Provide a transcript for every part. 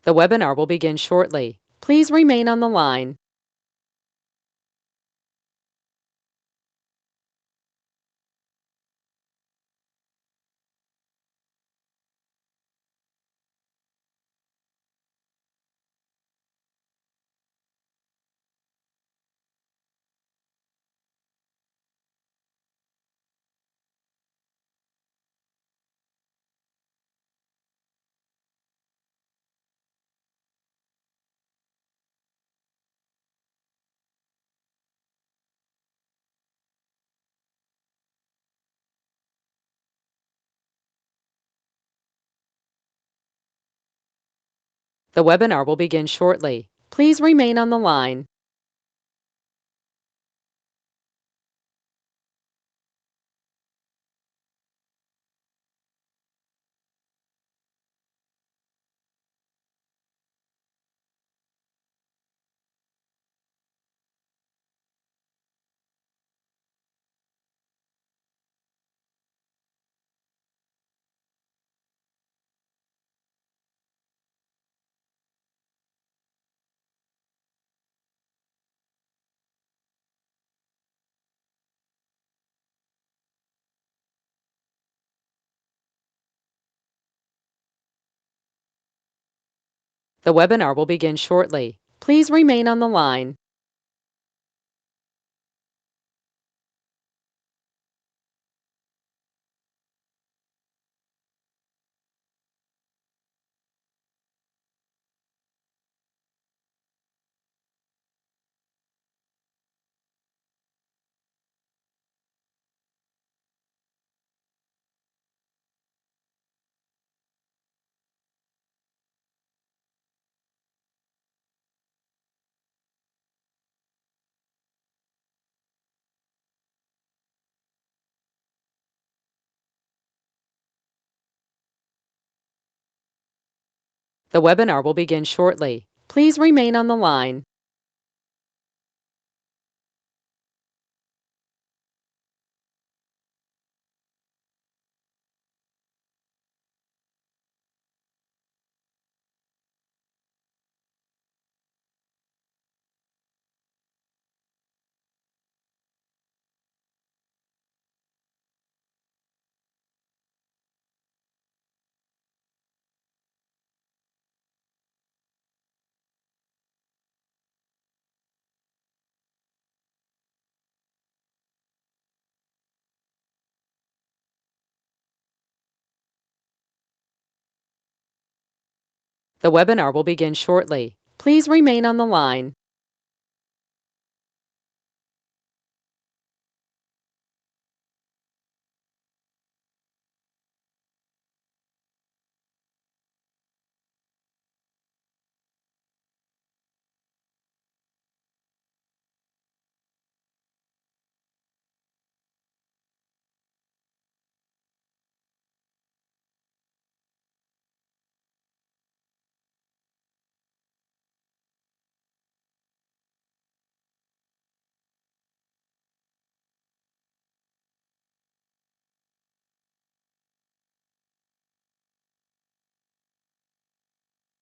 The webinar will begin shortly. Please remain on the line. The webinar will begin shortly. Please remain on the line. The webinar will begin shortly. Please remain on the line. The webinar will begin shortly. Please remain on the line. The webinar will begin shortly. Please remain on the line.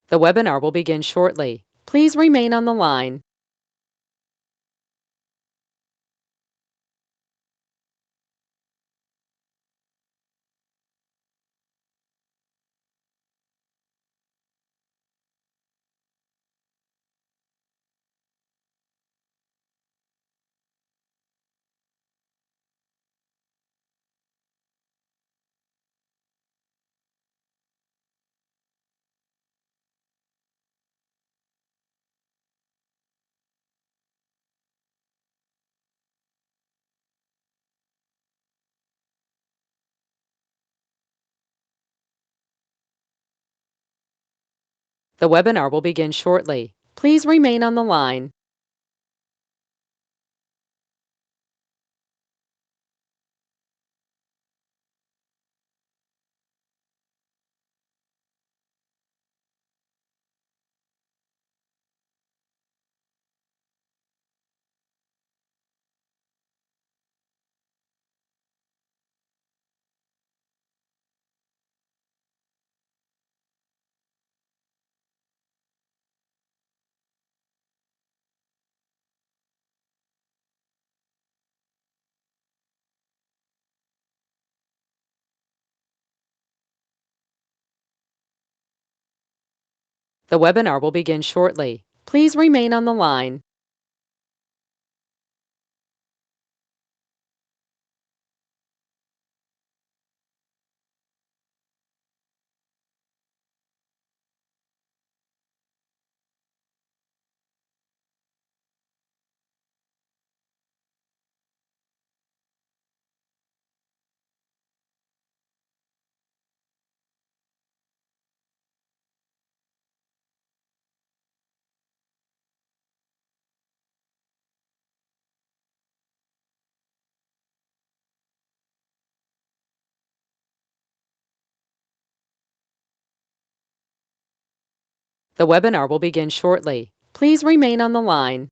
The webinar will begin shortly. Please remain on the line. The webinar will begin shortly. Please remain on the line. The webinar will begin shortly. Please remain on the line. The webinar will begin shortly. Please remain on the line.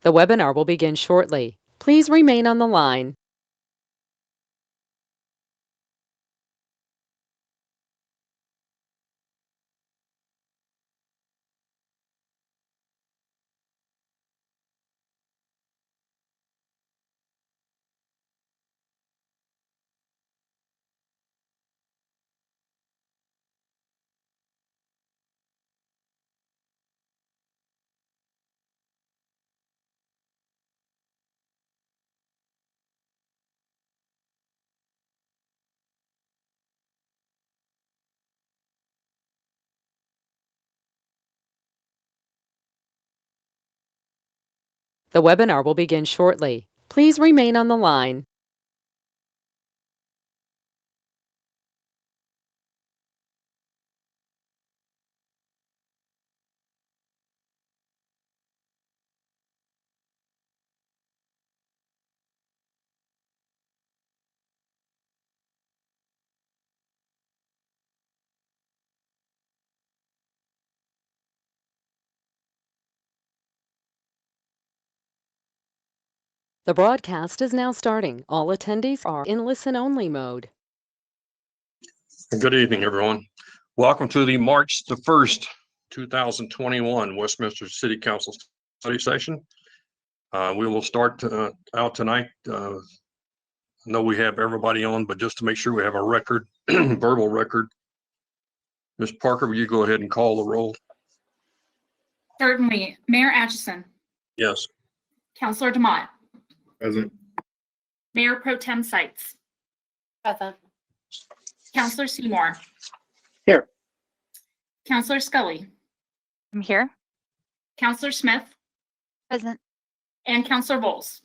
The webinar will begin shortly. Please remain on the line. The webinar will begin shortly. Please remain on the line. The broadcast is now starting. All attendees are in listen-only mode. Good evening, everyone. Welcome to the March the 1st, 2021 Westminster City Council study session. We will start out tonight. I know we have everybody on, but just to make sure we have a record, verbal record. Ms. Parker, will you go ahead and call the roll? Certainly. Mayor Atchison. Yes. Councilor DeMott. Present. Mayor Pro Tem Sites. Present. Councilor Seymour. Here. Councilor Scully. I'm here. Councilor Smith. Present. And Councilor Bowles.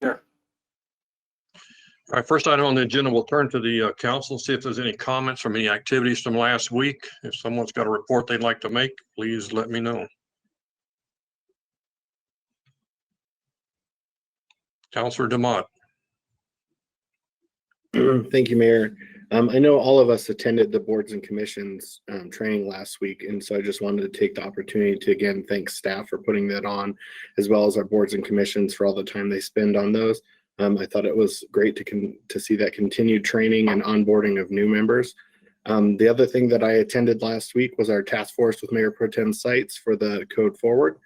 Here. All right, first item on the agenda, we'll turn to the council, see if there's any comments from any activities from last week. If someone's got a report they'd like to make, please let me know. Councilor DeMott. Thank you, Mayor. I know all of us attended the boards and commissions training last week, and so I just wanted to take the opportunity to again thank staff for putting that on, as well as our boards and commissions for all the time they spend on those. I thought it was great to see that continued training and onboarding of new members. The other thing that I attended last week was our task force with Mayor Pro Tem Sites for the Code Forward.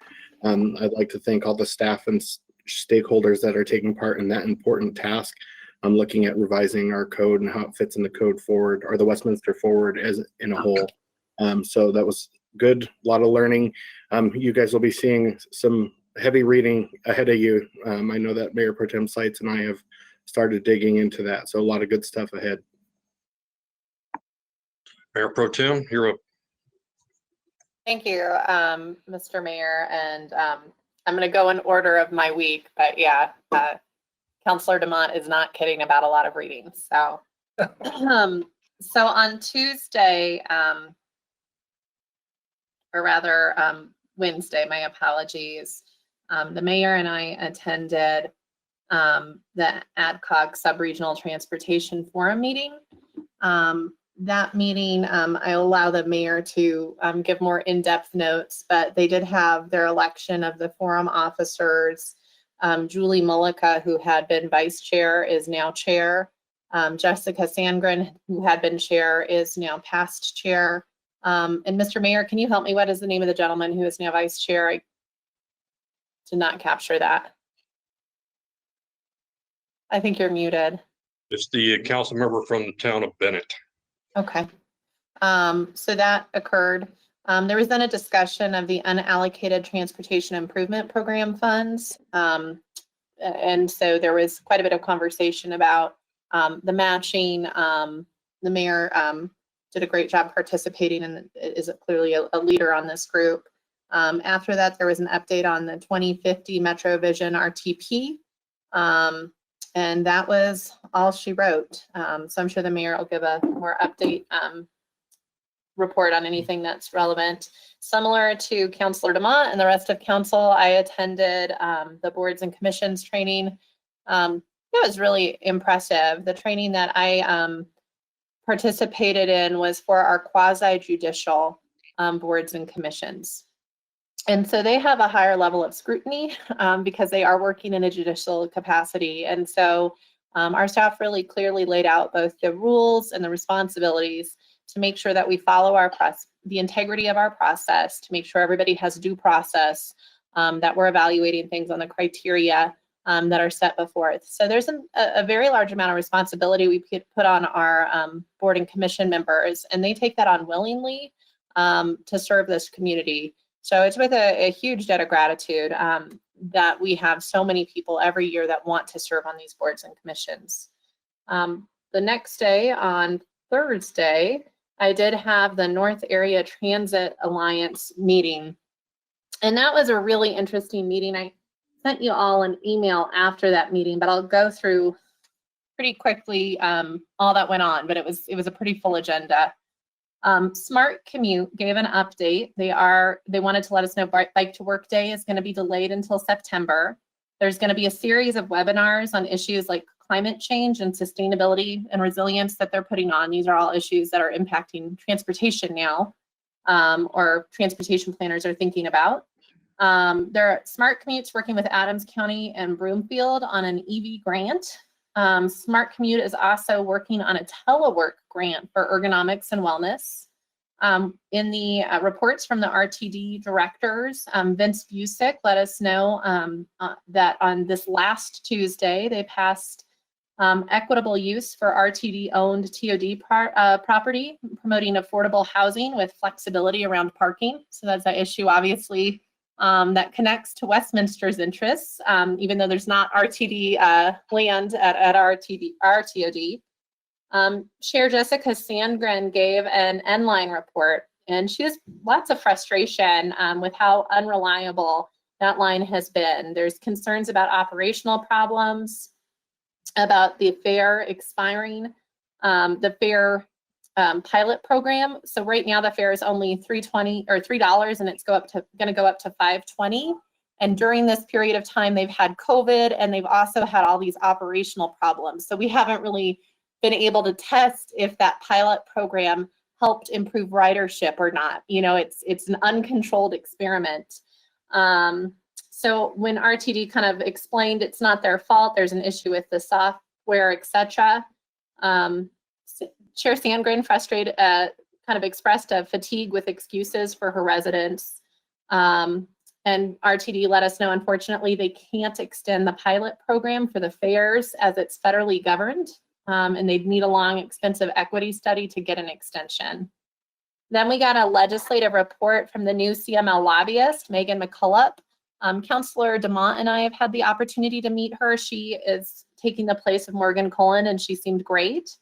I'd like to thank all the staff and stakeholders that are taking part in that important task. I'm looking at revising our code and how it fits in the Code Forward or the Westminster Forward as in a whole. So that was good, a lot of learning. You guys will be seeing some heavy reading ahead of you. I know that Mayor Pro Tem Sites and I have started digging into that, so a lot of good stuff ahead. Mayor Pro Tem, you're up. Thank you, Mr. Mayor. And I'm going to go in order of my week, but yeah, Councilor DeMont is not kidding about a lot of reading. So, so on Tuesday, or rather Wednesday, my apologies, The mayor and I attended the AdCog Sub-Regional Transportation Forum meeting. That meeting, I allow the mayor to give more in-depth notes, but they did have their election of the forum officers. Julie Mullica, who had been vice chair, is now chair. Jessica Sandgren, who had been chair, is now past chair. And Mr. Mayor, can you help me? What is the name of the gentleman who is now vice chair? I did not capture that. I think you're muted. It's the council member from the town of Bennett. Okay. So that occurred. There was then a discussion of the unallocated transportation improvement program funds. And so there was quite a bit of conversation about the matching. The mayor did a great job participating and is clearly a leader on this group. After that, there was an update on the 2050 Metro Vision RTP. And that was all she wrote. So I'm sure the mayor will give a more update report on anything that's relevant. Similar to Councilor DeMont and the rest of council, I attended the boards and commissions training. It was really impressive. The training that I participated in was for our quasi-judicial boards and commissions. And so they have a higher level of scrutiny because they are working in a judicial capacity. And so our staff really clearly laid out both the rules and the responsibilities to make sure that we follow the integrity of our process, to make sure everybody has due process, that we're evaluating things on the criteria that are set before us. So there's a very large amount of responsibility we put on our board and commission members, and they take that on willingly to serve this community. So it's with a huge debt of gratitude that we have so many people every year that want to serve on these boards and commissions. The next day, on Thursday, I did have the North Area Transit Alliance meeting. And that was a really interesting meeting. I sent you all an email after that meeting, but I'll go through pretty quickly all that went on, but it was a pretty full agenda. Smart Commute gave an update. They wanted to let us know Bike to Work Day is going to be delayed until September. There's going to be a series of webinars on issues like climate change and sustainability and resilience that they're putting on. These are all issues that are impacting transportation now, or transportation planners are thinking about. There are Smart Commutes working with Adams County and Broomfield on an EV grant. Smart Commute is also working on a telework grant for ergonomics and wellness. In the reports from the RTD directors, Vince Busick let us know that on this last Tuesday, they passed equitable use for RTD-owned TOD property, promoting affordable housing with flexibility around parking. So that's an issue, obviously, that connects to Westminster's interests, even though there's not RTD land at RTOD. Chair Jessica Sandgren gave an N-line report, and she has lots of frustration with how unreliable that line has been. There's concerns about operational problems, about the fare expiring, the fare pilot program. So right now the fare is only $3.20 or $3, and it's going to go up to $5.20. And during this period of time, they've had COVID, and they've also had all these operational problems. So we haven't really been able to test if that pilot program helped improve ridership or not. You know, it's an uncontrolled experiment. So when RTD kind of explained it's not their fault, there's an issue with the software, etc. Chair Sandgren kind of expressed a fatigue with excuses for her residents. And RTD let us know, unfortunately, they can't extend the pilot program for the fares as it's federally governed. And they'd need a long, expensive equity study to get an extension. Then we got a legislative report from the new CML lobbyist, Megan McCullough. Councilor DeMont and I have had the opportunity to meet her. She is taking the place of Morgan Cullen, and she seemed great.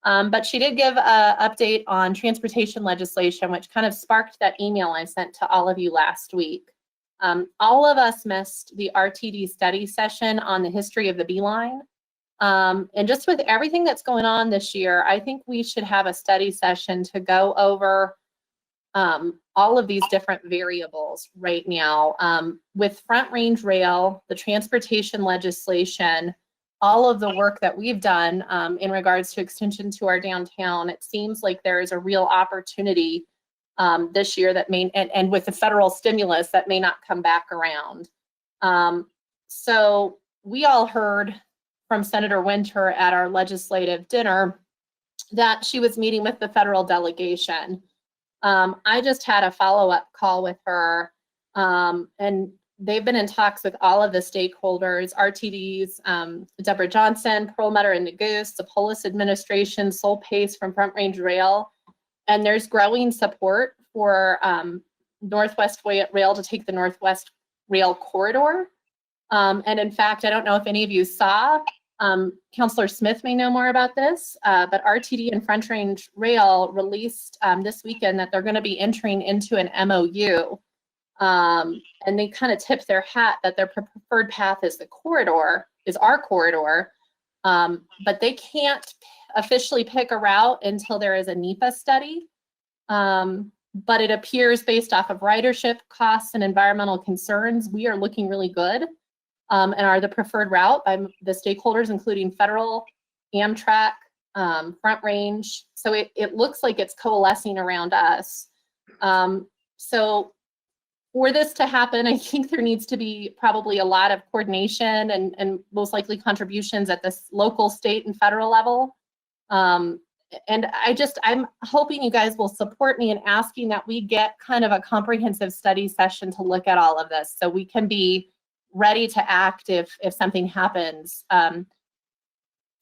But she did give an update on transportation legislation, which kind of sparked that email I sent to all of you last week. All of us missed the RTD study session on the history of the B-line. And just with everything that's going on this year, I think we should have a study session to go over all of these different variables right now. With Front Range Rail, the transportation legislation, all of the work that we've done in regards to extension to our downtown, it seems like there is a real opportunity this year that may, and with the federal stimulus that may not come back around. So we all heard from Senator Winter at our legislative dinner that she was meeting with the federal delegation. I just had a follow-up call with her, and they've been in talks with all of the stakeholders, RTDs, Deborah Johnson, Perlmutter and Negus, the Polis administration, Sol Pace from Front Range Rail, and there's growing support for Northwest Rail to take the Northwest Rail corridor. And in fact, I don't know if any of you saw, Councilor Smith may know more about this, but RTD and Front Range Rail released this weekend that they're going to be entering into an MOU. And they kind of tipped their hat that their preferred path is the corridor, is our corridor, but they can't officially pick a route until there is a NEPA study. But it appears based off of ridership, costs, and environmental concerns, we are looking really good and are the preferred route by the stakeholders, including federal, Amtrak, Front Range. So it looks like it's coalescing around us. So for this to happen, I think there needs to be probably a lot of coordination and most likely contributions at this local, state, and federal level. And I'm hoping you guys will support me in asking that we get kind of a comprehensive study session to look at all of this so we can be ready to act if something happens. To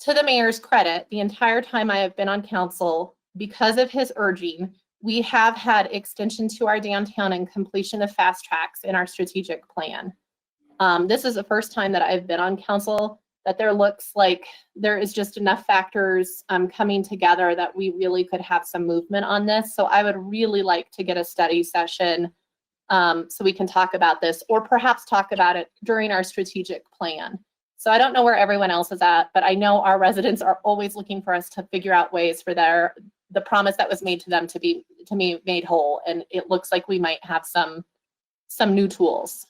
the mayor's credit, the entire time I have been on council, because of his urging, we have had extension to our downtown and completion of fast tracks in our strategic plan. This is the first time that I've been on council that there looks like there is just enough factors coming together that we really could have some movement on this. So I would really like to get a study session so we can talk about this, or perhaps talk about it during our strategic plan. So I don't know where everyone else is at, but I know our residents are always looking for us to figure out ways for the promise that was made to them to be made whole. And it looks like we might have some new tools.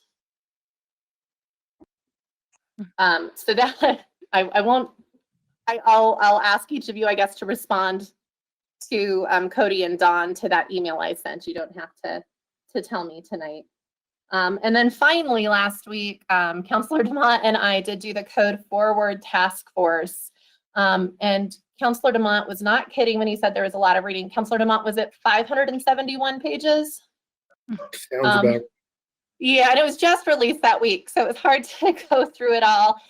So that I'll ask each of you, I guess, to respond to Cody and Dawn to that email I sent. You don't have to tell me tonight. And then finally, last week, Councilor DeMont and I did do the Code Forward Task Force. And Councilor DeMont was not kidding when he said there was a lot of reading. Councilor DeMont, was it 571 pages? Sounds about. Yeah, and it was just released that week, so it was hard to go through it all.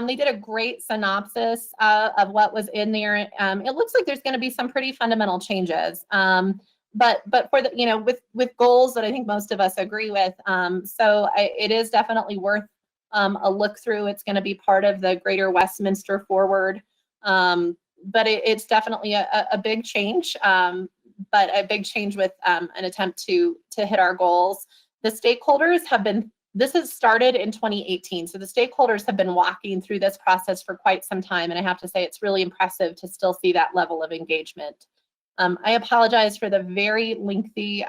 They did a great synopsis of what was in there. It looks like there's going to be some pretty fundamental changes, but for the with goals that I think most of us agree with. It is definitely worth a look through. It's going to be part of the Greater Westminster Forward, but it's definitely a big change, but a big change with an attempt to hit our goals. The stakeholders this has started in 2018. So the stakeholders have been walking through this process for quite some time. And I have to say, it's really impressive to still see that level of engagement. I apologize for the very lengthy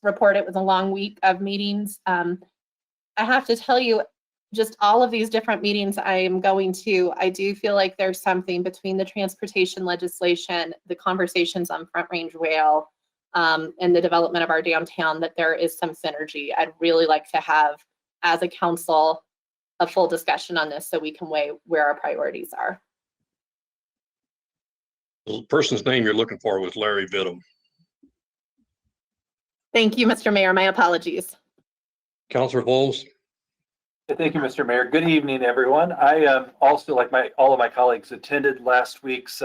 report. It was a long week of meetings. I have to tell you, just all of these different meetings I am going to, I do feel like there's something between the transportation legislation, the conversations on Front Range Rail, and the development of our downtown, that there is some synergy. I'd really like to have, as a council, a full discussion on this so we can weigh where our priorities are. The person's name you're looking for was Larry Vidum. Thank you, Mr. Mayor. My apologies. Councilor Bowles. Thank you, Mr. Mayor. Good evening, everyone. I also, like all of my colleagues, attended last week's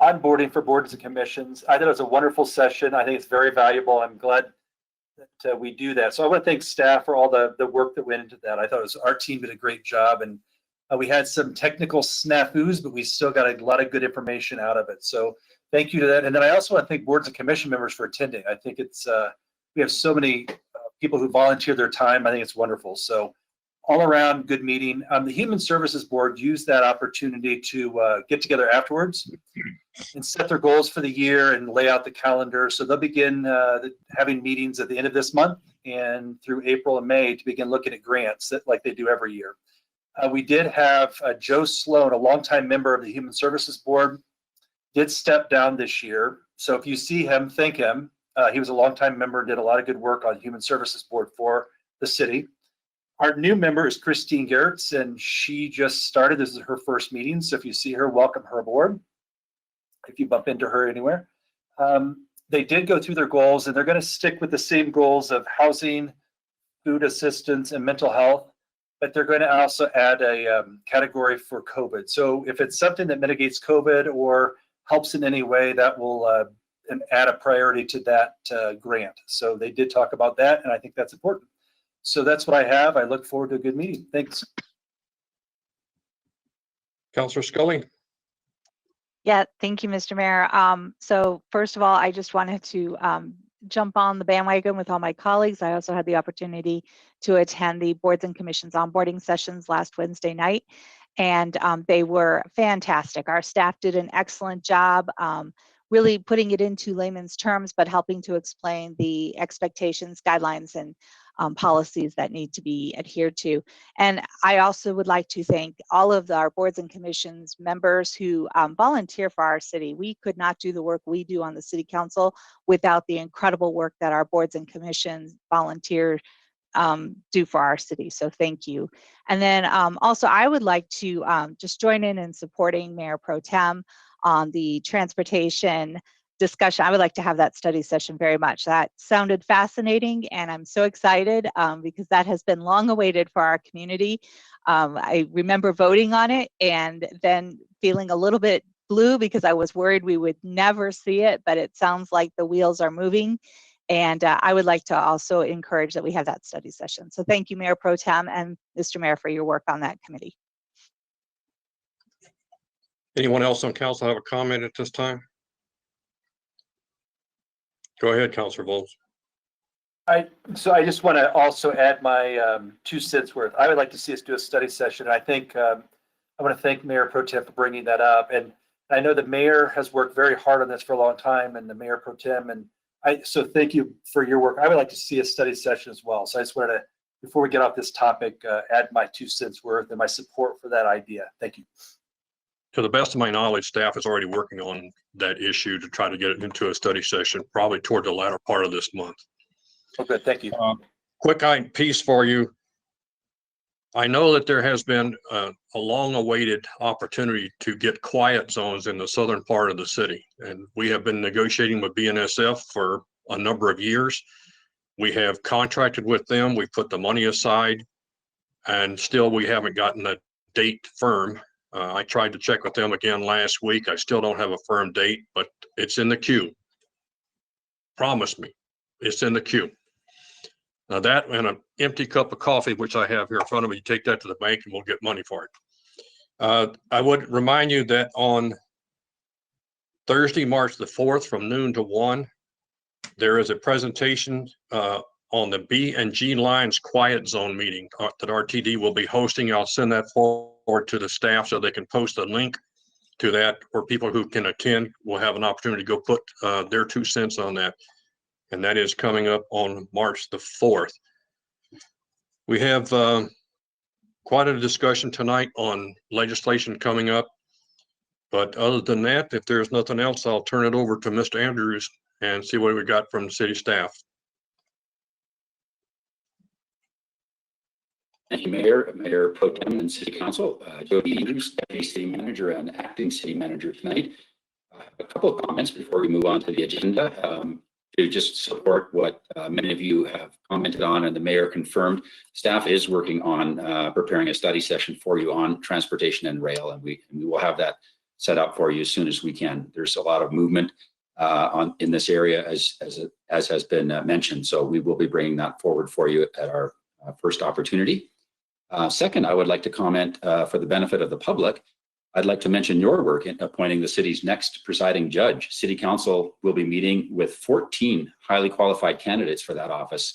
onboarding for boards and commissions. I thought it was a wonderful session. I think it's very valuable. I'm glad that we do that. So I want to thank staff for all the work that went into that. I thought our team did a great job, and we had some technical snafus, but we still got a lot of good information out of it. So thank you to that. And then I also want to thank boards and commission members for attending. I think it's we have so many people who volunteer their time. I think it's wonderful. So all around good meeting. The Human Services Board used that opportunity to get together afterwards and set their goals for the year and lay out the calendar. So they'll begin having meetings at the end of this month and through April and May to begin looking at grants that, like they do every year. We did have Joe Sloan, a longtime member of the Human Services Board, did step down this year. So if you see him, thank him. He was a longtime member, did a lot of good work on Human Services Board for the city. Our new member is Christine Gertz, and she just started. This is her first meeting. So if you see her, welcome her aboard. If you bump into her anywhere. They did go through their goals, and they're going to stick with the same goals of housing, food assistance, and mental health, but they're going to also add a category for COVID. So if it's something that mitigates COVID or helps in any way, that will add a priority to that grant. So they did talk about that, and I think that's important. So that's what I have. I look forward to a good meeting. Thanks. Councilor Scully. Yeah, thank you, Mr. Mayor. So first of all, I just wanted to jump on the bandwagon with all my colleagues. I also had the opportunity to attend the boards and commissions onboarding sessions last Wednesday night, and they were fantastic. Our staff did an excellent job really putting it into layman's terms, but helping to explain the expectations, guidelines, and policies that need to be adhered to. And I also would like to thank all of our boards and commissions members who volunteer for our city. We could not do the work we do on the city council without the incredible work that our boards and commissions volunteer do for our city. So thank you. And then also I would like to just join in supporting Mayor Pro Tem on the transportation discussion. I would like to have that study session very much. That sounded fascinating, and I'm so excited because that has been long awaited for our community. I remember voting on it and then feeling a little bit blue because I was worried we would never see it, but it sounds like the wheels are moving. And I would like to also encourage that we have that study session. So thank you, Mayor Pro Tem and Mr. Mayor, for your work on that committee. Anyone else on council have a comment at this time? Go ahead, Councilor Bowles. So I just want to also add my 2 cents worth. I would like to see us do a study session. I think I want to thank Mayor Pro Tem for bringing that up. And I know the mayor has worked very hard on this for a long time, and the Mayor Pro Tem. And so thank you for your work. I would like to see a study session as well. So I just wanted to, before we get off this topic, add my 2 cents worth and my support for that idea. Thank you. To the best of my knowledge, staff is already working on that issue to try to get it into a study session, probably toward the latter part of this month. Oh, good. Thank you. Quick piece for you. I know that there has been a long-awaited opportunity to get quiet zones in the southern part of the city, and we have been negotiating with BNSF for a number of years. We have contracted with them. We put the money aside, and still we haven't gotten a date firm. I tried to check with them again last week. I still don't have a firm date, but it's in the queue. Promise me, it's in the queue. Now that and an empty cup of coffee, which I have here in front of me, you take that to the bank and we'll get money for it. I would remind you that on Thursday, March the 4th from noon to 1, there is a presentation on the B and G lines quiet zone meeting that RTD will be hosting. I'll send that forward to the staff so they can post a link to that, or people who can attend will have an opportunity to go put their 2 cents on that. And that is coming up on March the 4th. We have quite a discussion tonight on legislation coming up. But other than that, if there's nothing else, I'll turn it over to Mr. Andrews and see what we got from the city staff. Thank you, Mayor, Mayor Pro Tem and City Council. Jody Andrews, Deputy City Manager and Acting City Manager tonight. A couple of comments before we move on to the agenda. To just support what many of you have commented on and the mayor confirmed, staff is working on preparing a study session for you on transportation and rail, and we will have that set up for you as soon as we can. There's a lot of movement in this area as has been mentioned, so we will be bringing that forward for you at our first opportunity. Second, I would like to comment for the benefit of the public. I'd like to mention your work in appointing the city's next presiding judge. City Council will be meeting with 14 highly qualified candidates for that office.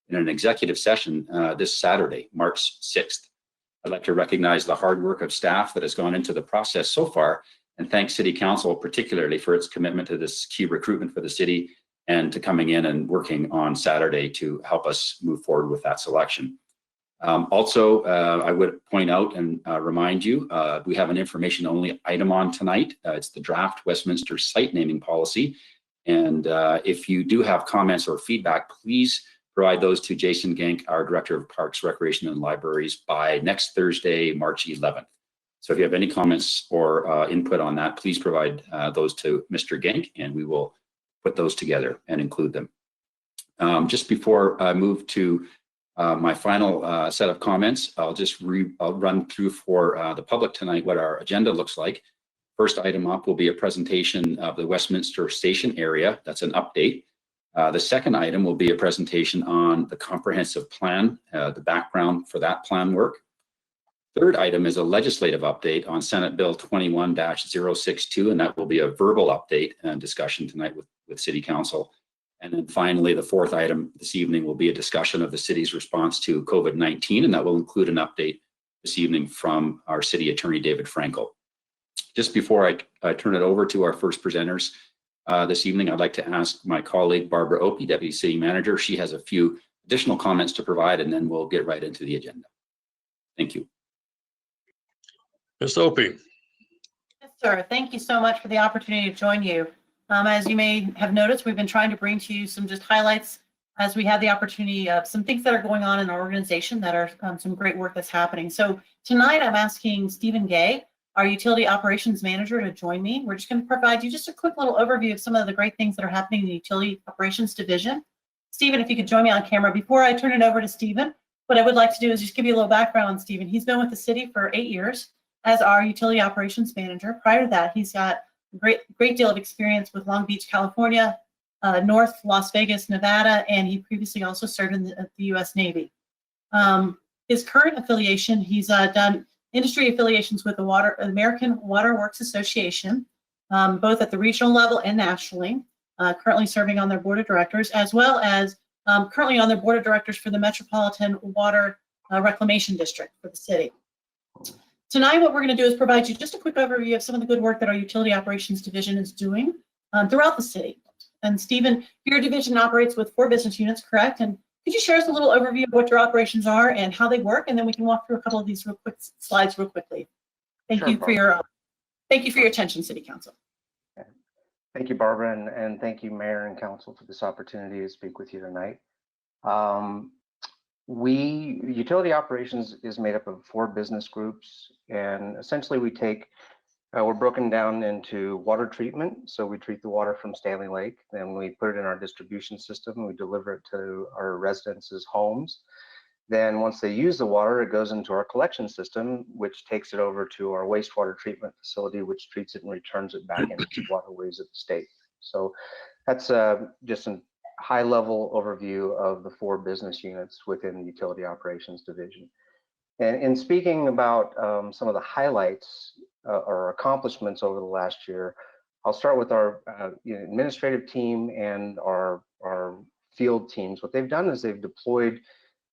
in an executive session this Saturday, March 6th. I'd like to recognize the hard work of staff that has gone into the process so far, and thank City Council particularly for its commitment to this key recruitment for the city and to coming in and working on Saturday to help us move forward with that selection. Also, I would point out and remind you, we have an information only item on tonight. It's the draft Westminster site naming policy. And if you do have comments or feedback, please provide those to Jason Genk, our Director of Parks, Recreation and Libraries, by next Thursday, March 11th. So if you have any comments or input on that, please provide those to Mr. Genk, and we will put those together and include them. Just before I move to my final set of comments, I'll run through for the public tonight what our agenda looks like. First item up will be a presentation of the Westminster Station area. That's an update. The second item will be a presentation on the comprehensive plan, the background for that plan work. Third item is a legislative update on Senate Bill 21-062, and that will be a verbal update and discussion tonight with City Council. And then finally, the fourth item this evening will be a discussion of the city's response to COVID-19, and that will include an update this evening from our City Attorney, David Frankel. Just before I turn it over to our first presenters this evening, I'd like to ask my colleague, Barbara Opie, Deputy City Manager. She has a few additional comments to provide, and then we'll get right into the agenda. Thank you. Ms. Opie. Yes, sir. Thank you so much for the opportunity to join you. As you may have noticed, we've been trying to bring to you some just highlights as we have the opportunity of some things that are going on in our organization that are some great work that's happening. So tonight I'm asking Stephen Gay, our Utility Operations Manager, to join me. We're just going to provide you just a quick little overview of some of the great things that are happening in the Utility Operations Division. Stephen, if you could join me on camera. Before I turn it over to Stephen, what I would like to do is just give you a little background on Stephen. He's been with the city for 8 years as our Utility Operations Manager. Prior to that, he's got a great deal of experience with Long Beach, California, North Las Vegas, Nevada, and he previously also served in the U.S. Navy. His current affiliation, he's done industry affiliations with the American Water Works Association, both at the regional level and nationally, currently serving on their board of directors, as well as currently on their board of directors for the Metropolitan Water Reclamation District for the city. Tonight, what we're going to do is provide you just a quick overview of some of the good work that our Utility Operations Division is doing throughout the city. And Stephen, your division operates with 4 business units, correct? And could you share us a little overview of what your operations are and how they work? And then we can walk through a couple of these real quick slides real quickly. Thank you for your attention, City Council. Thank you, Barbara, and thank you, Mayor and Council, for this opportunity to speak with you tonight. Utility operations is made up of 4 business groups, and essentially we're broken down into water treatment. So we treat the water from Stanley Lake, then we put it in our distribution system, we deliver it to our residents' homes. Then once they use the water, it goes into our collection system, which takes it over to our wastewater treatment facility, which treats it and returns it back into the waterways of the state. So that's just a high-level overview of the 4 business units within the Utility Operations Division. And in speaking about some of the highlights or accomplishments over the last year, I'll start with our administrative team and our field teams. What they've done is they've deployed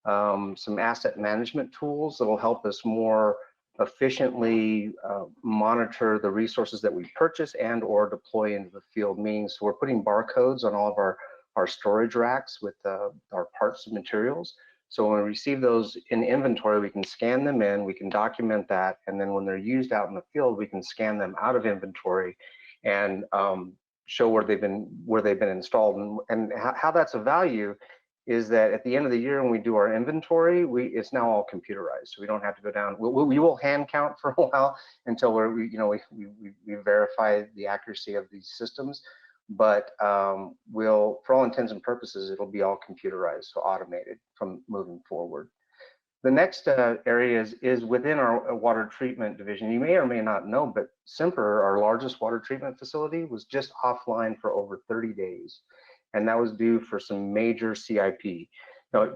some asset management tools that will help us more efficiently monitor the resources that we purchase and or deploy into the field. Meaning, so we're putting barcodes on all of our storage racks with our parts and materials. So when we receive those in inventory, we can scan them in, we can document that, and then when they're used out in the field, we can scan them out of inventory and show where they've been installed. And how that's of value is that at the end of the year when we do our inventory, it's now all computerized. So we don't have to go down. We will hand count for a while until we verify the accuracy of these systems. But for all intents and purposes, it'll be all computerized, so automated from moving forward. The next area is within our water treatment division. You may or may not know, but Semper, our largest water treatment facility, was just offline for over 30 days. And that was due for some major CIP,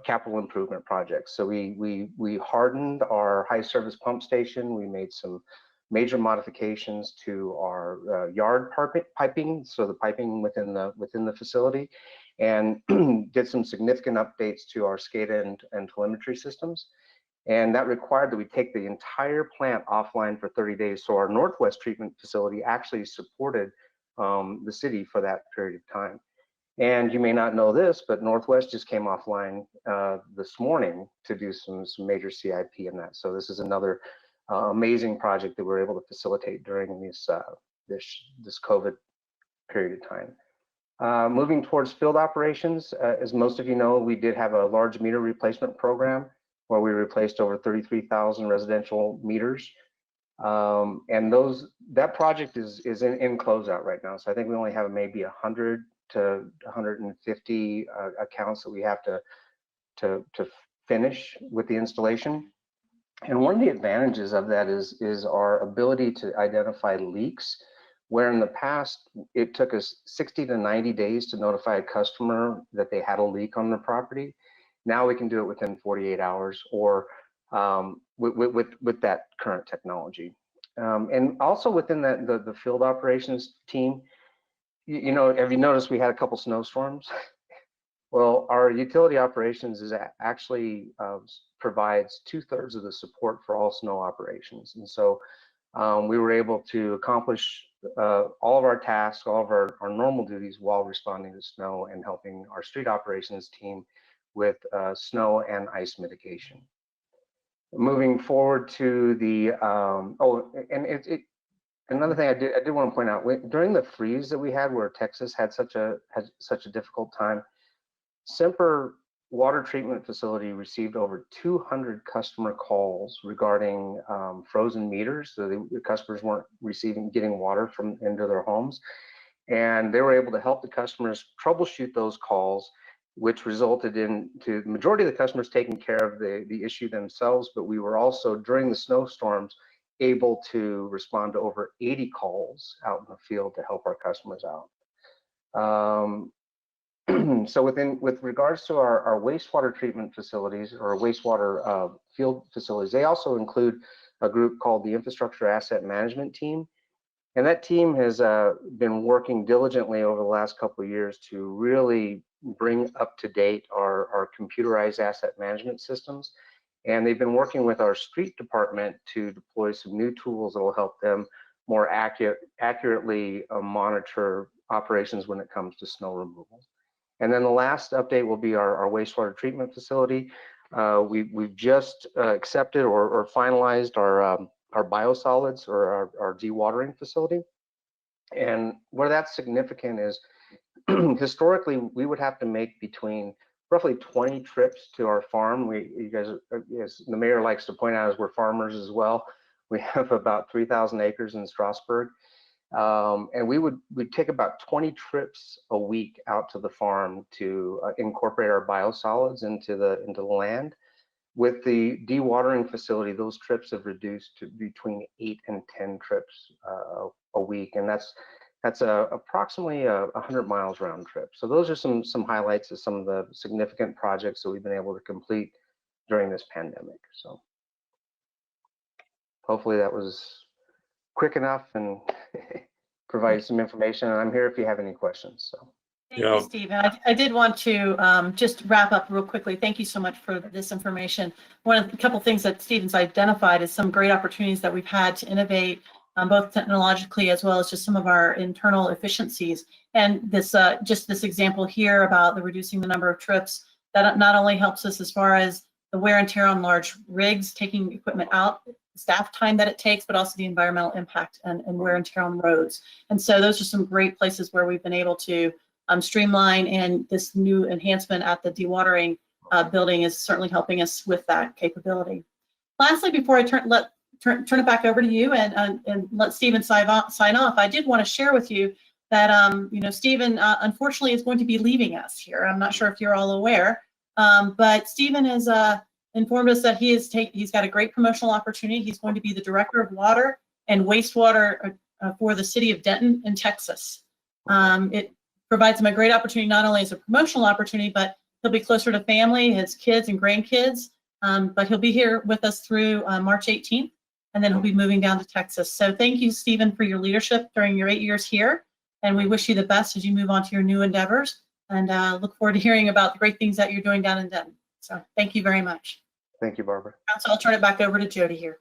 capital improvement projects. So we hardened our high service pump station. We made some major modifications to our yard piping, so the piping within the facility, and did some significant updates to our SCADA and telemetry systems. And that required that we take the entire plant offline for 30 days. So our Northwest treatment facility actually supported the city for that period of time. And you may not know this, but Northwest just came offline this morning to do some major CIP in that. So this is another amazing project that we're able to facilitate during this COVID period of time. Moving towards field operations, as most of you know, we did have a large meter replacement program where we replaced over 33,000 residential meters. And that project is in closeout right now. So I think we only have maybe 100 to 150 accounts that we have to finish with the installation. And one of the advantages of that is our ability to identify leaks, where in the past it took us 60 to 90 days to notify a customer that they had a leak on their property. Now we can do it within 48 hours or with that current technology. And also within the field operations team, you know, have you noticed we had a couple snowstorms? Well, our utility operations is actually provides 2/3 of the support for all snow operations. And so we were able to accomplish all of our tasks, all of our normal duties while responding to snow and helping our street operations team with snow and ice mitigation. Moving forward to the, another thing I did want to point out, during the freeze that we had where Texas had such a difficult time, Semper Water Treatment Facility received over 200 customer calls regarding frozen meters. So the customers weren't getting water into their homes. And they were able to help the customers troubleshoot those calls, which resulted in the majority of the customers taking care of the issue themselves. But we were also, during the snowstorms, able to respond to over 80 calls out in the field to help our customers out. So with regards to our wastewater treatment facilities or wastewater field facilities, they also include a group called the Infrastructure Asset Management Team. And that team has been working diligently over the last couple of years to really bring up to date our computerized asset management systems. And they've been working with our street department to deploy some new tools that will help them more accurately monitor operations when it comes to snow removal. And then the last update will be our wastewater treatment facility. We've just accepted or finalized our biosolids or our dewatering facility. And where that's significant is historically we would have to make between roughly 20 trips to our farm. You guys, as the mayor likes to point out, as we're farmers as well. We have about 3,000 acres in Strasburg. And we'd take about 20 trips a week out to the farm to incorporate our biosolids into the land. With the dewatering facility, those trips have reduced to between 8 and 10 trips a week, and that's approximately 100 miles round trip. So those are some highlights of some of the significant projects that we've been able to complete during this pandemic. So hopefully that was quick enough and provide some information. And I'm here if you have any questions. So. Thank you, Stephen. I did want to just wrap up real quickly. Thank you so much for this information. A couple things that Stephen's identified is some great opportunities that we've had to innovate both technologically as well as just some of our internal efficiencies. And this just this example here about the reducing the number of trips, that not only helps us as far as the wear and tear on large rigs, taking equipment out, staff time that it takes, but also the environmental impact and wear and tear on roads. And so those are some great places where we've been able to streamline, and this new enhancement at the dewatering building is certainly helping us with that capability. Lastly, before I turn it back over to you and let Stephen sign off, I did want to share with you that Stephen unfortunately is going to be leaving us here. I'm not sure if you're all aware, but Stephen has informed us that he's got a great promotional opportunity. He's going to be the Director of Water and Wastewater for the city of Denton in Texas. It provides him a great opportunity, not only as a promotional opportunity, but he'll be closer to family, his kids and grandkids. But he'll be here with us through March 18th, and then he'll be moving down to Texas. So thank you, Stephen, for your leadership during your 8 years here. And we wish you the best as you move on to your new endeavors. and look forward to hearing about the great things that you're doing down in Denton. So thank you very much. Thank you, Barbara. Council, I'll turn it back over to Jody here.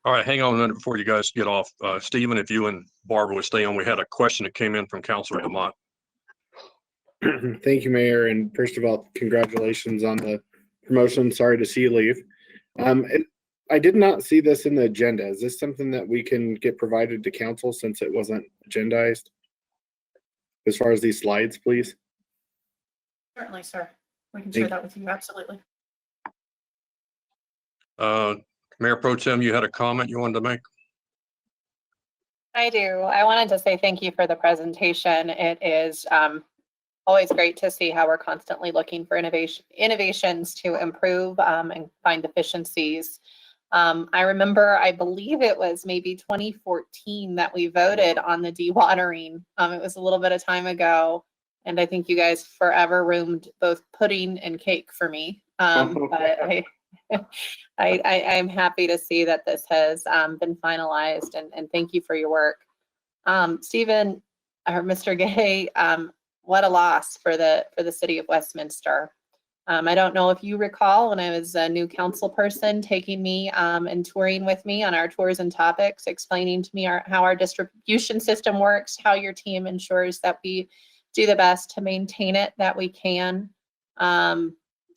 All right, hang on a minute before you guys get off. Stephen, if you and Barbara would stay on, we had a question that came in from Councilor Demott. Thank you, Mayor. And first of all, congratulations on the promotion. Sorry to see you leave. I did not see this in the agenda. Is this something that we can get provided to council since it wasn't agendized? As far as these slides, please. Certainly, sir. We can share that with you. Absolutely. Mayor Pro Tem, you had a comment you wanted to make? I do. I wanted to say thank you for the presentation. It is always great to see how we're constantly looking for innovations to improve and find efficiencies. I remember, I believe it was maybe 2014 that we voted on the dewatering. It was a little bit of time ago, and I think you guys forever ruined both pudding and cake for me. But I'm happy to see that this has been finalized, and thank you for your work. Stephen, or Mr. Gay, what a loss for the city of Westminster. I don't know if you recall when I was a new council person taking me and touring with me on our tours and topics, explaining to me how our distribution system works, how your team ensures that we do the best to maintain it that we can.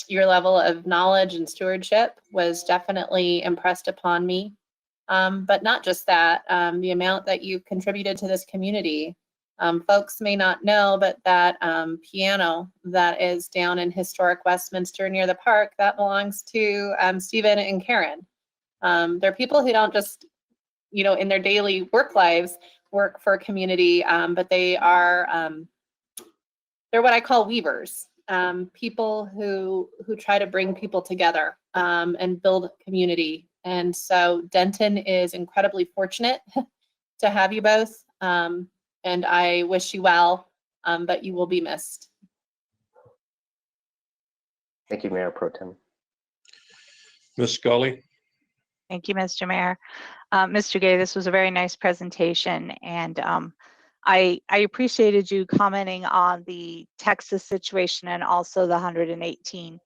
Your level of knowledge and stewardship was definitely impressed upon me. But not just that, the amount that you've contributed to this community. Folks may not know, but that piano that is down in historic Westminster near the park, that belongs to Stephen and Karen. They're people who don't just, in their daily work lives, work for a community, but they are, they're what I call weavers. People who try to bring people together and build community. And so Denton is incredibly fortunate to have you both. And I wish you well, but you will be missed. Thank you, Mayor Pro Tem. Ms. Scully? Thank you, Mr. Mayor. Mr. Gay, this was a very nice presentation, and I appreciated you commenting on the Texas situation and also the 118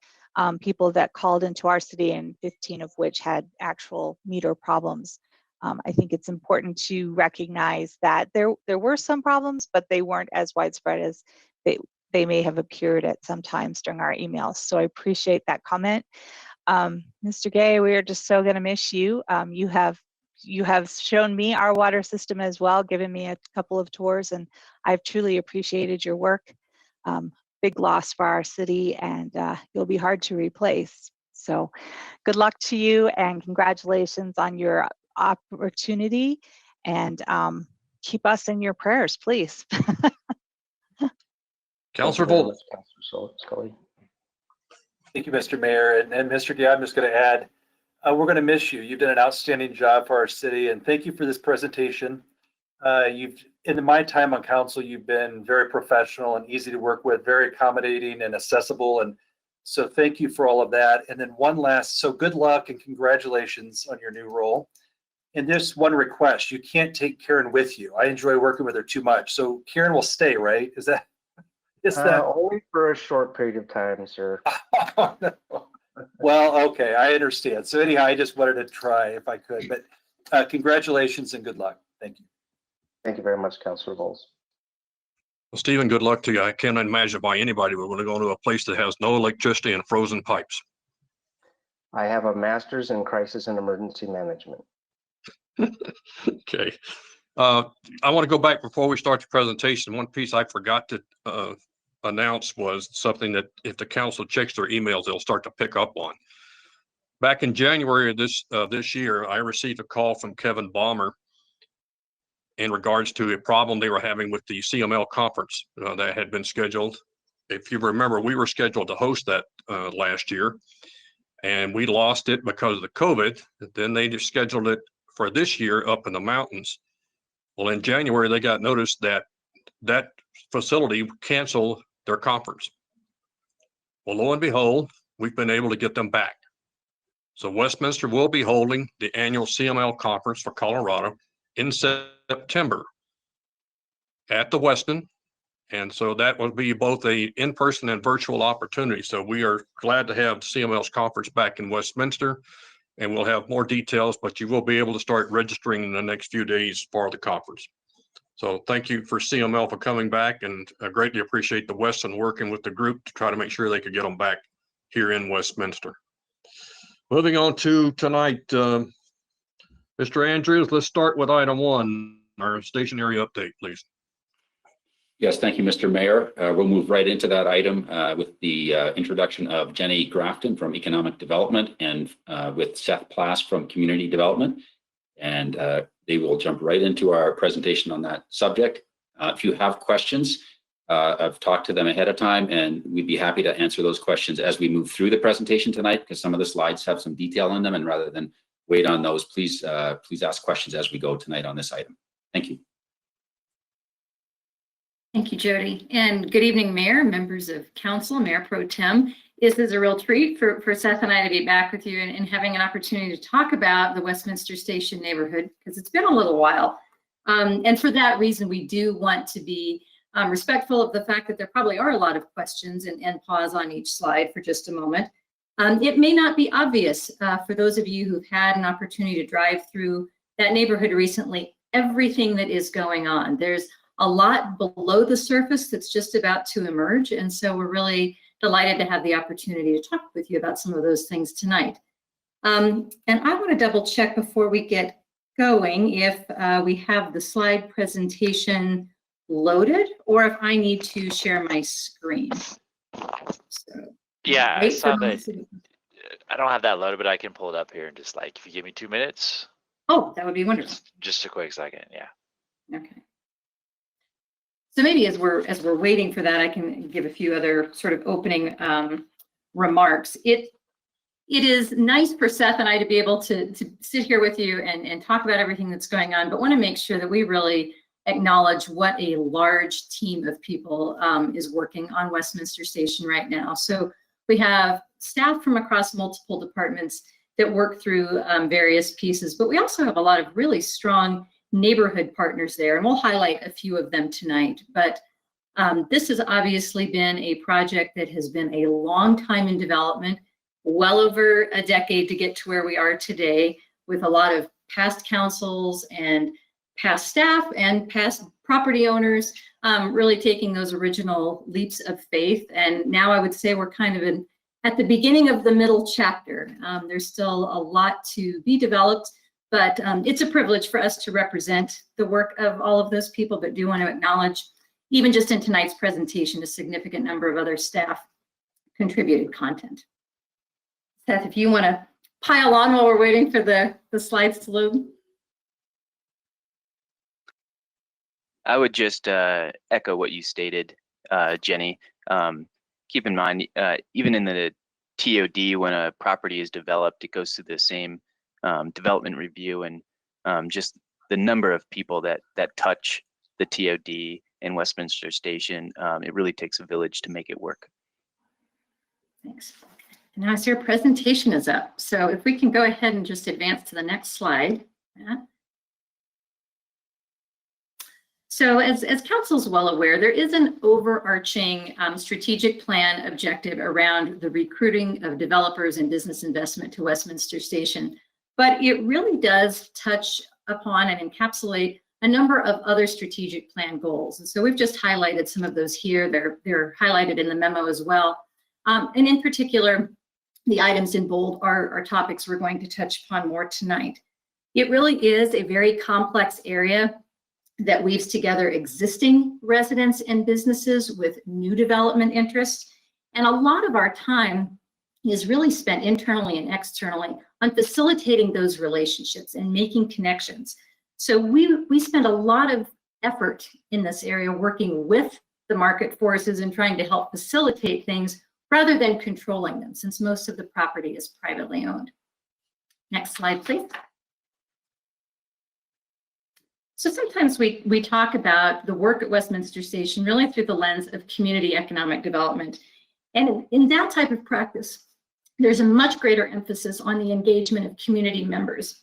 people that called into our city, and 15 of which had actual meter problems. I think it's important to recognize that there were some problems, but they weren't as widespread as they may have appeared at some times during our emails. So I appreciate that comment. Mr. Gay, we are just so going to miss you. You have shown me our water system as well, given me a couple of tours, and I've truly appreciated your work. Big loss for our city, and you'll be hard to replace. So good luck to you, and congratulations on your opportunity, and keep us in your prayers, please. Councilor Volt. Councilor Scully. Thank you, Mr. Mayor. And Mr. Gay, I'm just going to add, we're going to miss you. You've done an outstanding job for our city, and thank you for this presentation. In my time on council, you've been very professional and easy to work with, very accommodating and accessible. And so thank you for all of that. And then one last, so good luck and congratulations on your new role. And there's one request, you can't take Karen with you. I enjoy working with her too much. So Karen will stay, right? Is that? Only for a short period of time, sir. Oh, no. Well, okay, I understand. So anyhow, I just wanted to try if I could, but congratulations and good luck. Thank you. Thank you very much, Councilor Bowles. Well, Stephen, good luck to you. I can't imagine why anybody would want to go to a place that has no electricity and frozen pipes. I have a master's in crisis and emergency management. Okay. I want to go back before we start the presentation. One piece I forgot to announce was something that if the council checks their emails, they'll start to pick up on. Back in January of this year, I received a call from Kevin Balmer in regards to a problem they were having with the CML conference that had been scheduled. If you remember, we were scheduled to host that last year, and we lost it because of the COVID. Then they just scheduled it for this year up in the mountains. Well, in January, they got notice that that facility canceled their conference. Well, lo and behold, we've been able to get them back. So Westminster will be holding the annual CML conference for Colorado in September at the Westin, And so that will be both a in-person and virtual opportunity. So we are glad to have CML's conference back in Westminster, and we'll have more details, but you will be able to start registering in the next few days for the conference. So thank you for CML for coming back, and I greatly appreciate the Weston working with the group to try to make sure they could get them back here in Westminster. Moving on to tonight, Mr. Andrews, let's start with item 1, our stationary update, please. Yes, thank you, Mr. Mayor. We'll move right into that item with the introduction of Jenny Grafton from Economic Development and with Seth Plass from Community Development. And they will jump right into our presentation on that subject. If you have questions, I've talked to them ahead of time, and we'd be happy to answer those questions as we move through the presentation tonight, because some of the slides have some detail in them, and rather than wait on those, please ask questions as we go tonight on this item. Thank you. Thank you, Jody. And good evening, Mayor, members of Council, Mayor Pro Tem. This is a real treat for Seth and I to be back with you and having an opportunity to talk about the Westminster Station neighborhood, because it's been a little while. And for that reason, we do want to be respectful of the fact that there probably are a lot of questions and pause on each slide for just a moment. It may not be obvious for those of you who've had an opportunity to drive through that neighborhood recently, everything that is going on. There's a lot below the surface that's just about to emerge. And so we're really delighted to have the opportunity to talk with you about some of those things tonight. And I want to double check before we get going if we have the slide presentation loaded or if I need to share my screen. So, yeah, I saw that. I don't have that loaded, but I can pull it up here and just like, if you give me 2 minutes. Oh, that would be wonderful. Just a quick second, yeah. Okay. So maybe as we're waiting for that, I can give a few other sort of opening remarks. It is nice for Seth and I to be able to sit here with you and talk about everything that's going on, but want to make sure that we really acknowledge what a large team of people is working on Westminster Station right now. So we have staff from across multiple departments that work through various pieces, but we also have a lot of really strong neighborhood partners there, and we'll highlight a few of them tonight. But this has obviously been a project that has been a long time in development, well over a decade to get to where we are today, with a lot of past councils and past staff and past property owners really taking those original leaps of faith. And now I would say we're kind of at the beginning of the middle chapter. There's still a lot to be developed, but it's a privilege for us to represent the work of all of those people, but do want to acknowledge, even just in tonight's presentation, a significant number of other staff contributed content. Seth, if you want to pile on while we're waiting for the slides to load. I would just echo what you stated, Jenny. Keep in mind, even in the TOD, when a property is developed, it goes through the same development review, and just the number of people that touch the TOD in Westminster Station, it really takes a village to make it work. Thanks. And now I see your presentation is up. So if we can go ahead and just advance to the next slide. Yeah. So as council's well aware, there is an overarching strategic plan objective around the recruiting of developers and business investment to Westminster Station. But it really does touch upon and encapsulate a number of other strategic plan goals. And so we've just highlighted some of those here. They're highlighted in the memo as well. And in particular, the items in bold are topics we're going to touch upon more tonight. It really is a very complex area that weaves together existing residents and businesses with new development interests. And a lot of our time is really spent internally and externally on facilitating those relationships and making connections. So we spend a lot of effort in this area working with the market forces and trying to help facilitate things rather than controlling them, since most of the property is privately owned. Next slide, please. So sometimes we talk about the work at Westminster Station really through the lens of community economic development. And in that type of practice, there's a much greater emphasis on the engagement of community members.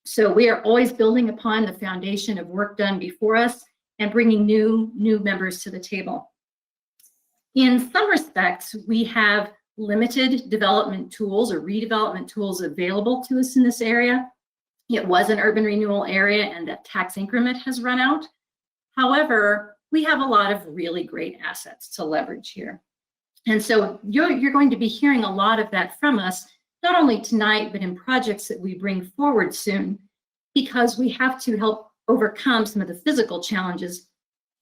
So we are always building upon the foundation of work done before us and bringing new members to the table. In some respects, we have limited development tools or redevelopment tools available to us in this area. It was an urban renewal area and that tax increment has run out. However, we have a lot of really great assets to leverage here. And so you're going to be hearing a lot of that from us, not only tonight, but in projects that we bring forward soon, because we have to help overcome some of the physical challenges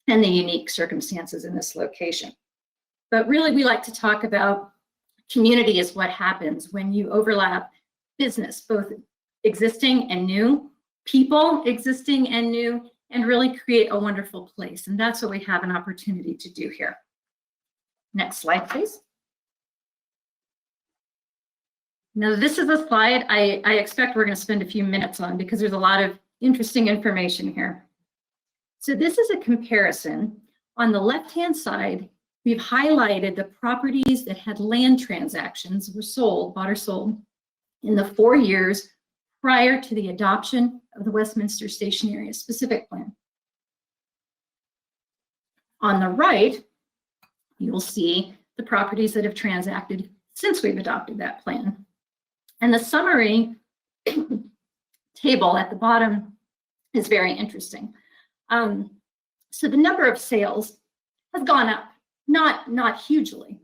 and the unique circumstances in this location. But really, we like to talk about community is what happens when you overlap business, both existing and new, people existing and new, and really create a wonderful place. And that's what we have an opportunity to do here. Next slide, please. Now, this is a slide I expect we're going to spend a few minutes on because there's a lot of interesting information here. So this is a comparison. On the left-hand side, we've highlighted the properties that had land transactions were sold, bought or sold, in the 4 years prior to the adoption of the Westminster Station Area Specific Plan. On the right, you'll see the properties that have transacted since we've adopted that plan. And the summary table at the bottom is very interesting. So the number of sales has gone up, not hugely,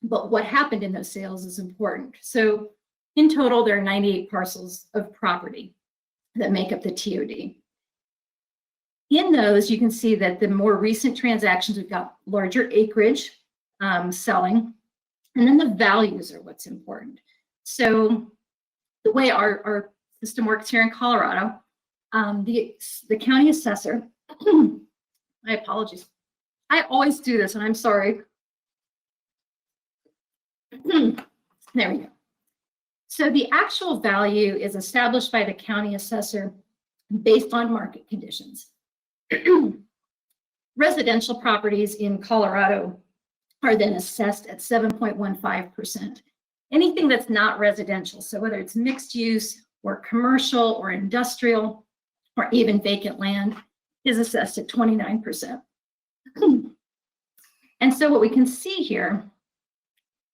but what happened in those sales is important. So in total, there are 98 parcels of property that make up the TOD. In those, you can see that the more recent transactions, we've got larger acreage selling, and then the values are what's important. So the way our system works here in Colorado, the county assessor, my apologies. I always do this, and I'm sorry. There we go. So the actual value is established by the county assessor based on market conditions. Residential properties in Colorado are then assessed at 7.15%. Anything that's not residential, so whether it's mixed use or commercial or industrial or even vacant land, is assessed at 29%. And so what we can see here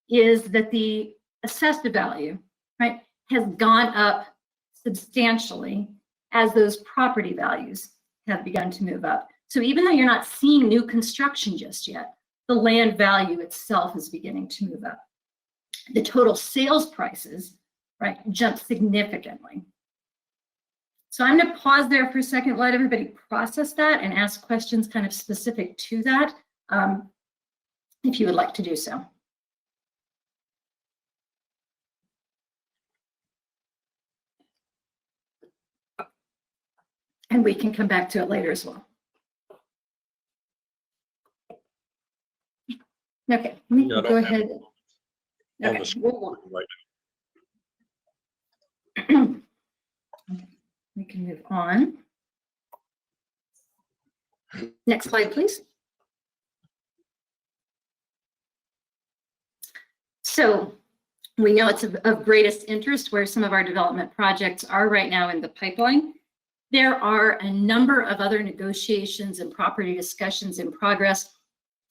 is that the assessed value, right, has gone up substantially as those property values have begun to move up. So even though you're not seeing new construction just yet, the land value itself is beginning to move up. The total sales prices, right, jump significantly. So I'm going to pause there for a second, let everybody process that and ask questions kind of specific to that, if you would like to do so. And we can come back to it later as well. Okay, go ahead. Okay, we can move on. Next slide, please. So we know it's of greatest interest where some of our development projects are right now in the pipeline. There are a number of other negotiations and property discussions in progress,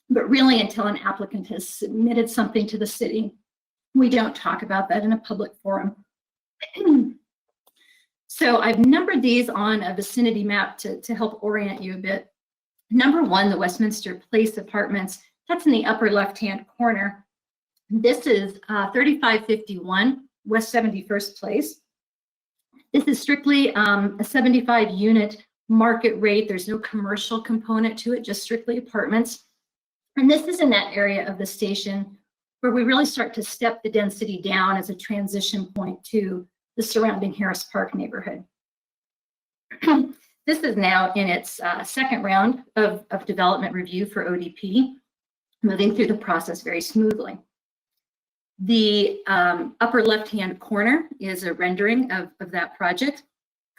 but really until an applicant has submitted something to the city, we don't talk about that in a public forum. So I've numbered these on a vicinity map to help orient you a bit. Number one, the Westminster Place Apartments, that's in the upper left-hand corner. This is 3551 West 71st Place. This is strictly a 75 unit market rate. There's no commercial component to it, just strictly apartments. And this is in that area of the station where we really start to step the density down as a transition point to the surrounding Harris Park neighborhood. This is now in its second round of development review for ODP, moving through the process very smoothly. The upper left-hand corner is a rendering of that project.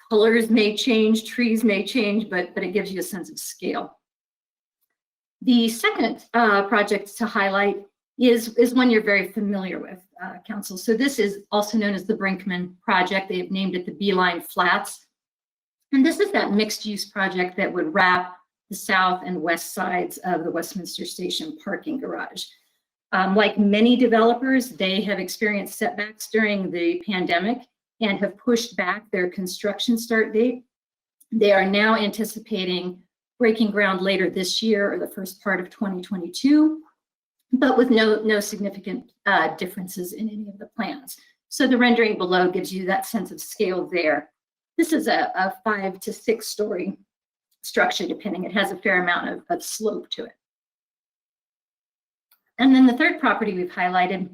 Colors may change, trees may change, but it gives you a sense of scale. The second project to highlight is one you're very familiar with, Council. So this is also known as the Brinkman project. They've named it the Beeline Flats. And this is that mixed-use project that would wrap the south and west sides of the Westminster Station parking garage. Like many developers, they have experienced setbacks during the pandemic and have pushed back their construction start date. They are now anticipating breaking ground later this year or the first part of 2022, but with no significant differences in any of the plans. So the rendering below gives you that sense of scale there. This is a 5 to 6 story structure, depending. It has a fair amount of slope to it. And then the third property we've highlighted,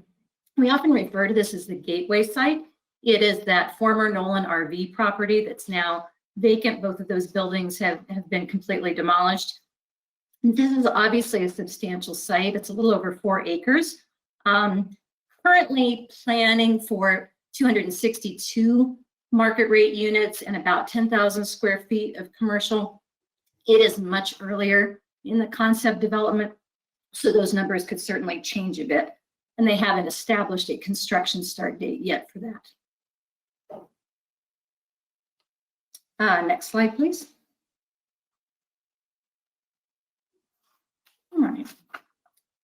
we often refer to this as the Gateway site. It is that former Nolan RV property that's now vacant. Both of those buildings have been completely demolished. This is obviously a substantial site. It's a little over 4 acres. Currently planning for 262 market rate units and about 10,000 square feet of commercial. It is much earlier in the concept development, so those numbers could certainly change a bit. And they haven't established a construction start date yet for that. Next slide, please. All right.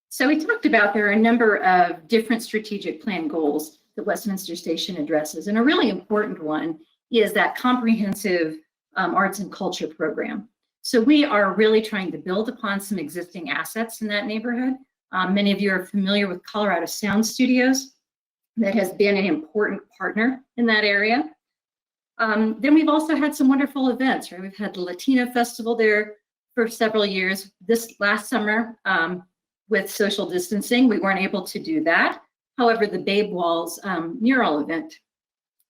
So we talked about there are a number of different strategic plan goals that Westminster Station addresses. And a really important one is that comprehensive arts and culture program. So we are really trying to build upon some existing assets in that neighborhood. Many of you are familiar with Colorado Sound Studios. That has been an important partner in that area. Then we've also had some wonderful events, right? We've had the Latino Festival there for several years. This last summer, with social distancing, we weren't able to do that. However, the Babe Walls mural event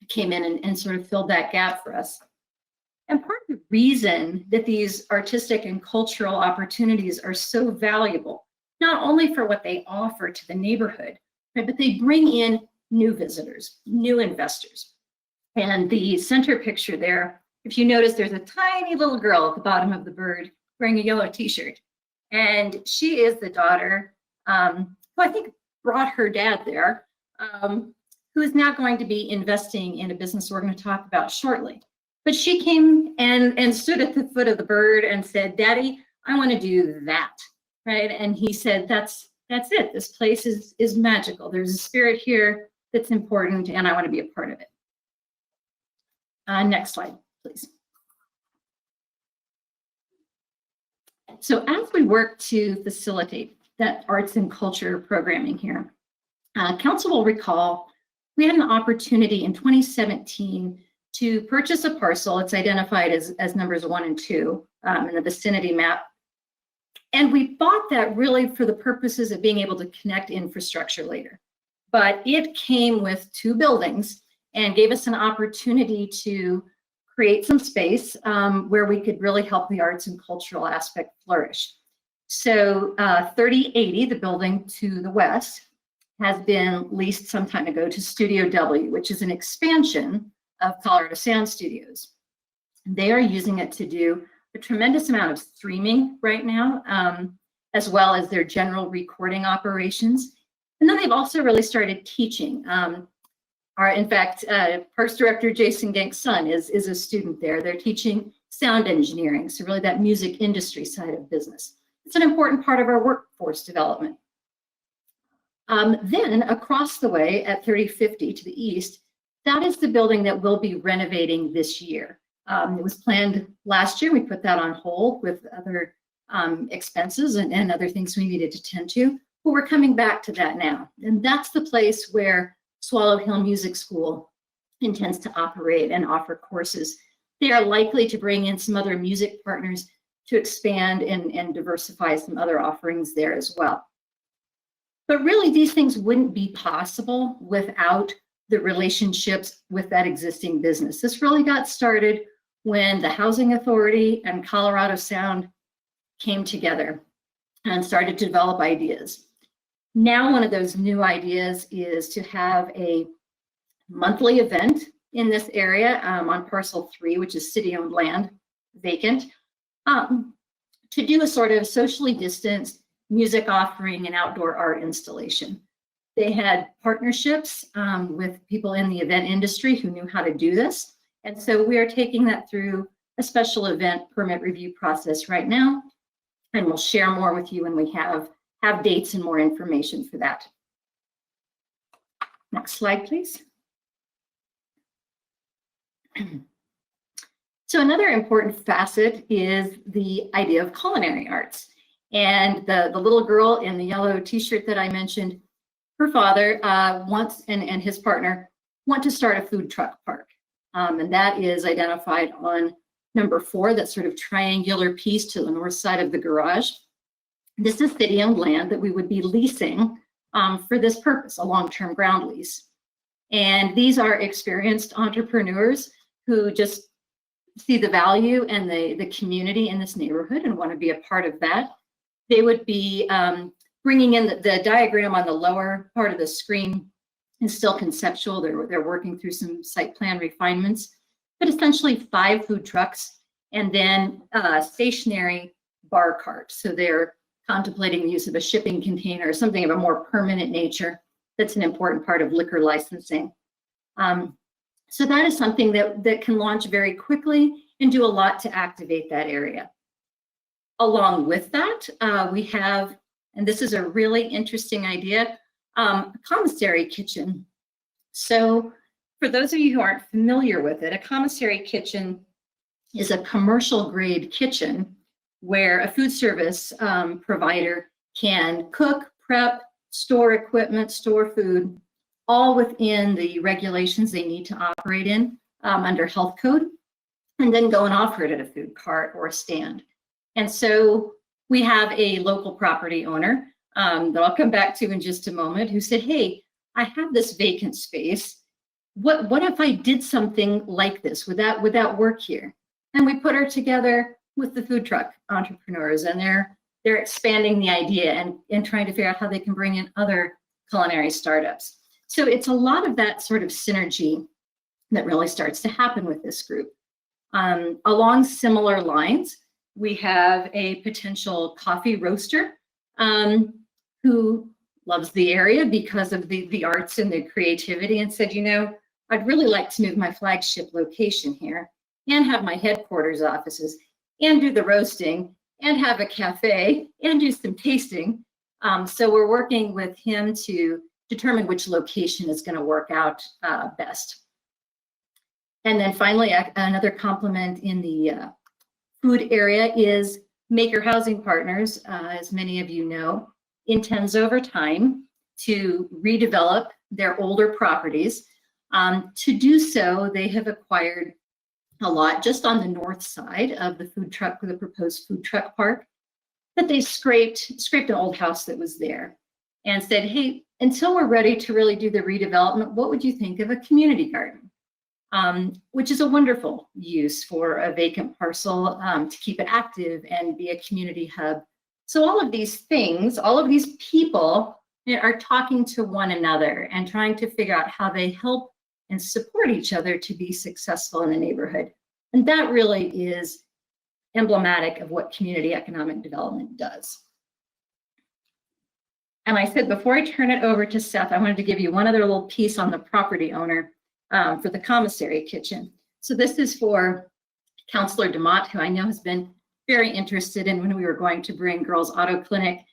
came in and sort of filled that gap for us. And part of the reason that these artistic and cultural opportunities are so valuable, not only for what they offer to the neighborhood, right, but they bring in new visitors, new investors. And the center picture there, if you notice, there's a tiny little girl at the bottom of the bird wearing a yellow t-shirt. And she is the daughter, who I think brought her dad there, who is now going to be investing in a business we're going to talk about shortly. But she came and stood at the foot of the bird and said, "Daddy, I want to do that," right? And he said, that's it. This place is magical. There's a spirit here that's important, and I want to be a part of it. Next slide, please. So as we work to facilitate that arts and culture programming here, Council will recall we had an opportunity in 2017 to purchase a parcel. It's identified as numbers 1 and 2 in the vicinity map. And we bought that really for the purposes of being able to connect infrastructure later. But it came with 2 buildings and gave us an opportunity to create some space where we could really help the arts and cultural aspect flourish. So 3080, the building to the west, has been leased some time ago to Studio W, which is an expansion of Colorado Sound Studios. They are using it to do a tremendous amount of streaming right now, as well as their general recording operations. And then they've also really started teaching. In fact, Parks Director Jason Genk's son is a student there. They're teaching sound engineering, so really that music industry side of business. It's an important part of our workforce development. Then across the way at 3050 to the east, that is the building that we'll be renovating this year. It was planned last year. We put that on hold with other expenses and other things we needed to tend to, but we're coming back to that now. And that's the place where Swallow Hill Music School intends to operate and offer courses. They are likely to bring in some other music partners to expand and diversify some other offerings there as well. But really, these things wouldn't be possible without the relationships with that existing business. This really got started when the Housing Authority and Colorado Sound came together and started to develop ideas. Now, one of those new ideas is to have a monthly event in this area on parcel 3, which is city-owned land, vacant, to do a sort of socially distanced music offering and outdoor art installation. They had partnerships with people in the event industry who knew how to do this. And so we are taking that through a special event permit review process right now. And we'll share more with you when we have dates and more information for that. Next slide, please. So another important facet is the idea of culinary arts. And the little girl in the yellow t-shirt that I mentioned, her father wants, and his partner, want to start a food truck park. And that is identified on number 4, that sort of triangular piece to the north side of the garage. This is city-owned land that we would be leasing for this purpose, a long-term ground lease. And these are experienced entrepreneurs who just see the value and the community in this neighborhood and want to be a part of that. They would be bringing in the diagram on the lower part of the screen is still conceptual. They're working through some site plan refinements, but essentially 5 food trucks and then a stationary bar cart. So they're contemplating the use of a shipping container or something of a more permanent nature. That's an important part of liquor licensing. So that is something that can launch very quickly and do a lot to activate that area. Along with that, we have, and this is a really interesting idea, a commissary kitchen. So for those of you who aren't familiar with it, a commissary kitchen is a commercial grade kitchen where a food service provider can cook, prep, store equipment, store food, all within the regulations they need to operate in under health code, and then go and offer it at a food cart or a stand. And so we have a local property owner that I'll come back to in just a moment, who said, hey, I have this vacant space. What if I did something like this? Would that work here? And we put her together with the food truck entrepreneurs, and they're expanding the idea and trying to figure out how they can bring in other culinary startups. So it's a lot of that sort of synergy that really starts to happen with this group. Along similar lines, we have a potential coffee roaster who loves the area because of the arts and the creativity, and said, you know, I'd really like to move my flagship location here and have my headquarters offices and do the roasting and have a cafe and do some tasting. So we're working with him to determine which location is going to work out best. And then finally, another complement in the food area is Maker Housing Partners, as many of you know, intends over time to redevelop their older properties. To do so, they have acquired a lot just on the north side of the proposed food truck park, that they scraped an old house that was there and said, hey, until we're ready to really do the redevelopment, what would you think of a community garden? Which is a wonderful use for a vacant parcel to keep it active and be a community hub. So all of these things, all of these people are talking to one another and trying to figure out how they help and support each other to be successful in the neighborhood. And that really is emblematic of what community economic development does. And I said, before I turn it over to Seth, I wanted to give you one other little piece on the property owner for the commissary kitchen. So this is for Councilor DeMott, who I know has been very interested in when we were going to bring Girls Auto Clinic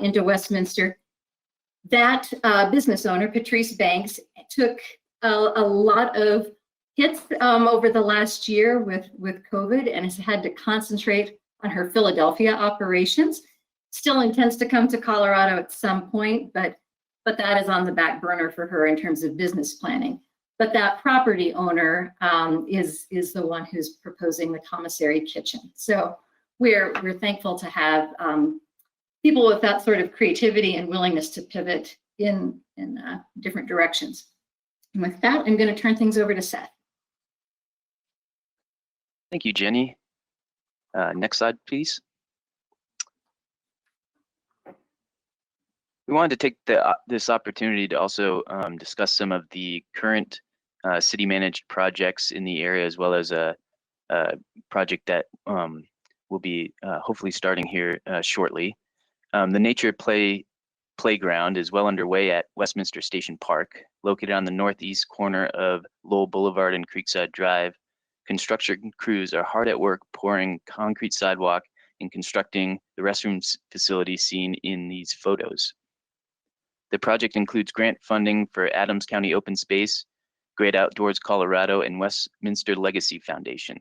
into Westminster. That business owner, Patrice Banks, took a lot of hits over the last year with COVID and has had to concentrate on her Philadelphia operations. Still intends to come to Colorado at some point, but that is on the back burner for her in terms of business planning. But that property owner is the one who's proposing the commissary kitchen. So we're thankful to have people with that sort of creativity and willingness to pivot in different directions. And with that, I'm going to turn things over to Seth. Thank you, Jenny. Next slide, please. We wanted to take this opportunity to also discuss some of the current city managed projects in the area, as well as a project that will be hopefully starting here shortly. The Nature Playground is well underway at Westminster Station Park, located on the northeast corner of Lowell Boulevard and Creekside Drive. Construction crews are hard at work pouring concrete sidewalk in constructing the restrooms facility seen in these photos. The project includes grant funding for Adams County Open Space, Great Outdoors Colorado, and Westminster Legacy Foundation.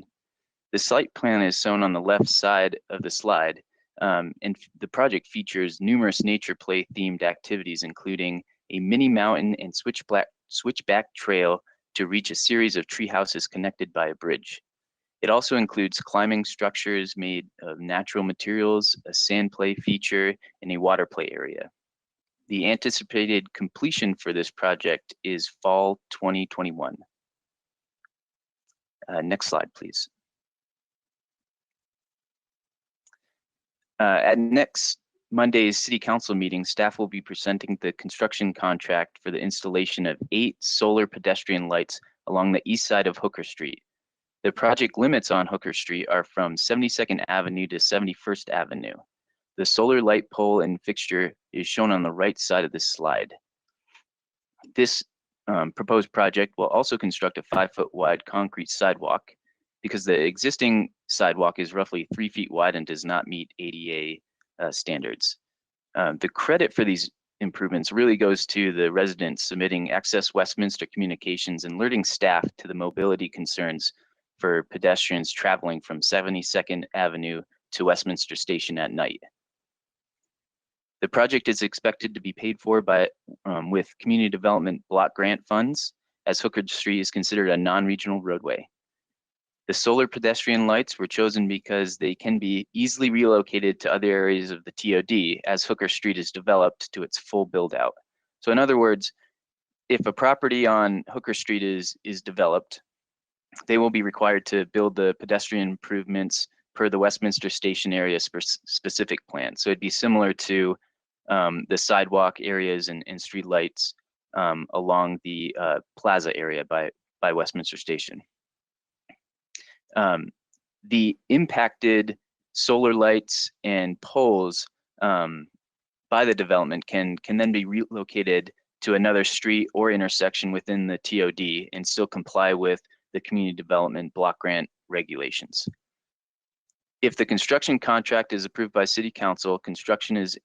The site plan is shown on the left side of the slide, and the project features numerous nature play themed activities, including a mini mountain and switchback trail to reach a series of tree houses connected by a bridge. It also includes climbing structures made of natural materials, a sand play feature, and a water play area. The anticipated completion for this project is fall 2021. Next slide, please. At next Monday's City Council meeting, staff will be presenting the construction contract for the installation of 8 solar pedestrian lights along the east side of Hooker Street. The project limits on Hooker Street are from 72nd Avenue to 71st Avenue. The solar light pole and fixture is shown on the right side of this slide. This proposed project will also construct a 5-foot wide concrete sidewalk because the existing sidewalk is roughly 3 feet wide and does not meet ADA standards. The credit for these improvements really goes to the residents submitting Access Westminster communications and alerting staff to the mobility concerns for pedestrians traveling from 72nd Avenue to Westminster Station at night. The project is expected to be paid for by with community development block grant funds, as Hooker Street is considered a non-regional roadway. The solar pedestrian lights were chosen because they can be easily relocated to other areas of the TOD as Hooker Street is developed to its full build out. So in other words, if a property on Hooker Street is developed, they will be required to build the pedestrian improvements per the Westminster Station area specific plan. So it'd be similar to the sidewalk areas and street lights along the plaza area by Westminster Station. The impacted solar lights and poles by the development can then be relocated to another street or intersection within the TOD and still comply with the community development block grant regulations. If the construction contract is approved by City Council, construction is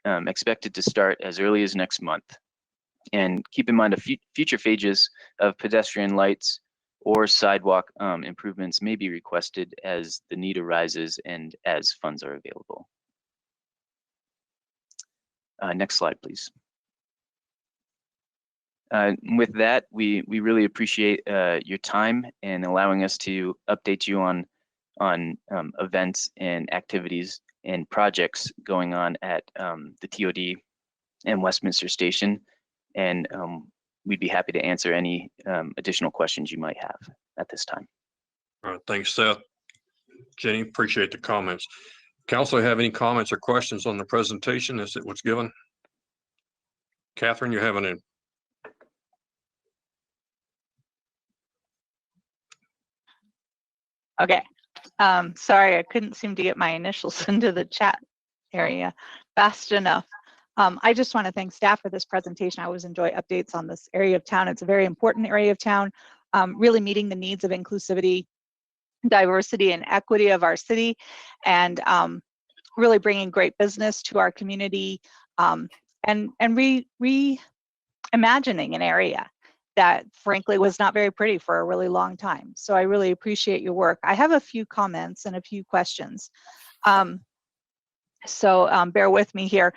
expected to start as early as next month. And keep in mind, future phases of pedestrian lights or sidewalk improvements may be requested as the need arises and as funds are available. Next slide, please. With that, we really appreciate your time and allowing us to update you on events and activities and projects going on at the TOD and Westminster Station. And we'd be happy to answer any additional questions you might have at this time. All right, thanks, Seth. Jenny, appreciate the comments. Council, have any comments or questions on the presentation as it was given? Catherine, you're having a Okay. Sorry, I couldn't seem to get my initials into the chat area fast enough. I just want to thank staff for this presentation. I always enjoy updates on this area of town. It's a very important area of town, really meeting the needs of inclusivity, diversity, and equity of our city, and really bringing great business to our community, and reimagining an area that frankly was not very pretty for a really long time. So I really appreciate your work. I have a few comments and a few questions. So bear with me here.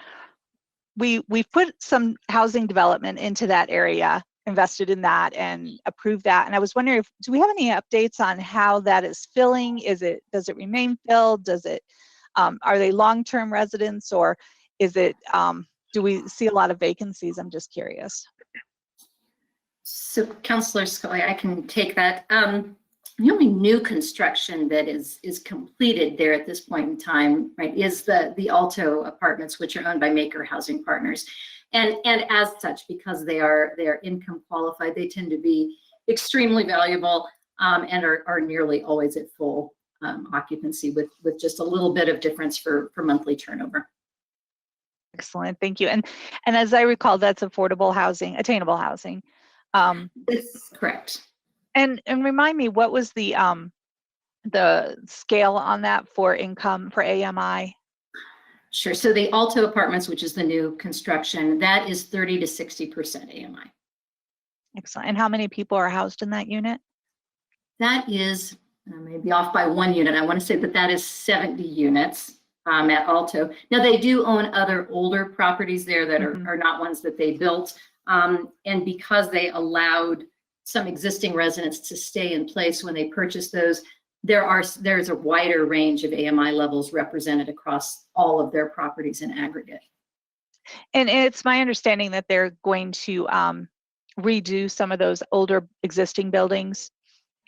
We've put some housing development into that area, invested in that and approved that. And I was wondering, do we have any updates on how that is filling? Does it remain filled? Are they long-term residents, or is it, do we see a lot of vacancies? I'm just curious. So Councilor Scully, I can take that. The only new construction that is completed there at this point in time, right, is the Alto apartments, which are owned by Maker Housing Partners. And as such, because they are income qualified, they tend to be extremely valuable and are nearly always at full occupancy with just a little bit of difference for monthly turnover. Excellent, thank you. And as I recall, that's affordable housing, attainable housing. That's correct. And remind me, what was the the scale on that for income for AMI? Sure. So the Alto Apartments, which is the new construction, that is 30 to 60% AMI. Excellent. And how many people are housed in that unit? That is, maybe off by 1 unit. I want to say that is 70 units at Alto. Now they do own other older properties there that are not ones that they built. And because they allowed some existing residents to stay in place when they purchased those, there's a wider range of AMI levels represented across all of their properties in aggregate. And it's my understanding that they're going to redo some of those older existing buildings,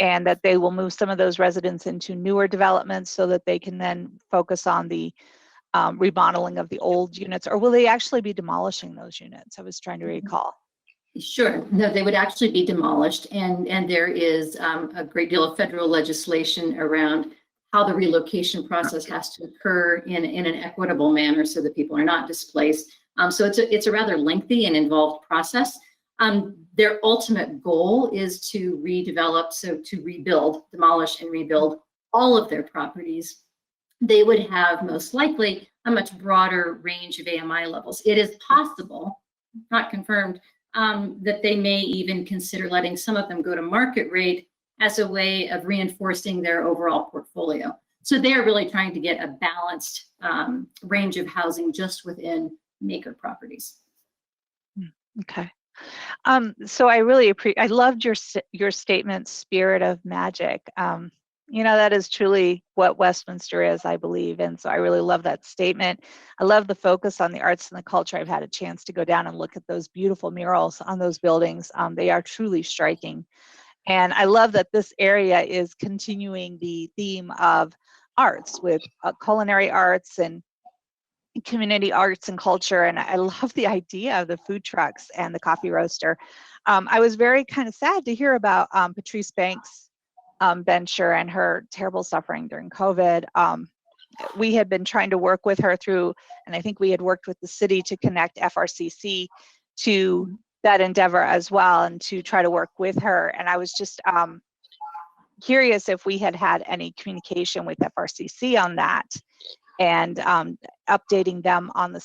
and that they will move some of those residents into newer developments so that they can then focus on the remodeling of the old units. Or will they actually be demolishing those units? I was trying to recall. Sure. No, they would actually be demolished, and there is a great deal of federal legislation around how the relocation process has to occur in an equitable manner so that people are not displaced. So it's a rather lengthy and involved process. Their ultimate goal is to redevelop, so to rebuild, demolish and rebuild all of their properties. They would have most likely a much broader range of AMI levels. It is possible, not confirmed, that they may even consider letting some of them go to market rate as a way of reinforcing their overall portfolio. So they are really trying to get a balanced range of housing just within maker properties. Okay. So I really I loved your statement, spirit of magic. You know, that is truly what Westminster is, I believe. And so I really love that statement. I love the focus on the arts and the culture. I've had a chance to go down and look at those beautiful murals on those buildings. They are truly striking. And I love that this area is continuing the theme of arts with culinary arts and community arts and culture. And I love the idea of the food trucks and the coffee roaster. I was very kind of sad to hear about Patrice Banks' venture and her terrible suffering during COVID. We had been trying to work with her through, and I think we had worked with the city to connect FRCC to that endeavor as well, and to try to work with her. And I was just curious if we had had any communication with FRCC on that, and updating them on the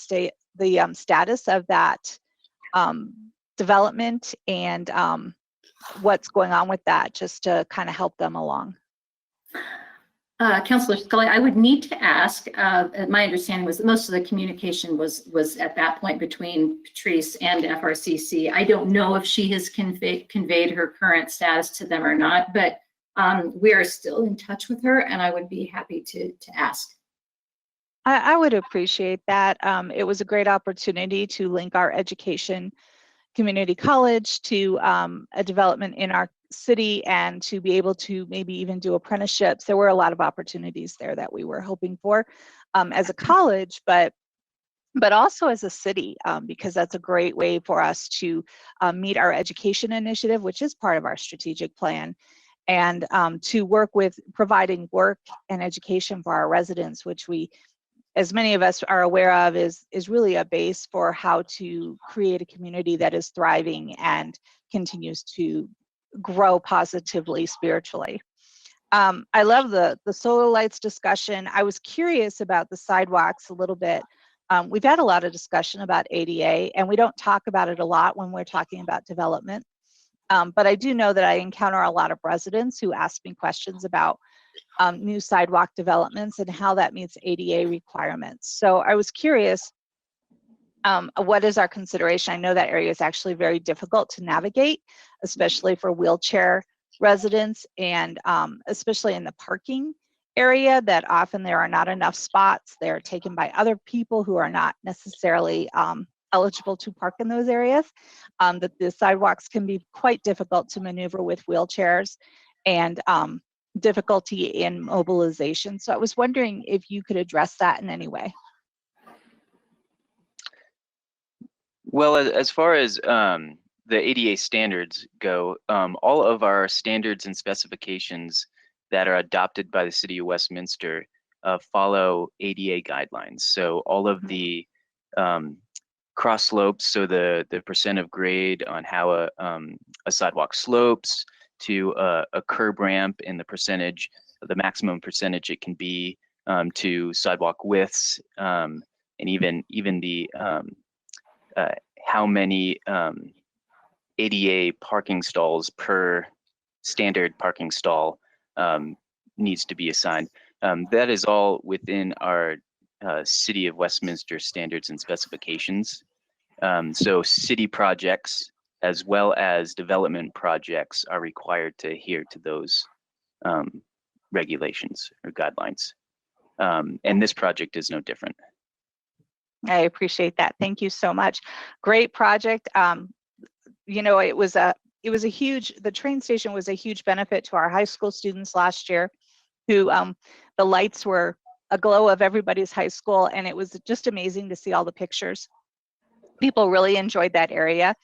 status of that development and what's going on with that, just to kind of help them along. Councilor Scully, I would need to ask, my understanding was that most of the communication was at that point between Patrice and FRCC. I don't know if she has conveyed her current status to them or not, but we are still in touch with her, and I would be happy to ask. I would appreciate that. It was a great opportunity to link our education community college to a development in our city, and to be able to maybe even do apprenticeships. There were a lot of opportunities there that we were hoping for as a college, but also as a city, because that's a great way for us to meet our education initiative, which is part of our strategic plan, and to work with providing work and education for our residents, which we, as many of us are aware of, is really a base for how to create a community that is thriving and continues to grow positively spiritually. I love the solar lights discussion. I was curious about the sidewalks a little bit. We've had a lot of discussion about ADA, and we don't talk about it a lot when we're talking about development. But I do know that I encounter a lot of residents who ask me questions about new sidewalk developments and how that meets ADA requirements. So I was curious, what is our consideration? I know that area is actually very difficult to navigate, especially for wheelchair residents, and especially in the parking area, that often there are not enough spots. They're taken by other people who are not necessarily eligible to park in those areas, that the sidewalks can be quite difficult to maneuver with wheelchairs, and difficulty in mobilization. So I was wondering if you could address that in any way. Well, as far as the ADA standards go, all of our standards and specifications that are adopted by the City of Westminster follow ADA guidelines. So all of the cross slopes, so the percent of grade on how a sidewalk slopes, to a curb ramp, and the percentage the maximum percentage it can be, to sidewalk widths, and even the how many ADA parking stalls per standard parking stall needs to be assigned. That is all within our City of Westminster standards and specifications. So city projects as well as development projects are required to adhere to those regulations or guidelines. And this project is no different. I appreciate that. Thank you so much. Great project. You know, it was a huge, the train station was a huge benefit to our high school students last year, who the lights were a glow of everybody's high school, and it was just amazing to see all the pictures. People really enjoyed that area.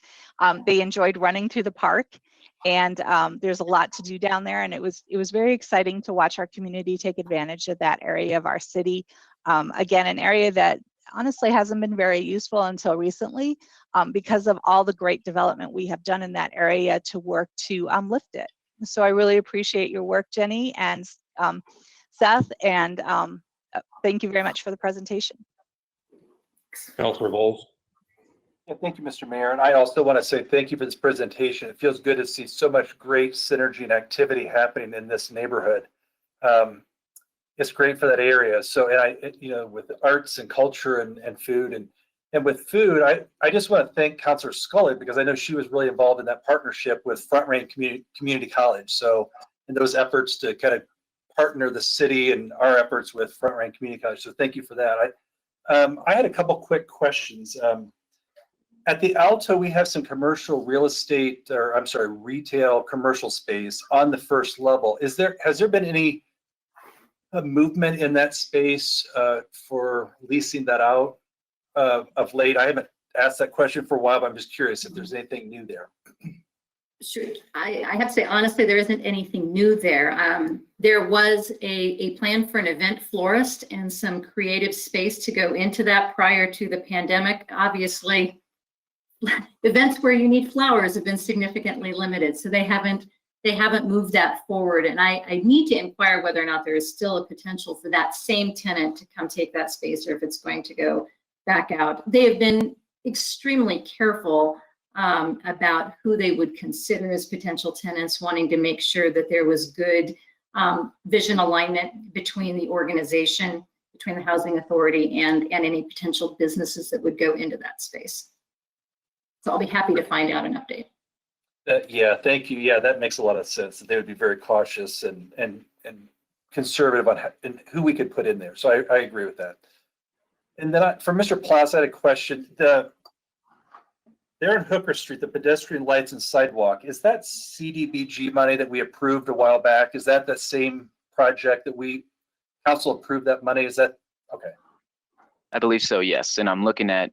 They enjoyed running through the park, and there's a lot to do down there, and it was very exciting to watch our community take advantage of that area of our city. Again, an area that honestly hasn't been very useful until recently, because of all the great development we have done in that area to work to lift it. So I really appreciate your work, Jenny and Seth, and thank you very much for the presentation. Councilor Bowles. Yeah, thank you, Mr. Mayor. And I also want to say thank you for this presentation. It feels good to see so much great synergy and activity happening in this neighborhood. It's great for that area. So, and you know, with arts and culture and food and with food, I just want to thank Councilor Scully, because I know she was really involved in that partnership with Front Range Community College. So, in those efforts to kind of partner the city and our efforts with Front Range Community College. So, thank you for that. I had a couple quick questions. At the Alto, we have some commercial real estate, or I'm sorry, retail commercial space on the first level. Has there been any movement in that space for leasing that out of late? I haven't asked that question for a while, but I'm just curious if there's anything new there. Sure. I have to say, honestly, there isn't anything new there. There was a plan for an event florist and some creative space to go into that prior to the pandemic. Obviously, events where you need flowers have been significantly limited, so they haven't moved that forward. And I need to inquire whether or not there is still a potential for that same tenant to come take that space, or if it's going to go back out. They have been extremely careful about who they would consider as potential tenants, wanting to make sure that there was good vision alignment between the organization, between the housing authority and any potential businesses that would go into that space. So I'll be happy to find out an update. Yeah, thank you. Yeah, that makes a lot of sense. They would be very cautious and conservative on who we could put in there. So I agree with that. And then for Mr. Plass, I had a question. There on Hooker Street, the pedestrian lights and sidewalk, is that CDBG money that we approved a while back? Is that the same project that council approved that money? Is that okay? I believe so, yes. And I'm looking at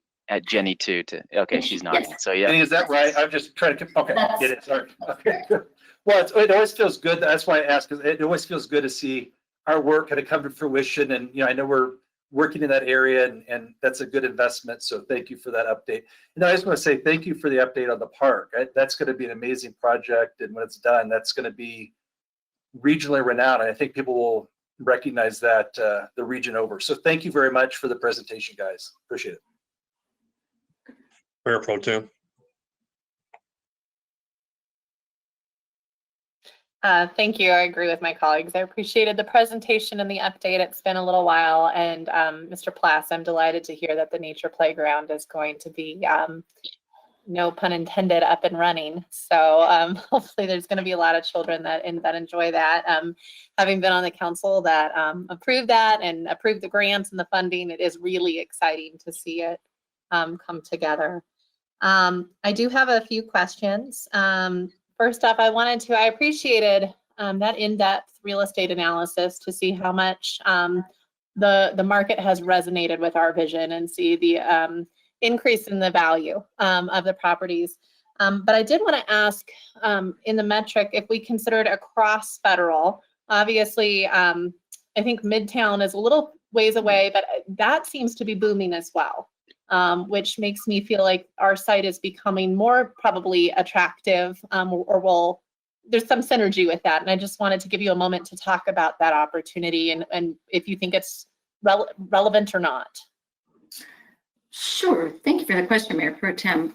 Jenny too. Okay, she's nodding. Yes. So yeah. Jenny, is that right? I'm just trying to. Okay, get it. Sorry. Okay, good. Well, it always feels good. That's why I asked, because it always feels good to see our work kind of come to fruition. And I know we're working in that area, and that's a good investment. So thank you for that update. And I just want to say thank you for the update on the park. That's going to be an amazing project, and when it's done, that's going to be regionally renowned. And I think people will recognize that the region over. So thank you very much for the presentation, guys. Appreciate it. Mayor Pro Tem. Thank you. I agree with my colleagues. I appreciated the presentation and the update. It's been a little while. And Mr. Plass, I'm delighted to hear that the nature playground is going to be, no pun intended, up and running. So hopefully there's going to be a lot of children that enjoy that. Having been on the council that approved that and approved the grants and the funding, it is really exciting to see it come together. I do have a few questions. First off, I appreciated that in-depth real estate analysis to see how much the market has resonated with our vision and see the increase in the value of the properties. But I did want to ask in the metric, if we considered across federal, obviously, I think Midtown is a little ways away, but that seems to be booming as well. Which makes me feel like our site is becoming more probably attractive or will there's some synergy with that. And I just wanted to give you a moment to talk about that opportunity and if you think it's relevant or not. Sure. Thank you for the question, Mayor Pro Tem.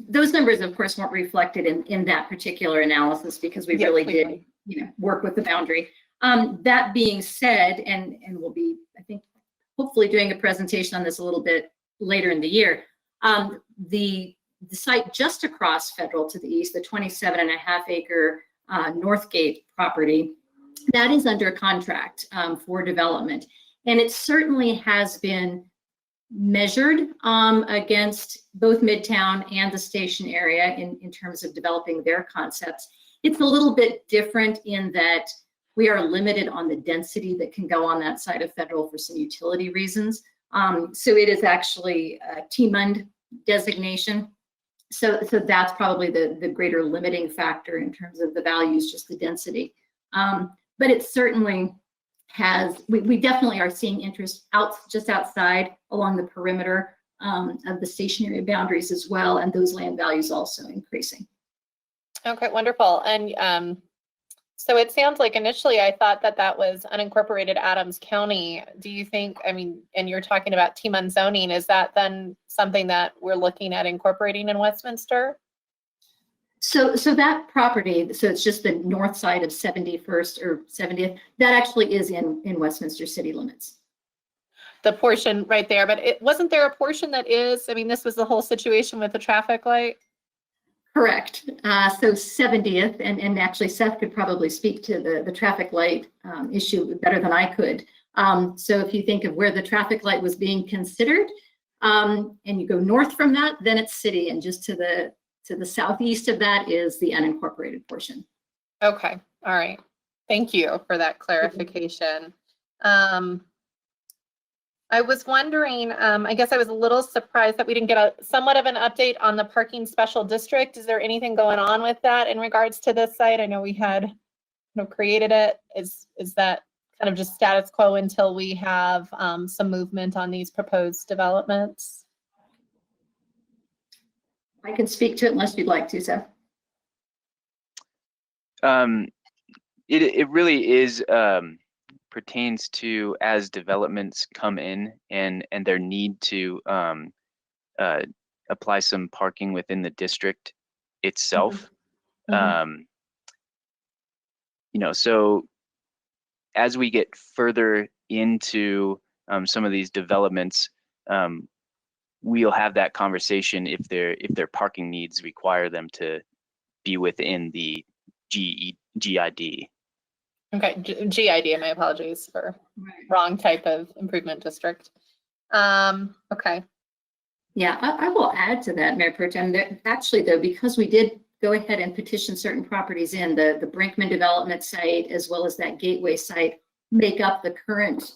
Those numbers, of course, weren't reflected in that particular analysis because we really did, work with the boundary. That being said, and we'll be, I think, hopefully doing a presentation on this a little bit later in the year. The site just across Federal to the east, the 27.5-acre Northgate property, that is under contract for development. And it certainly has been measured against both Midtown and the station area in terms of developing their concepts. It's a little bit different in that we are limited on the density that can go on that side of Federal for some utility reasons. So it is actually a TMUND designation. So that's probably the greater limiting factor in terms of the values, just the density. But it certainly has, we definitely are seeing interest just outside along the perimeter of the station area boundaries as well, and those land values also increasing. Okay, wonderful. And so it sounds like initially I thought that was unincorporated Adams County. Do you think, I mean, and you're talking about TMUN zoning, is that then something that we're looking at incorporating in Westminster? So that property, so it's just the north side of 71st or 70th, that actually is in Westminster city limits. The portion right there, but wasn't there a portion that is, I mean, this was the whole situation with the traffic light? Correct. So 70th, and actually Seth could probably speak to the traffic light issue better than I could. So if you think of where the traffic light was being considered, and you go north from that, then it's city, and just to the southeast of that is the unincorporated portion. Okay, all right. Thank you for that clarification. I was wondering, I guess I was a little surprised that we didn't get somewhat of an update on the parking special district. Is there anything going on with that in regards to this site? I know we had created it. Is that kind of just status quo until we have some movement on these proposed developments? I can speak to it unless you'd like to, Seth. It really is pertains to as developments come in and their need to apply some parking within the district itself. Mm-hmm. So as we get further into some of these developments, we'll have that conversation if their parking needs require them to be within the GID. Okay, GID, my apologies for wrong type of improvement district. Okay. Yeah, I will add to that, Mayor Pro Tem. Actually, though, because we did go ahead and petition certain properties in the Brinkman development site, as well as that Gateway site, make up the current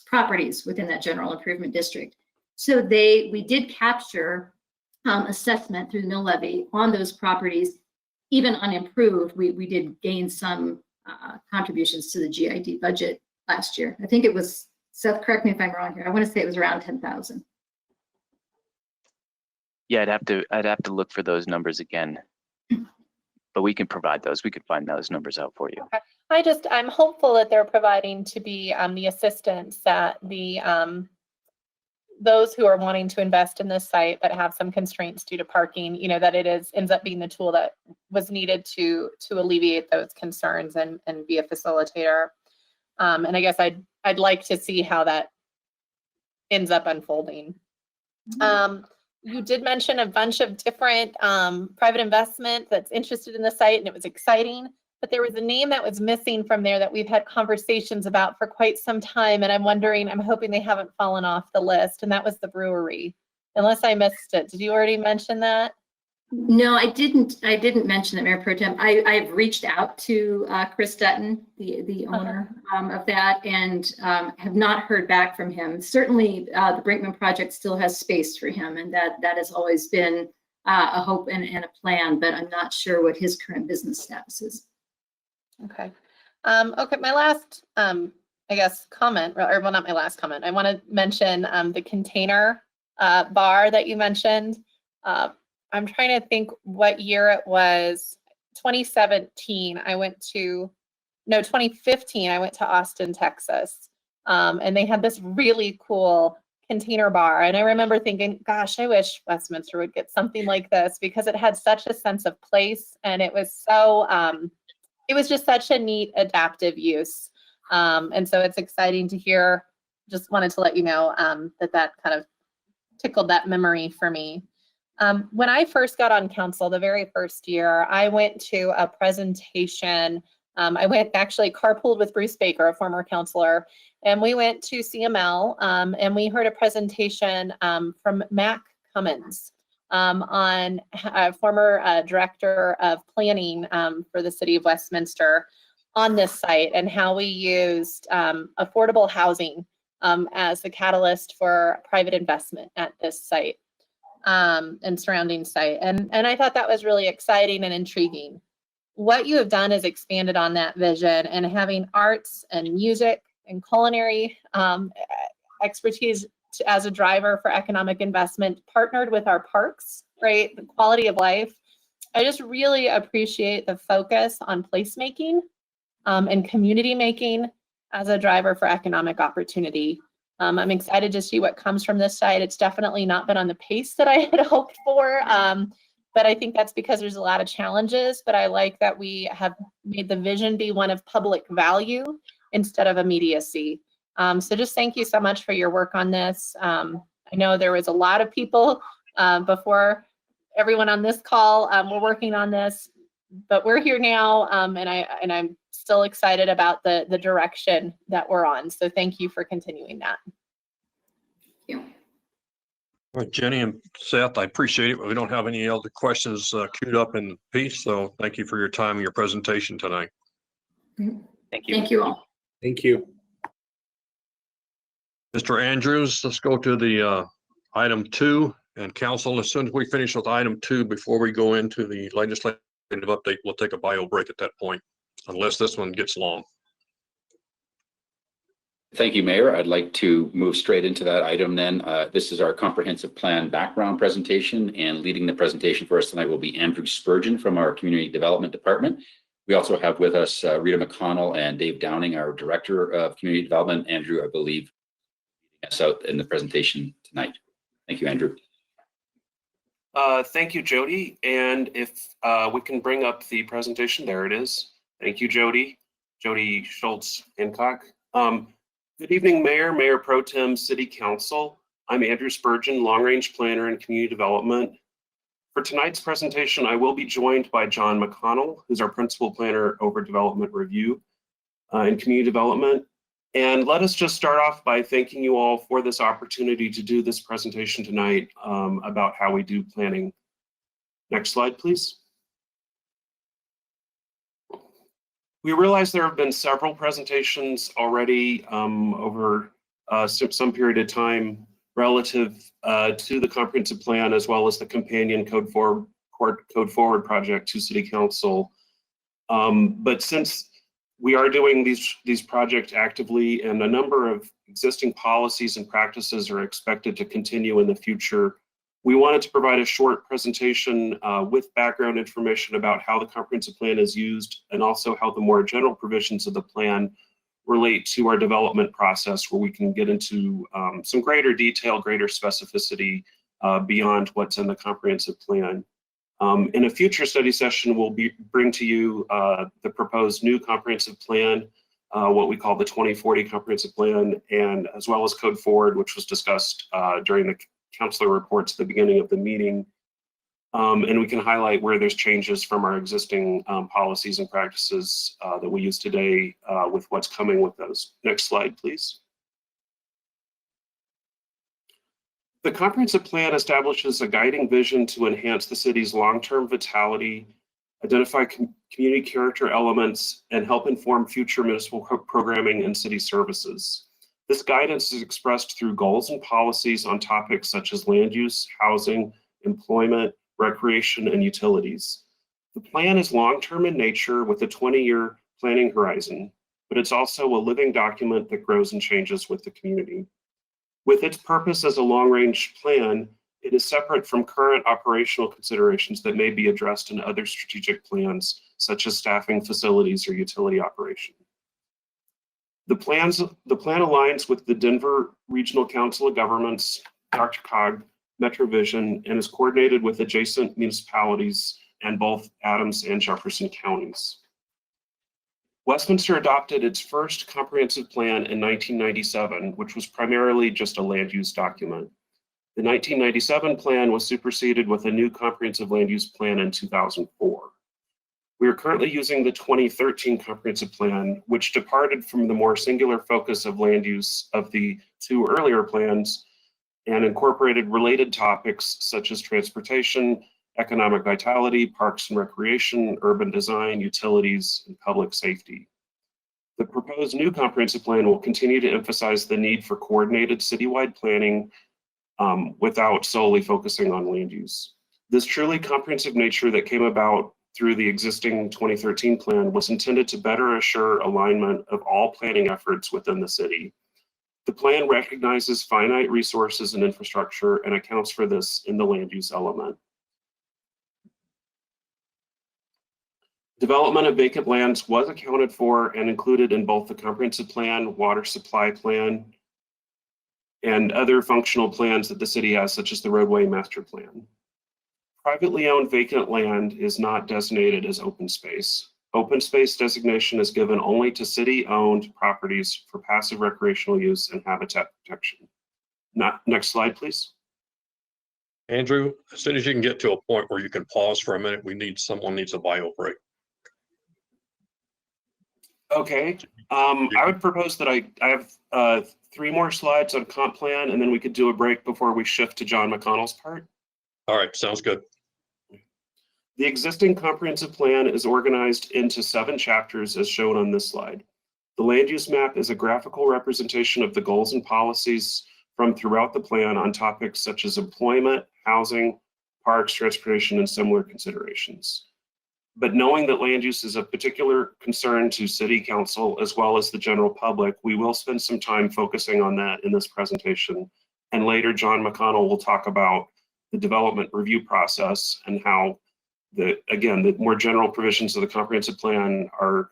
properties within that general improvement district. So we did capture assessment through the mill levy on those properties, even unimproved. We did gain some contributions to the GID budget last year. I think it was, Seth, correct me if I'm wrong here, I want to say it was around 10,000. Yeah, I'd have to look for those numbers again, but we can provide those. We could find those numbers out for you. Okay. I'm hopeful that they're providing to be the assistance that those who are wanting to invest in this site but have some constraints due to parking, that ends up being the tool that was needed to alleviate those concerns and be a facilitator. And I guess I'd like to see how that ends up unfolding. You did mention a bunch of different private investment that's interested in the site, and it was exciting. But there was a name that was missing from there that we've had conversations about for quite some time. And I'm hoping they haven't fallen off the list. And that was the brewery, unless I missed it. Did you already mention that? No, I didn't mention it, Mayor Pro Tem. I've reached out to Chris Dutton, the owner of that, and have not heard back from him. Certainly, the Brinkman project still has space for him, and that has always been a hope and a plan, but I'm not sure what his current business status is. Okay. Okay, my last, I guess, comment, or well, not my last comment. I want to mention the container bar that you mentioned. I'm trying to think what year it was. 2015, I went to Austin, Texas. And they had this really cool container bar. And I remember thinking, gosh, I wish Westminster would get something like this, because it had such a sense of place, and it was so, it was just such a neat adaptive use. And so it's exciting to hear. Just wanted to let you know that kind of tickled that memory for me. When I first got on council, the very first year, I went to a presentation. I went actually carpooled with Bruce Baker, a former councilor, and we went to CML, and we heard a presentation from Mac Cummins on a former director of planning for the city of Westminster on this site, and how we used affordable housing as the catalyst for private investment at this site and surrounding site. And I thought that was really exciting and intriguing. What you have done is expanded on that vision, and having arts and music and culinary expertise as a driver for economic investment, partnered with our parks, right? The quality of life. I just really appreciate the focus on placemaking and community making as a driver for economic opportunity. I'm excited to see what comes from this side. It's definitely not been on the pace that I had hoped for, but I think that's because there's a lot of challenges. But I like that we have made the vision be one of public value instead of immediacy. So just thank you so much for your work on this. I know there was a lot of people before everyone on this call were working on this, but we're here now, and I'm still excited about the direction that we're on. So thank you for continuing that. Thank you. All right, Jenny and Seth, I appreciate it, but we don't have any other questions queued up in the piece. So thank you for your time and your presentation tonight. Thank you. Thank you all. Thank you. Mr. Andrews, let's go to the item 2, and council, as soon as we finish with item 2, before we go into the legislative update, we'll take a bio break at that point, unless this one gets long. Thank you, Mayor. I'd like to move straight into that item then. This is our comprehensive plan background presentation, and leading the presentation for us tonight will be Andrew Spurgeon from our Community Development Department. We also have with us Rita McConnell and Dave Downing, our Director of Community Development. Andrew, I believe, leading us out in the presentation tonight. Thank you, Andrew. Thank you, Jody. And if we can bring up the presentation, there it is. Thank you, Jody. Jody Schultz Hancock. Good evening, Mayor, Mayor Pro Tem, City Council. I'm Andrew Spurgeon, Long Range Planner and Community Development. For tonight's presentation, I will be joined by John McConnell, who's our Principal Planner over Development Review and Community Development. And let us just start off by thanking you all for this opportunity to do this presentation tonight about how we do planning. Next slide, please. We realize there have been several presentations already over some period of time relative to the comprehensive plan, as well as the companion Code Forward project to City Council. But since we are doing these projects actively, and a number of existing policies and practices are expected to continue in the future, we wanted to provide a short presentation with background information about how the comprehensive plan is used, and also how the more general provisions of the plan relate to our development process, where we can get into some greater detail, greater specificity beyond what's in the comprehensive plan. In a future study session, we'll bring to you the proposed new comprehensive plan, what we call the 2040 comprehensive plan, and as well as Code Forward, which was discussed during the councilor reports at the beginning of the meeting. And we can highlight where there's changes from our existing policies and practices that we use today with what's coming with those. Next slide, please. The comprehensive plan establishes a guiding vision to enhance the city's long-term vitality, identify community character elements, and help inform future municipal programming and city services. This guidance is expressed through goals and policies on topics such as land use, housing, employment, recreation, and utilities. The plan is long-term in nature with a 20-year planning horizon, but it's also a living document that grows and changes with the community. With its purpose as a long-range plan, It is separate from current operational considerations that may be addressed in other strategic plans, such as staffing, facilities, or utility operation. The plan aligns with the Denver Regional Council of Governments, DRCOG, MetroVision, and is coordinated with adjacent municipalities and both Adams and Jefferson counties. Westminster adopted its first comprehensive plan in 1997, which was primarily just a land use document. The 1997 plan was superseded with a new comprehensive land use plan in 2004. We are currently using the 2013 comprehensive plan, which departed from the more singular focus of land use of the two earlier plans and incorporated related topics such as transportation, economic vitality, parks and recreation, urban design, utilities, and public safety. The proposed new comprehensive plan will continue to emphasize the need for coordinated citywide planning without solely focusing on land use. This truly comprehensive nature that came about through the existing 2013 plan was intended to better assure alignment of all planning efforts within the city. The plan recognizes finite resources and infrastructure and accounts for this in the land use element. Development of vacant lands was accounted for and included in both the comprehensive plan, water supply plan, and other functional plans that the city has, such as the roadway master plan. Privately owned vacant land is not designated as open space. Open space designation is given only to city-owned properties for passive recreational use and habitat protection. Next slide, please. Andrew, as soon as you can get to a point where you can pause for a minute, someone needs a bio break. Okay, I would propose that I have 3 more slides on comp plan, and then we could do a break before we shift to John McConnell's part. All right, sounds good. The existing comprehensive plan is organized into 7 chapters as shown on this slide. The land use map is a graphical representation of the goals and policies from throughout the plan on topics such as employment, housing, parks, transportation, and similar considerations. But knowing that land use is of particular concern to City Council as well as the general public, we will spend some time focusing on that in this presentation. And later, John McConnell will talk about the development review process and how the more general provisions of the comprehensive plan are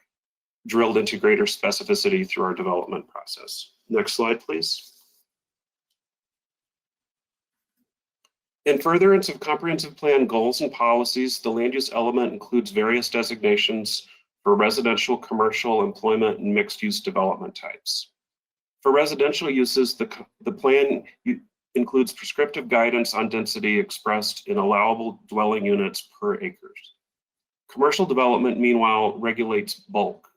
drilled into greater specificity through our development process. Next slide, please. In furtherance of comprehensive plan goals and policies, the land use element includes various designations for residential, commercial, employment, and mixed-use development types. For residential uses, the plan includes prescriptive guidance on density expressed in allowable dwelling units per acres. Commercial development, meanwhile, regulates bulk,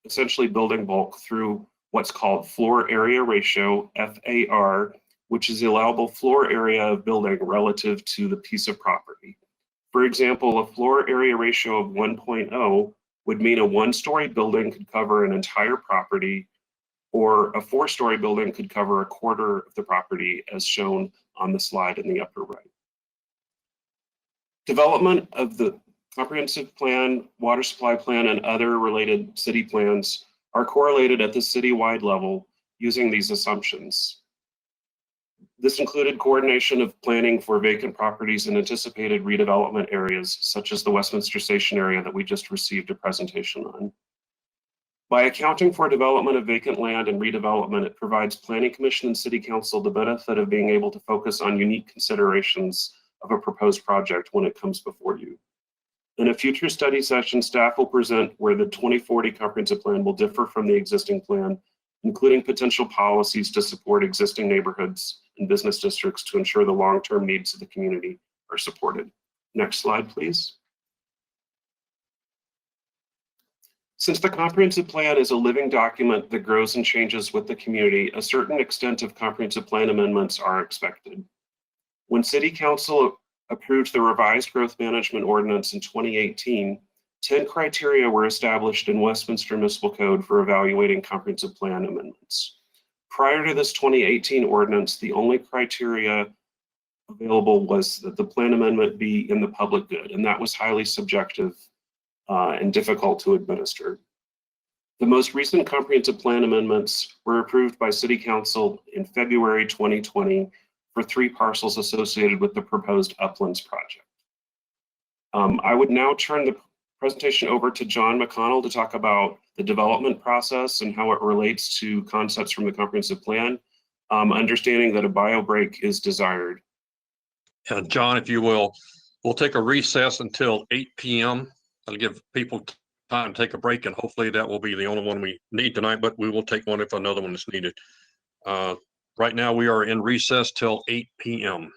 essentially building bulk through what's called floor area ratio, FAR, which is the allowable floor area of building relative to the piece of property. For example, a floor area ratio of 1.0 would mean a 1-story building could cover an entire property, or a 4-story building could cover a quarter of the property, as shown on the slide in the upper right. Development of the comprehensive plan, water supply plan, and other related city plans are correlated at the citywide level using these assumptions. This included coordination of planning for vacant properties and anticipated redevelopment areas, such as the Westminster Station area that we just received a presentation on. By accounting for development of vacant land and redevelopment, it provides Planning Commission and City Council the benefit of being able to focus on unique considerations of a proposed project when it comes before you. In a future study session, staff will present where the 2040 comprehensive plan will differ from the existing plan, including potential policies to support existing neighborhoods and business districts to ensure the long-term needs of the community are supported. Next slide, please. Since the comprehensive plan is a living document that grows and changes with the community, a certain extent of comprehensive plan amendments are expected. When City Council approved the revised growth management ordinance in 2018, 10 criteria were established in Westminster Municipal Code for evaluating comprehensive plan amendments. Prior to this 2018 ordinance, the only criteria available was that the plan amendment be in the public good, and that was highly subjective and difficult to administer. The most recent comprehensive plan amendments were approved by City Council in February 2020 for 3 parcels associated with the proposed Uplands project. I would now turn the presentation over to John McConnell to talk about the development process and how it relates to concepts from the comprehensive plan, understanding that a bio break is desired. John, if you will, we'll take a recess until 8 p.m. That'll give people time to take a break, and hopefully that will be the only one we need tonight, but we will take one if another one is needed. Right now, we are in recess till 8 p.m.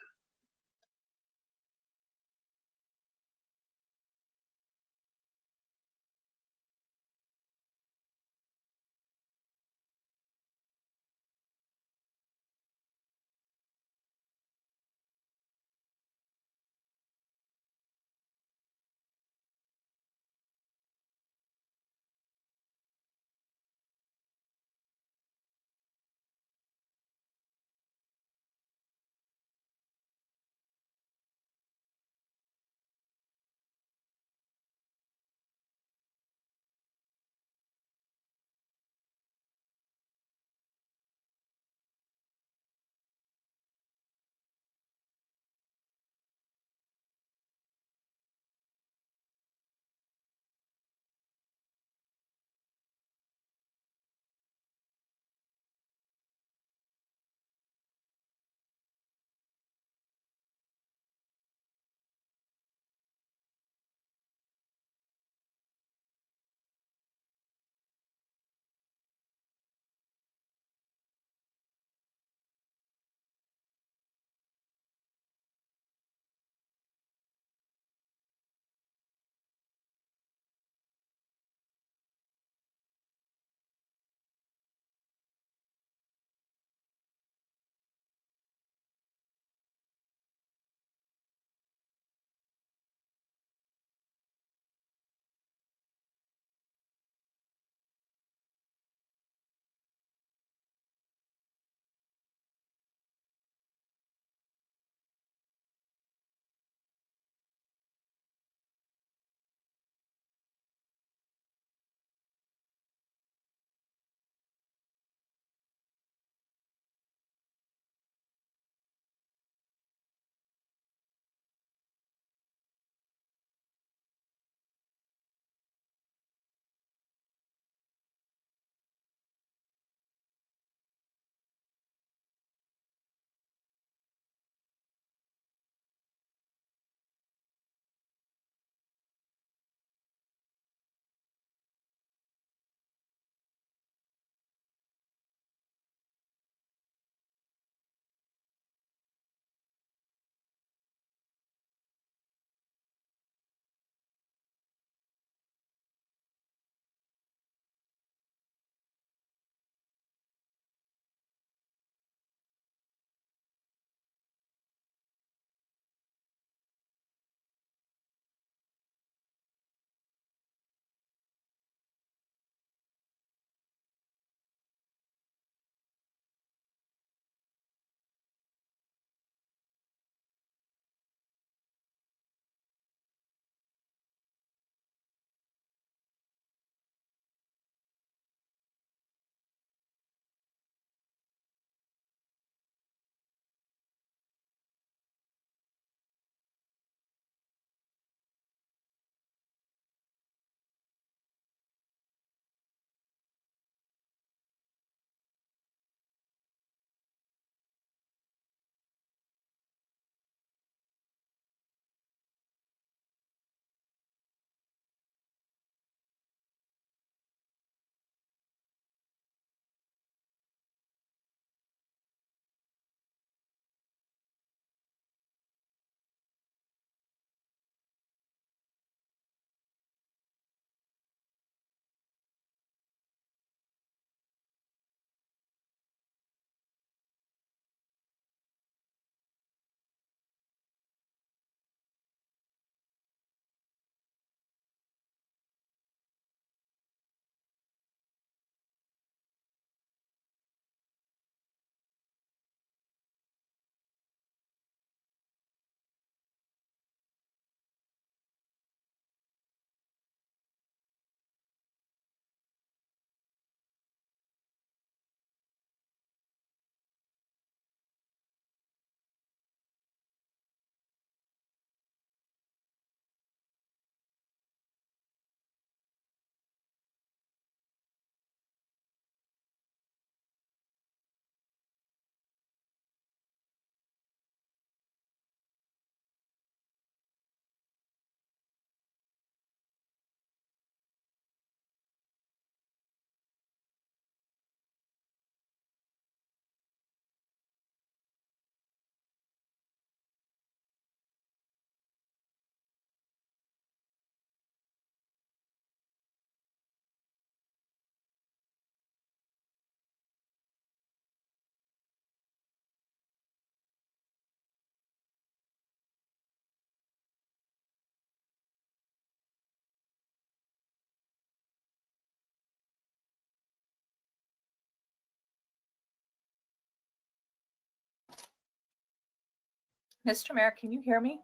Mr. Mayor, can you hear me?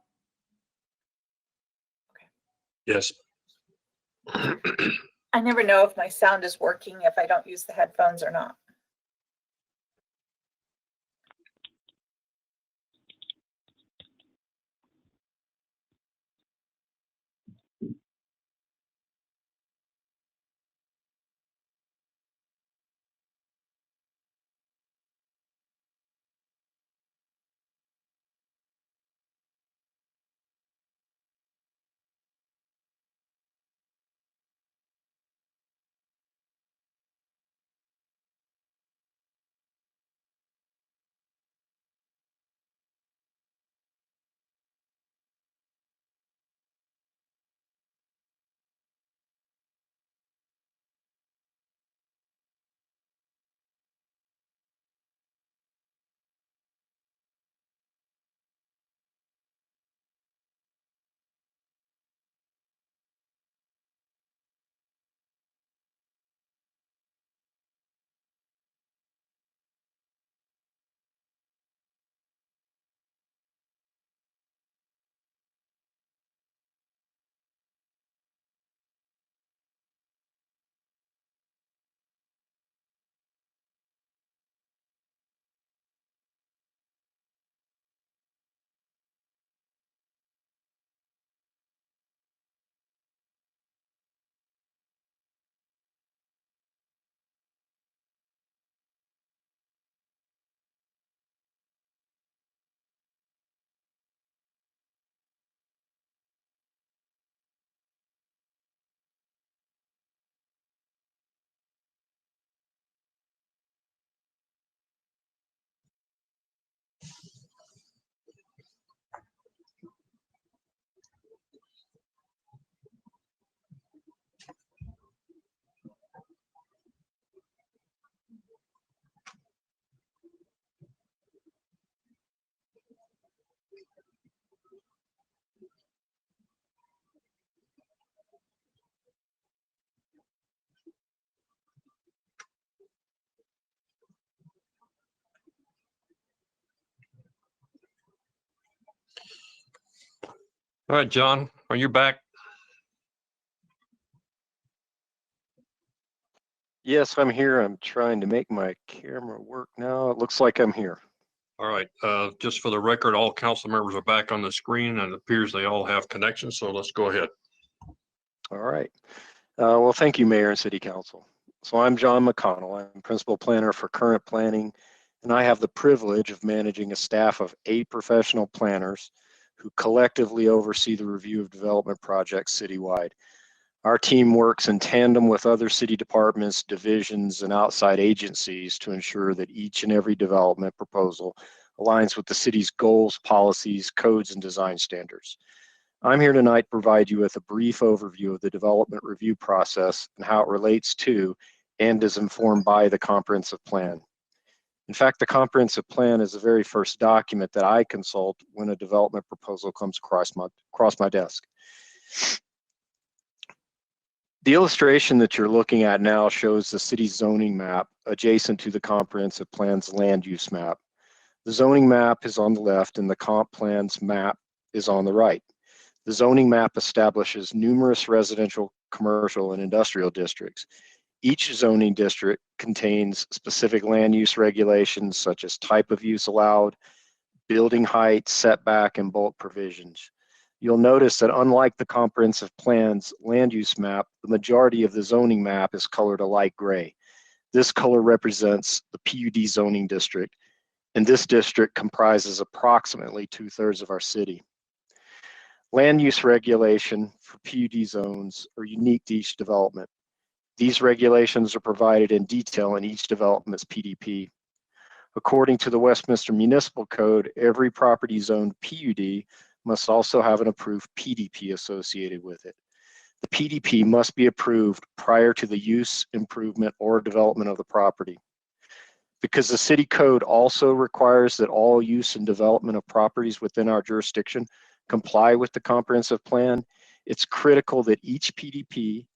Yes. I never know if my sound is working if I don't use the headphones or not. All right, John, are you back? Yes, I'm here. I'm trying to make my camera work now. It looks like I'm here. All right, just for the record, all council members are back on the screen and it appears they all have connections. So let's go ahead. All right. Well, thank you, Mayor and City Council. So I'm John McConnell. I'm Principal Planner for Current Planning, and I have the privilege of managing a staff of 8 professional planners who collectively oversee the review of development projects citywide. Our team works in tandem with other city departments, divisions, and outside agencies to ensure that each and every development proposal aligns with the city's goals, policies, codes, and design standards. I'm here tonight to provide you with a brief overview of the development review process and how it relates to and is informed by the comprehensive plan. In fact, the comprehensive plan is the very first document that I consult when a development proposal comes across my desk. The illustration that you're looking at now shows the city's zoning map adjacent to the comprehensive plan's land use map. The zoning map is on the left and the comp plan's map is on the right. The zoning map establishes numerous residential, commercial, and industrial districts. Each zoning district contains specific land use regulations such as type of use allowed, building height, setback, and bulk provisions. You'll notice that unlike the comprehensive plan's land use map, the majority of the zoning map is colored a light gray. This color represents the PUD zoning district, and this district comprises approximately 2/3 of our city. Land use regulation for PUD zones are unique to each development. These regulations are provided in detail in each development's PDP. According to the Westminster Municipal Code, every property zoned PUD must also have an approved PDP associated with it. The PDP must be approved prior to the use, improvement, or development of the property. Because the city code also requires that all use and development of properties within our jurisdiction comply with the comprehensive plan, it's critical that each PDP,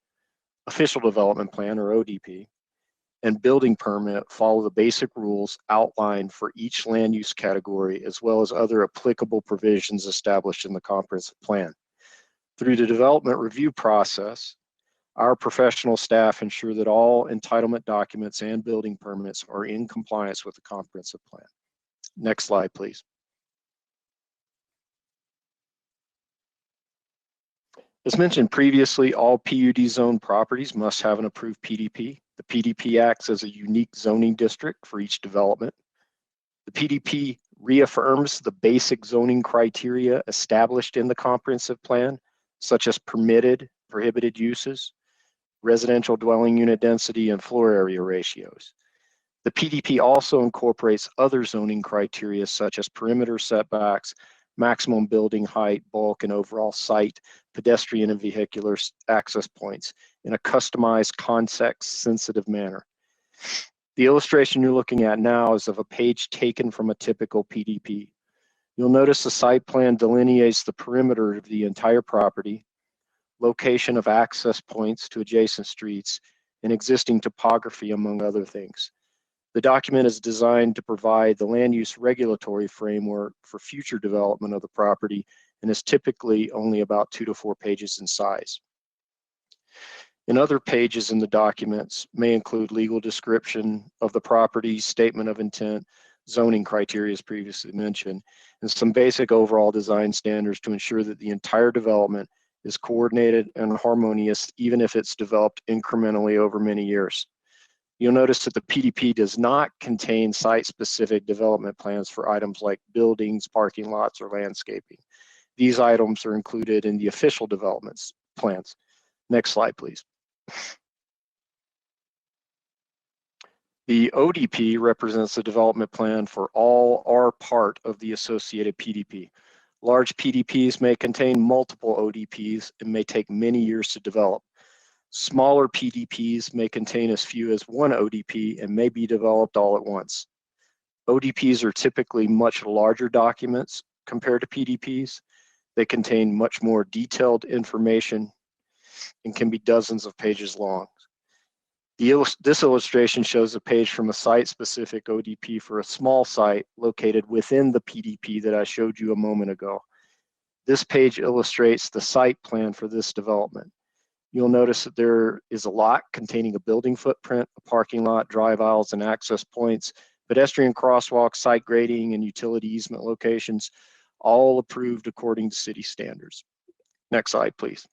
official development plan or ODP, and building permit follow the basic rules outlined for each land use category, as well as other applicable provisions established in the comprehensive plan. Through the development review process, our professional staff ensure that all entitlement documents and building permits are in compliance with the comprehensive plan. Next slide, please. As mentioned previously, all PUD zone properties must have an approved PDP. The PDP acts as a unique zoning district for each development. The PDP reaffirms the basic zoning criteria established in the comprehensive plan, such as permitted, prohibited uses, residential dwelling unit density, and floor area ratios. The PDP also incorporates other zoning criteria such as perimeter setbacks, maximum building height, bulk, and overall site, pedestrian and vehicular access points in a customized, context-sensitive manner. The illustration you're looking at now is of a page taken from a typical PDP. You'll notice the site plan delineates the perimeter of the entire property, location of access points to adjacent streets, and existing topography, among other things. The document is designed to provide the land use regulatory framework for future development of the property and is typically only about 2 to 4 pages in size. And other pages in the documents may include legal description of the property, statement of intent, zoning criteria as previously mentioned, and some basic overall design standards to ensure that the entire development is coordinated and harmonious, even if it's developed incrementally over many years. You'll notice that the PDP does not contain site-specific development plans for items like buildings, parking lots, or landscaping. These items are included in the official development plans. Next slide, please. The ODP represents the development plan for all or part of the associated PDP. Large PDPs may contain multiple ODPs and may take many years to develop. Smaller PDPs may contain as few as one ODP and may be developed all at once. ODPs are typically much larger documents compared to PDPs. They contain much more detailed information and can be dozens of pages long. This illustration shows a page from a site-specific ODP for a small site located within the PDP that I showed you a moment ago. This page illustrates the site plan for this development. You'll notice that there is a lot containing a building footprint, a parking lot, drive aisles, and access points, pedestrian crosswalks, site grading, and utility easement locations, all approved according to city standards. Next slide, please.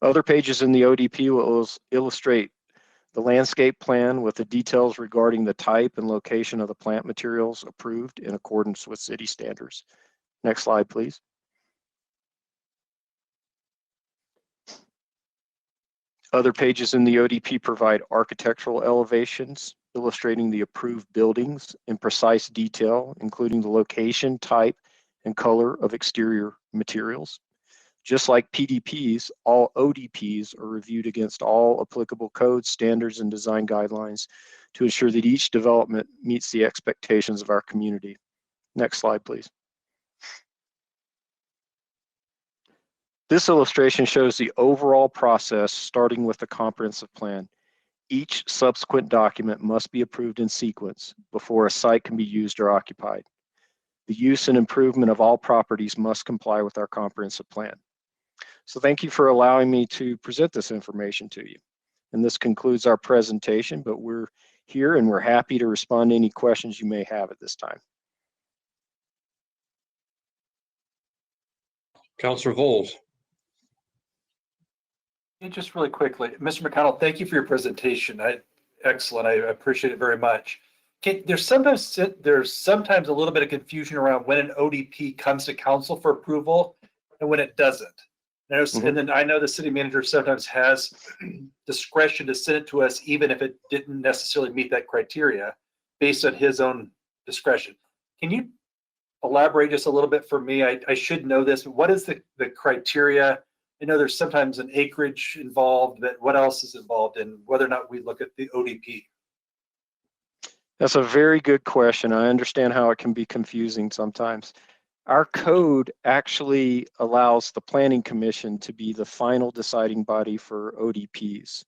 Other pages in the ODP will illustrate the landscape plan with the details regarding the type and location of the plant materials approved in accordance with city standards. Next slide, please. Other pages in the ODP provide architectural elevations illustrating the approved buildings in precise detail, including the location, type, and color of exterior materials. Just like PDPs, all ODPs are reviewed against all applicable codes, standards, and design guidelines to ensure that each development meets the expectations of our community. Next slide, please. This illustration shows the overall process starting with the comprehensive plan. Each subsequent document must be approved in sequence before a site can be used or occupied. The use and improvement of all properties must comply with our comprehensive plan. So thank you for allowing me to present this information to you. And this concludes our presentation, but we're here and we're happy to respond to any questions you may have at this time. Councilor Vols. Just really quickly, Mr. McConnell, thank you for your presentation. Excellent. I appreciate it very much. There's sometimes a little bit of confusion around when an ODP comes to council for approval and when it doesn't. And then I know the city manager sometimes has discretion to send it to us even if it didn't necessarily meet that criteria based on his own discretion. Can you elaborate just a little bit for me? I should know this, but what is the criteria? I know there's sometimes an acreage involved, but what else is involved in whether or not we look at the ODP? That's a very good question. I understand how it can be confusing sometimes. Our code actually allows the Planning Commission to be the final deciding body for ODPs.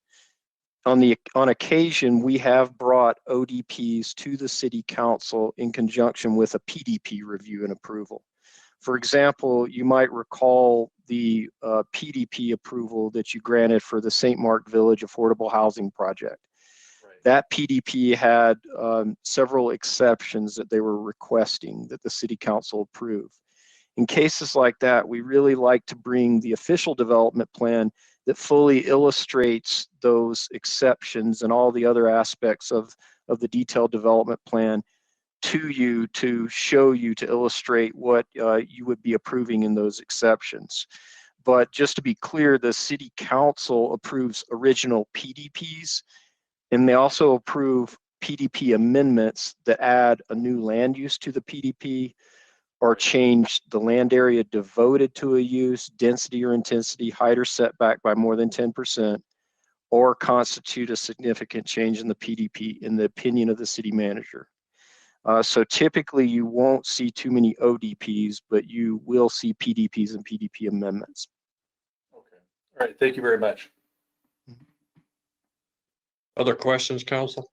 On occasion, we have brought ODPs to the City Council in conjunction with a PDP review and approval. For example, you might recall the PDP approval that you granted for the St. Mark Village Affordable Housing Project. Right. That PDP had several exceptions that they were requesting that the City Council approve. In cases like that, we really like to bring the official development plan that fully illustrates those exceptions and all the other aspects of the detailed development plan to you, to show you, to illustrate what you would be approving in those exceptions. But just to be clear, the City Council approves original PDPs, and they also approve PDP amendments that add a new land use to the PDP, or change the land area devoted to a use, density or intensity, height or setback by more than 10%, or constitute a significant change in the PDP in the opinion of the city manager. So typically you won't see too many ODPs, but you will see PDPs and PDP amendments. Okay. All right. Thank you very much. Other questions, council?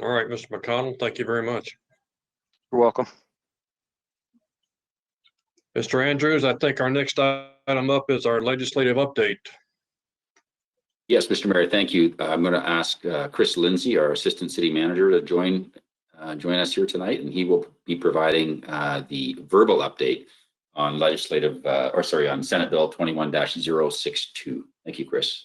All right, Mr. McConnell, thank you very much. You're welcome. Mr. Andrews, I think our next item up is our legislative update. Yes, Mr. Mayor, thank you. I'm going to ask Chris Lindsay, our Assistant City Manager, to join us here tonight, and he will be providing the verbal update on on Senate Bill 21-062. Thank you, Chris.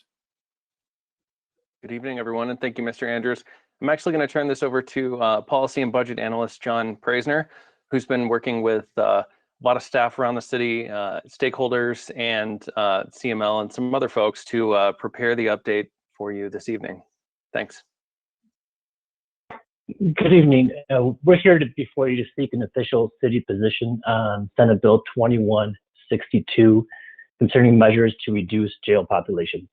Good evening, everyone, and thank you, Mr. Andrews. I'm actually going to turn this over to Policy and Budget Analyst John Praisner, who's been working with a lot of staff around the city, stakeholders, and CML and some other folks to prepare the update for you this evening. Thanks. Good evening. We're here before you to seek an official city position on Senate Bill 2162 concerning measures to reduce jail populations.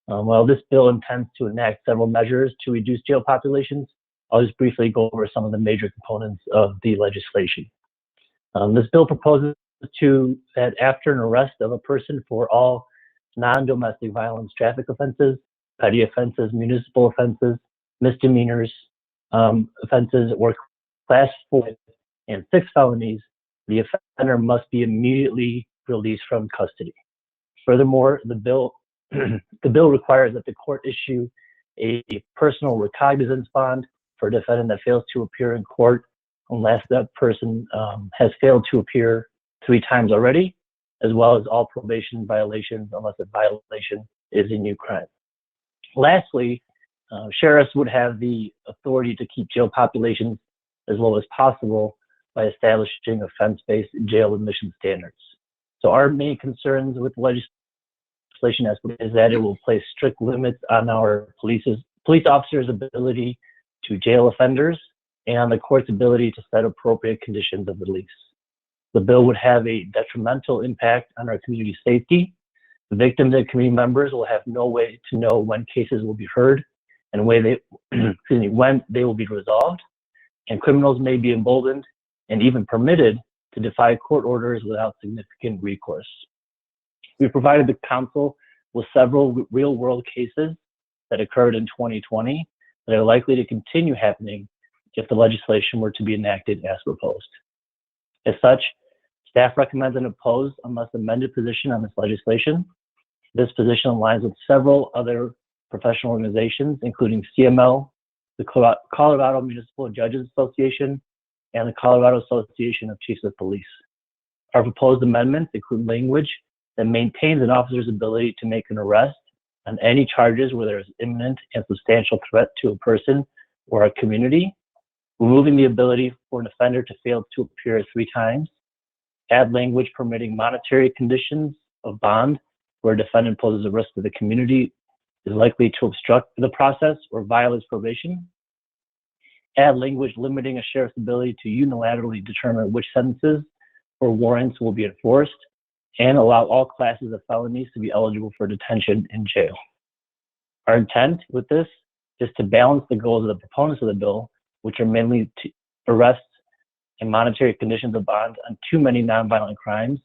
While this bill intends to enact several measures to reduce jail populations, I'll just briefly go over some of the major components of the legislation. This bill proposes that after an arrest of a person for all non-domestic violence traffic offenses, petty offenses, municipal offenses, misdemeanors, offenses, or class 4 and 6 felonies, the offender must be immediately released from custody. Furthermore, the bill requires that the court issue a personal recognizance bond for a defendant that fails to appear in court unless that person has failed to appear 3 times already, as well as all probation violations unless a violation is a new crime. Lastly, sheriffs would have the authority to keep jail populations as low as possible by establishing offense-based jail admission standards. So our main concerns with legislation is that it will place strict limits on our police officers' ability to jail offenders and on the court's ability to set appropriate conditions of release. The bill would have a detrimental impact on our community safety. The victims and community members will have no way to know when cases will be heard and when they will be resolved, and criminals may be emboldened and even permitted to defy court orders without significant recourse. We provided the council with several real-world cases that occurred in 2020 that are likely to continue happening if the legislation were to be enacted as proposed. As such, staff recommends an opposed unless amended position on this legislation. This position aligns with several other professional organizations, including CML, the Colorado Municipal Judges Association, and the Colorado Association of Chiefs of Police. Our proposed amendments include language that maintains an officer's ability to make an arrest on any charges where there is imminent and substantial threat to a person or a community, removing the ability for an offender to fail to appear 3 times, add language permitting monetary conditions of bond where a defendant poses a risk to the community, is likely to obstruct the process or violates probation, add language limiting a sheriff's ability to unilaterally determine which sentences or warrants will be enforced, and allow all classes of felonies to be eligible for detention in jail. Our intent with this is to balance the goals of the proponents of the bill, which are mainly arrests, and monetary conditions of bond on too many nonviolent crimes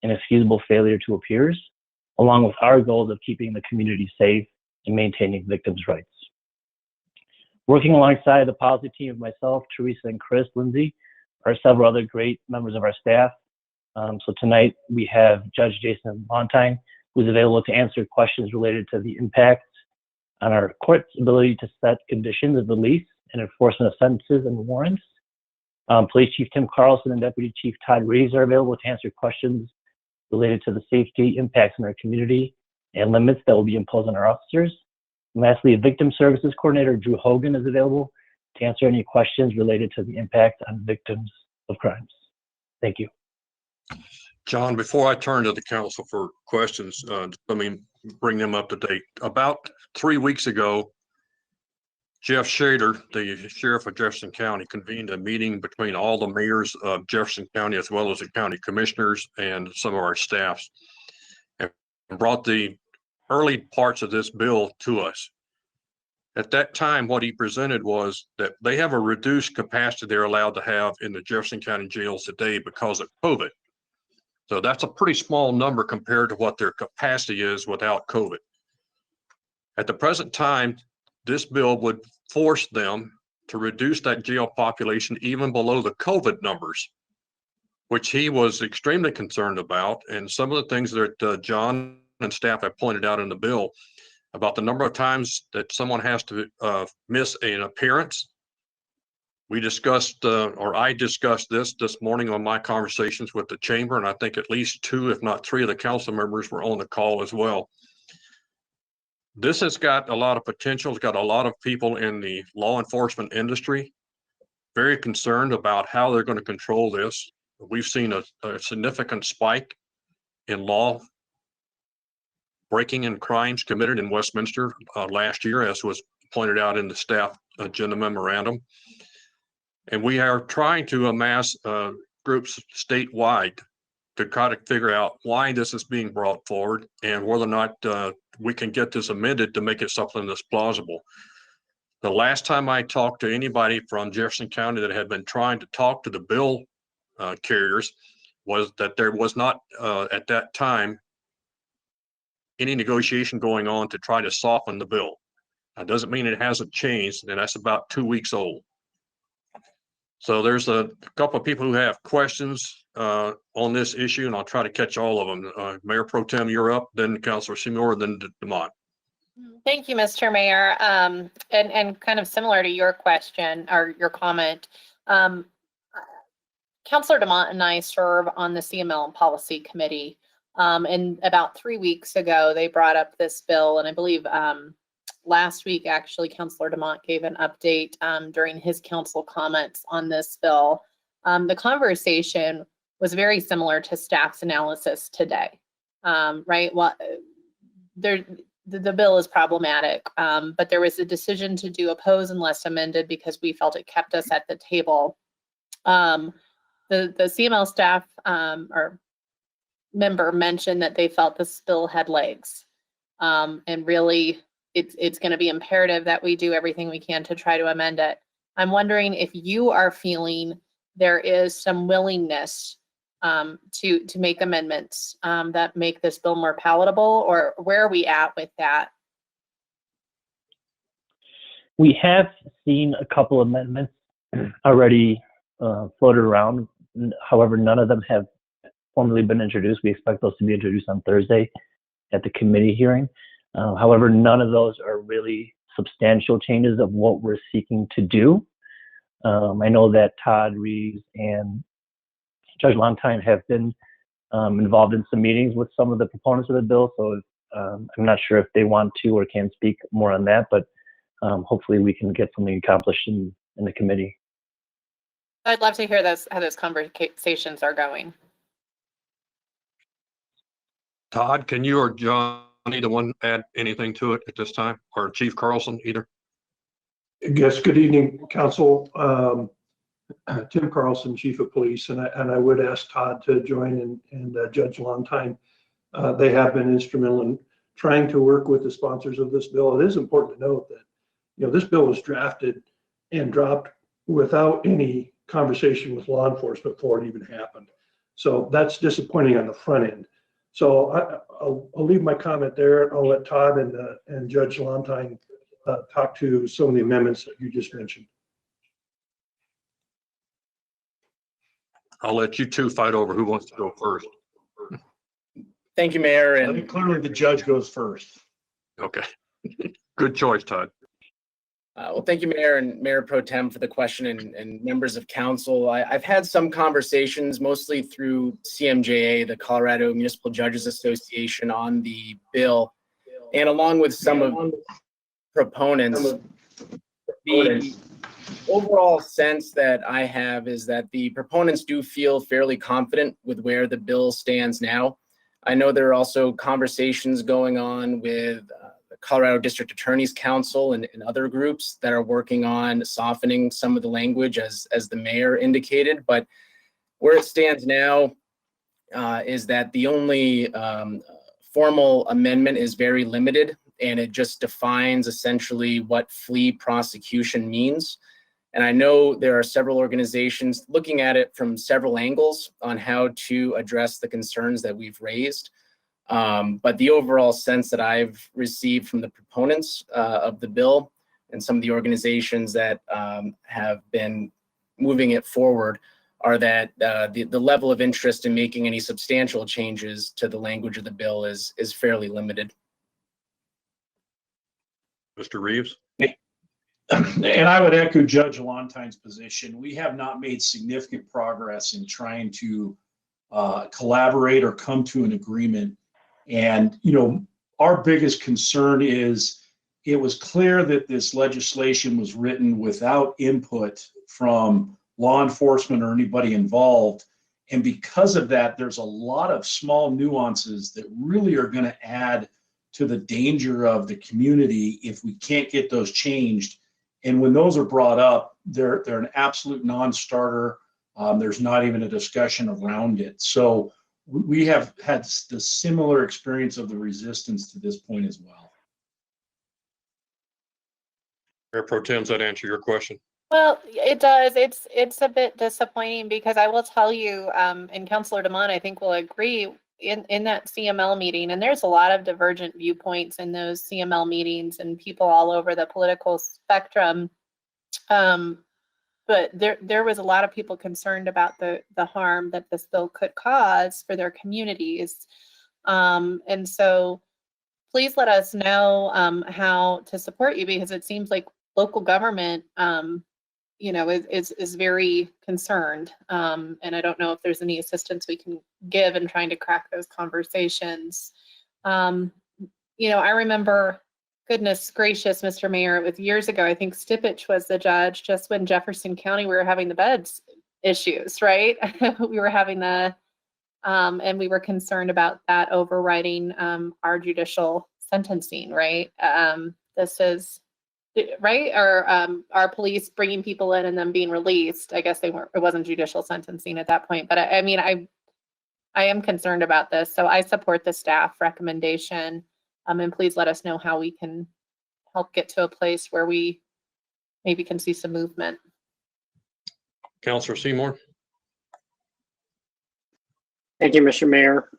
and excusable failure to appears, along with our goals of keeping the community safe and maintaining victims' rights. Working alongside the policy team of myself, Teresa, and Chris Lindsay are several other great members of our staff. So tonight we have Judge Jason Montine, who's available to answer questions related to the impact on our court's ability to set conditions of release and enforcement of sentences and warrants. Police Chief Tim Carlson and Deputy Chief Todd Reeves are available to answer questions related to the safety impacts in our community and limits that will be imposed on our officers. And lastly, Victim Services Coordinator Drew Hogan is available to answer any questions related to the impact on victims of crimes. Thank you. John, before I turn to the council for questions, let me bring them up to date. About 3 weeks ago, Jeff Shader, the sheriff of Jefferson County, convened a meeting between all the mayors of Jefferson County as well as the county commissioners and some of our staffs, and brought the early parts of this bill to us. At that time, what he presented was that they have a reduced capacity they're allowed to have in the Jefferson County jails today because of COVID. So that's a pretty small number compared to what their capacity is without COVID. At the present time, this bill would force them to reduce that jail population even below the COVID numbers, which he was extremely concerned about. And some of the things that John and staff have pointed out in the bill about the number of times that someone has to miss an appearance. We discussed, or I discussed this morning on my conversations with the chamber, and I think at least 2, if not 3 of the council members were on the call as well. This has got a lot of potential. It's got a lot of people in the law enforcement industry very concerned about how they're going to control this. We've seen a significant spike in law breaking and crimes committed in Westminster last year, as was pointed out in the staff agenda memorandum. And we are trying to amass groups statewide to try to figure out why this is being brought forward and whether or not we can get this amended to make it something that's plausible. The last time I talked to anybody from Jefferson County that had been trying to talk to the bill carriers was that there was not at that time any negotiation going on to try to soften the bill. That doesn't mean it hasn't changed, and that's about 2 weeks old. So there's a couple of people who have questions on this issue, and I'll try to catch all of them. Mayor Pro Tem, you're up, then Councilor Seymour, then DeMont. Thank you, Mr. Mayor. And kind of similar to your question or your comment, Councilor DeMont and I serve on the CML and Policy Committee. And about 3 weeks ago, they brought up this bill, and I believe last week, actually, Councilor DeMont gave an update during his council comments on this bill. The conversation was very similar to staff's analysis today, right? Well, the bill is problematic, but there was a decision to do oppose unless amended because we felt it kept us at the table. The CML staff or member mentioned that they felt this bill had legs, and really it's going to be imperative that we do everything we can to try to amend it. I'm wondering if you are feeling there is some willingness to make amendments that make this bill more palatable, or where are we at with that? We have seen a couple amendments already floated around. However, none of them have formally been introduced. We expect those to be introduced on Thursday at the committee hearing. However, none of those are really substantial changes of what we're seeking to do. I know that Todd Reeves and Judge Longtime have been involved in some meetings with some of the proponents of the bill, so I'm not sure if they want to or can speak more on that, but hopefully we can get something accomplished in the committee. I'd love to hear how those conversations are going. Todd, can you or John, either one, add anything to it at this time, or Chief Carlson, either? Yes, good evening, Council. Tim Carlson, Chief of Police, and I would ask Todd to join and Judge Longtime. They have been instrumental in trying to work with the sponsors of this bill. It is important to note that this bill was drafted and dropped without any conversation with law enforcement before it even happened. So that's disappointing on the front end. So I'll leave my comment there. I'll let Todd and Judge Lontine talk to some of the amendments that you just mentioned. I'll let you two fight over who wants to go first. Thank you, Mayor. I think clearly the judge goes first. Okay. Good choice, Todd. Well, thank you, Mayor and Mayor Pro Tem, for the question, and members of council. I've had some conversations, mostly through CMJA, the Colorado Municipal Judges Association, on the bill, and along with some of proponents. The overall sense that I have is that the proponents do feel fairly confident with where the bill stands now. I know there are also conversations going on with the Colorado District Attorney's Council and other groups that are working on softening some of the language, as the mayor indicated. But where it stands now is that the only formal amendment is very limited, and it just defines essentially what flea prosecution means. And I know there are several organizations looking at it from several angles on how to address the concerns that we've raised. But the overall sense that I've received from the proponents of the bill and some of the organizations that have been moving it forward are that the level of interest in making any substantial changes to the language of the bill is fairly limited. Mr. Reeves? And I would echo Judge Lontine's position. We have not made significant progress in trying to collaborate or come to an agreement. And, you know, our biggest concern is it was clear that this legislation was written without input from law enforcement or anybody involved. And because of that, there's a lot of small nuances that really are going to add to the danger of the community if we can't get those changed. And when those are brought up, they're an absolute non-starter. There's not even a discussion around it. So we have had the similar experience of the resistance to this point as well. Mayor Pro Tem, does that answer your question? Well, it does. It's a bit disappointing because I will tell you, and Councilor DeMont, I think will agree, in that CML meeting, and there's a lot of divergent viewpoints in those CML meetings and people all over the political spectrum. But there was a lot of people concerned about the harm that this bill could cause for their communities. And so please let us know how to support you, because it seems like local government is very concerned. And I don't know if there's any assistance we can give in trying to crack those conversations. I remember, goodness gracious, Mr. Mayor, it was years ago. I think Stipich was the judge just when Jefferson County, we were having the beds issues, right? We were having and we were concerned about that overriding our judicial sentencing, right? This is right, or our police bringing people in and then being released. I guess it wasn't judicial sentencing at that point, but I am concerned about this, so I support the staff recommendation, and please let us know how we can help get to a place where we maybe can see some movement. Councilor Seymour? Thank you, Mr. Mayor.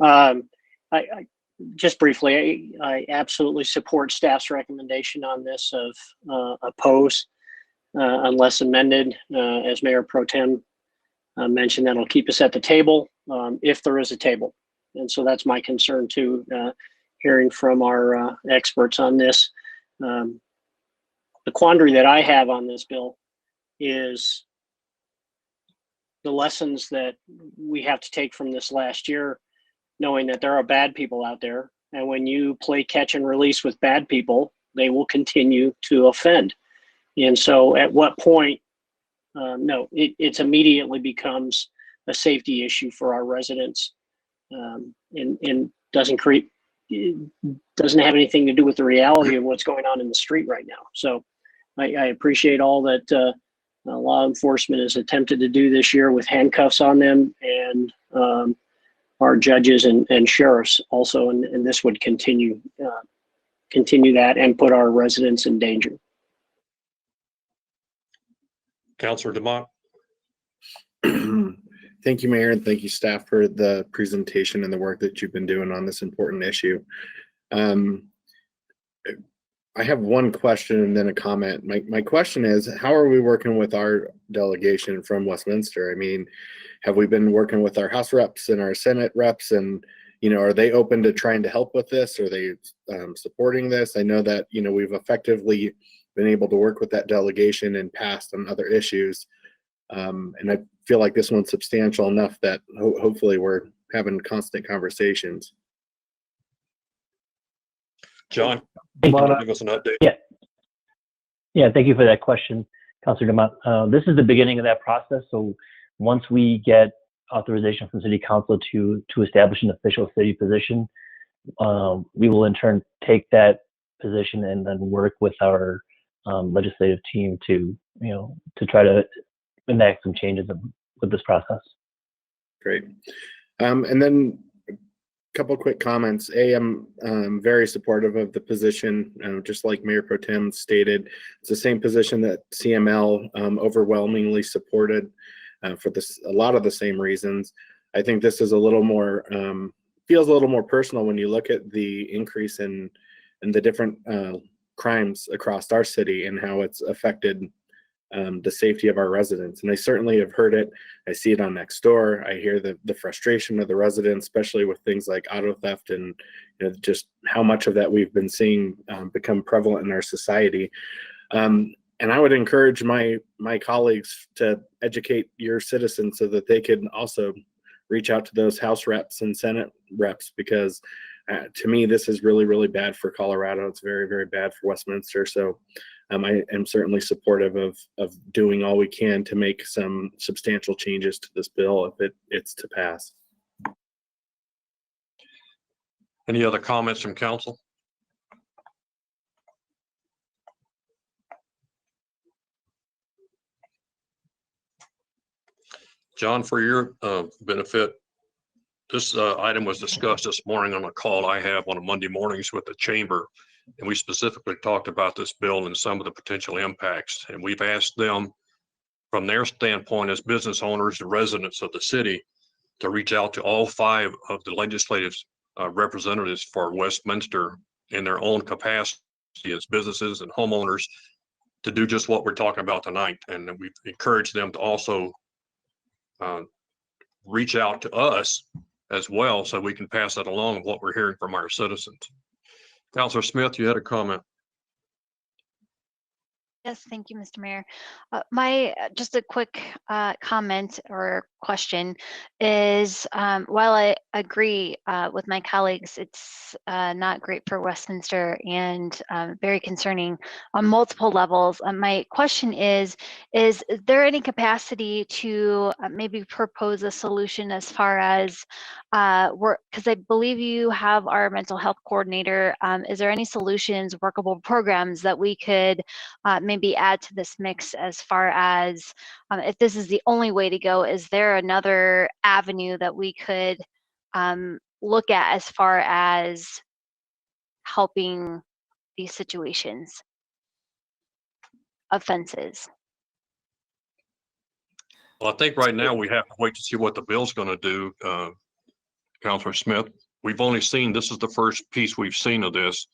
Just briefly, I absolutely support staff's recommendation on this of oppose unless amended. As Mayor Pro Tem mentioned, that'll keep us at the table if there is a table. And so that's my concern too, hearing from our experts on this. The quandary that I have on this bill is the lessons that we have to take from this last year, knowing that there are bad people out there. And when you play catch and release with bad people, they will continue to offend. And so at what point, it immediately becomes a safety issue for our residents, and doesn't have anything to do with the reality of what's going on in the street right now. So I appreciate all that law enforcement has attempted to do this year with handcuffs on them, and our judges and sheriffs also, and this would continue that and put our residents in danger. Councilor DeMont? Thank you, Mayor, and thank you, staff, for the presentation and the work that you've been doing on this important issue. I have one question and then a comment. My question is, how are we working with our delegation from Westminster? I mean, have we been working with our House reps and our Senate reps, and are they open to trying to help with this? Are they supporting this? I know that we've effectively been able to work with that delegation in past on other issues, and I feel like this one's substantial enough that hopefully we're having constant conversations. John, can you give us an update? Yeah, thank you for that question, Councilor DeMott. This is the beginning of that process. So once we get authorization from City Council to establish an official city position, we will in turn take that position and then work with our legislative team to try to enact some changes with this process. Great. And then couple quick comments. I'm very supportive of the position, just like Mayor Pro Tem stated. It's the same position that CML overwhelmingly supported for a lot of the same reasons. I think this is a little more, feels a little more personal when you look at the increase in the different crimes across our city and how it's affected the safety of our residents. And I certainly have heard it. I see it on Nextdoor. I hear the frustration of the residents, especially with things like auto theft and just how much of that we've been seeing become prevalent in our society. And I would encourage my colleagues to educate your citizens so that they can also reach out to those House reps and Senate reps, because to me, this is really, really bad for Colorado. It's very, very bad for Westminster. So I am certainly supportive of doing all we can to make some substantial changes to this bill if it's to pass. Any other comments from council? John, for your benefit, this item was discussed this morning on a call I have on a Monday mornings with the chamber. And we specifically talked about this bill and some of the potential impacts. And we've asked them, from their standpoint as business owners and residents of the city, to reach out to all 5 of the legislative representatives for Westminster in their own capacity as businesses and homeowners to do just what we're talking about tonight. And we've encouraged them to also reach out to us as well so we can pass that along of what we're hearing from our citizens. Councilor Smith, you had a comment. Yes, thank you, Mr. Mayor. Just a quick comment or question is, while I agree with my colleagues, it's not great for Westminster and very concerning on multiple levels. My question is there any capacity to maybe propose a solution as far as because I believe you have our mental health coordinator. Is there any solutions, workable programs that we could maybe add to this mix as far as if this is the only way to go, is there another avenue that we could look at as far as helping these situations, offenses? Well, I think right now we have to wait to see what the bill's going to do, Councilor Smith. We've only seen, this is the first piece we've seen of this.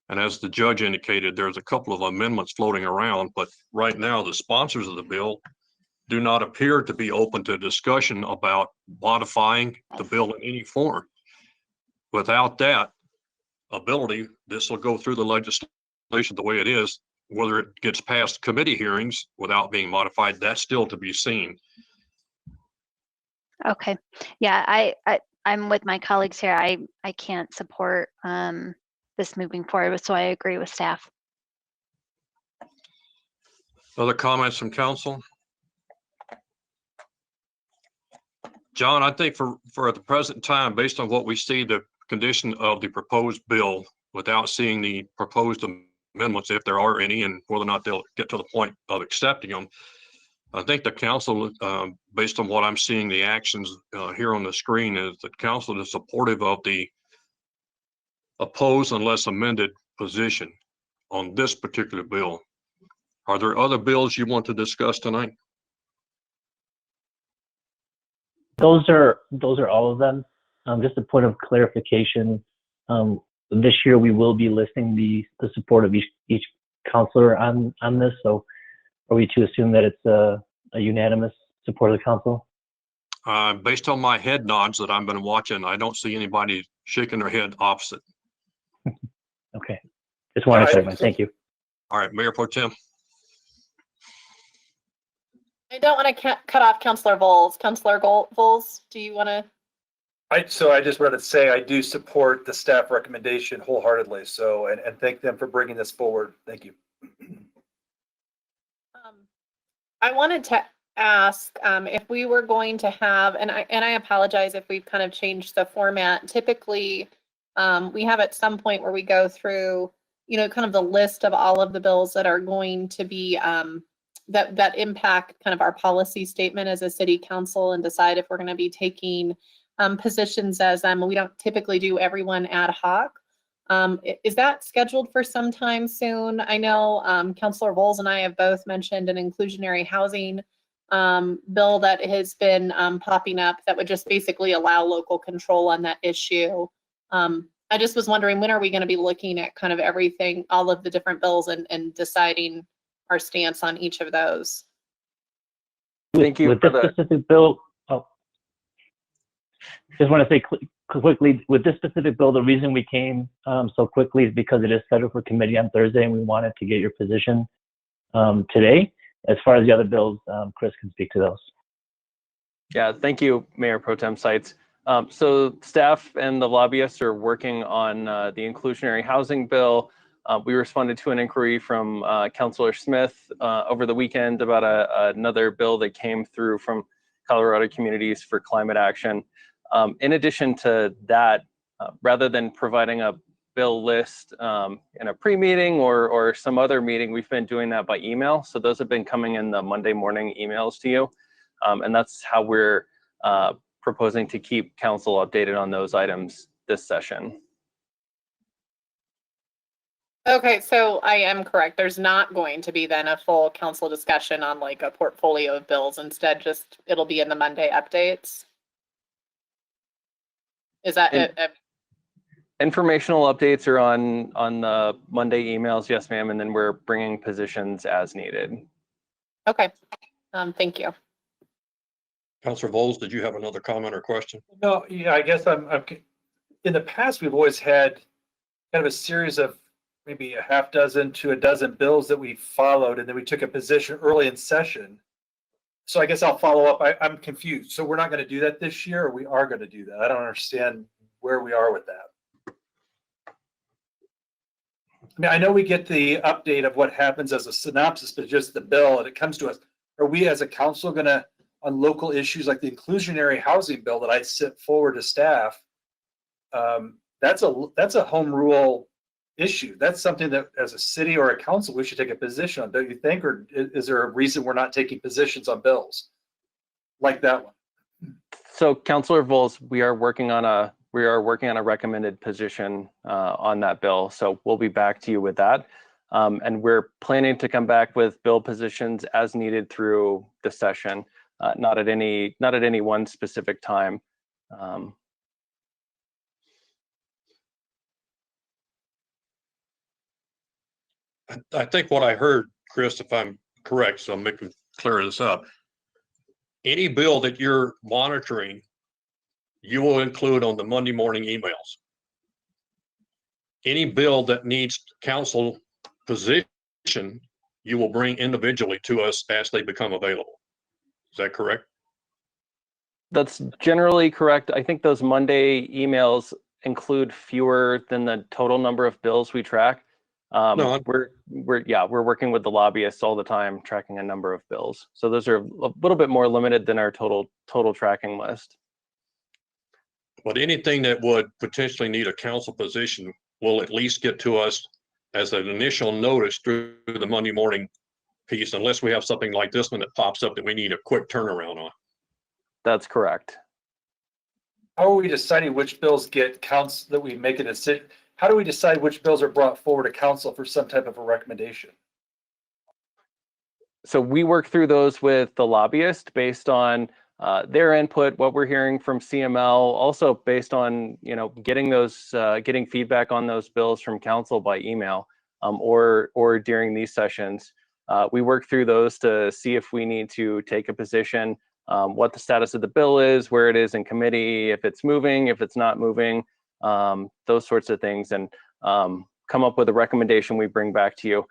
And as the judge indicated, there's a couple of amendments floating around, but right now the sponsors of the bill do not appear to be open to discussion about modifying the bill in any form. Without that ability, this will go through the legislation the way it is. Whether it gets past committee hearings without being modified, that's still to be seen. Okay, yeah, I'm with my colleagues here. I can't support this moving forward, so I agree with staff. Other comments from council? John, I think for at the present time, based on what we see, the condition of the proposed bill without seeing the proposed amendments, if there are any, and whether or not they'll get to the point of accepting them, I think the council, based on what I'm seeing, the actions here on the screen, is that council is supportive of the oppose unless amended position on this particular bill. Are there other bills you want to discuss tonight? Those are all of them. Just a point of clarification. This year we will be listing the support of each counselor on this. So are we to assume that it's a unanimous support of the council? Based on my head nods that I've been watching, I don't see anybody shaking their head opposite. Okay. Just wanted to clarify. Thank you. All right, Mayor Pro Tem. I don't want to cut off Councilor Vols. Councilor Vols, do you want to? So I just wanted to say I do support the staff recommendation wholeheartedly. So, and thank them for bringing this forward. Thank you. I wanted to ask if we were going to have, and I apologize if we've kind of changed the format. Typically, we have at some point where we go through, you know, kind of the list of all of the bills that are going to be that impact kind of our policy statement as a city council and decide if we're going to be taking positions as them. We don't typically do everyone ad hoc. Is that scheduled for some time soon? I know Councilor Vols and I have both mentioned an inclusionary housing bill that has been popping up that would just basically allow local control on that issue. I just was wondering, when are we going to be looking at kind of everything, all of the different bills and deciding our stance on each of those? Thank you. With this specific bill, just want to say quickly, with this specific bill, the reason we came so quickly is because it is scheduled for committee on Thursday, and we wanted to get your position today. As far as the other bills, Chris can speak to those. Yeah, thank you, Mayor Pro Tem Sites. So staff and the lobbyists are working on the inclusionary housing bill. We responded to an inquiry from Councilor Smith over the weekend about another bill that came through from Colorado Communities for Climate Action. In addition to that, rather than providing a bill list in a pre-meeting or some other meeting, we've been doing that by email. So those have been coming in the Monday morning emails to you. And that's how we're proposing to keep council updated on those items this session. Okay, so I am correct. There's not going to be then a full council discussion on like a portfolio of bills. Instead, just it'll be in the Monday updates. Is that it? Informational updates are on the Monday emails, yes, ma'am, and then we're bringing positions as needed. Okay, thank you. Councilor Vols, did you have another comment or question? No, yeah, I guess I'm in the past, we've always had kind of a series of maybe a half dozen to a dozen bills that we followed, and then we took a position early in session. So I guess I'll follow up. I'm confused. So we're not going to do that this year, or we are going to do that? I don't understand where we are with that. I mean, I know we get the update of what happens as a synopsis, but just the bill, and it comes to us. Are we as a council going to, on local issues like the inclusionary housing bill that I sent forward to staff, that's a home rule issue. That's something that as a city or a council, we should take a position on, don't you think? Or is there a reason we're not taking positions on bills like that one? So Councilor Vols, we are working on a recommended position on that bill. So we'll be back to you with that. And we're planning to come back with bill positions as needed through the session, not at any one specific time. I think what I heard, Chris, if I'm correct, so I'm making clear this up. Any bill that you're monitoring, you will include on the Monday morning emails. Any bill that needs council position, you will bring individually to us as they become available. Is that correct? That's generally correct. I think those Monday emails include fewer than the total number of bills we track. No, we're working with the lobbyists all the time, tracking a number of bills. So those are a little bit more limited than our total tracking list. But anything that would potentially need a council position will at least get to us as an initial notice through the Monday morning piece, unless we have something like this one that pops up that we need a quick turnaround on. That's correct. How are we deciding which bills get counts that we make a decision? How do we decide which bills are brought forward to council for some type of a recommendation? So we work through those with the lobbyist based on their input, what we're hearing from CML, also based on, getting feedback on those bills from council by email, or during these sessions. We work through those to see if we need to take a position, what the status of the bill is, where it is in committee, if it's moving, if it's not moving, those sorts of things, and come up with a recommendation we bring back to you.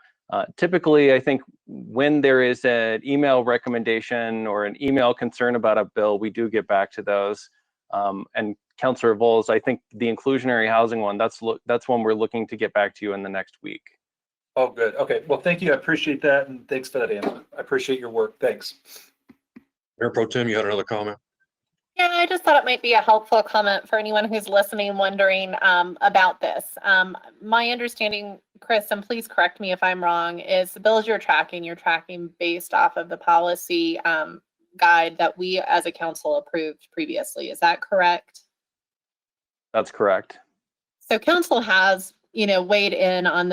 Typically, I think when there is an email recommendation or an email concern about a bill, we do get back to those. And Councillor Vols, I think the inclusionary housing one, that's one we're looking to get back to you in the next week. Oh, good. Okay. Well, thank you. I appreciate that. And thanks for that answer. I appreciate your work. Thanks. Mayor Pro Tem, you had another comment? Yeah, I just thought it might be a helpful comment for anyone who's listening, wondering about this. My understanding, Chris, and please correct me if I'm wrong, is the bills you're tracking based off of the policy guide that we as a council approved previously. Is that correct? That's correct. So council has, weighed in on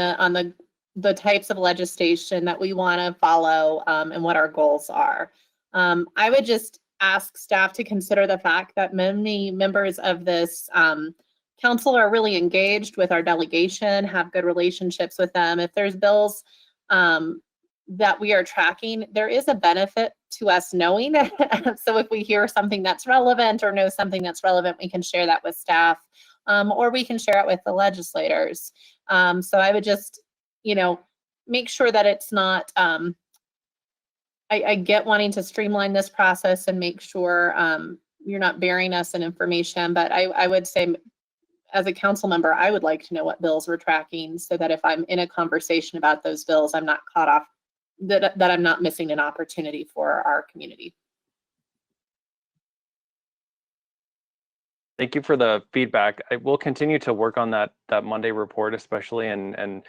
the types of legislation that we want to follow and what our goals are. I would just ask staff to consider the fact that many members of this council are really engaged with our delegation, have good relationships with them. If there's bills that we are tracking, there is a benefit to us knowing. So if we hear something that's relevant or know something that's relevant, we can share that with staff, or we can share it with the legislators. So I would just, make sure that it's not, I get wanting to streamline this process and make sure you're not bearing us in information, but I would say as a council member, I would like to know what bills we're tracking so that if I'm in a conversation about those bills, I'm not caught off, that I'm not missing an opportunity for our community. Thank you for the feedback. I will continue to work on that Monday report, especially, and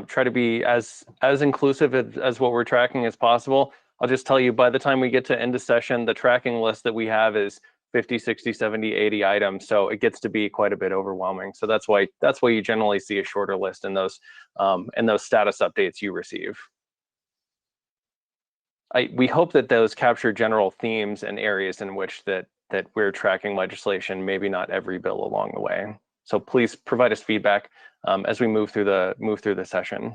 try to be as inclusive as what we're tracking as possible. I'll just tell you, by the time we get to end of session, the tracking list that we have is 50, 60, 70, 80 items. So it gets to be quite a bit overwhelming. So that's why you generally see a shorter list in those status updates you receive. We hope that those capture general themes and areas in which that we're tracking legislation, maybe not every bill along the way. So please provide us feedback as we move through the session.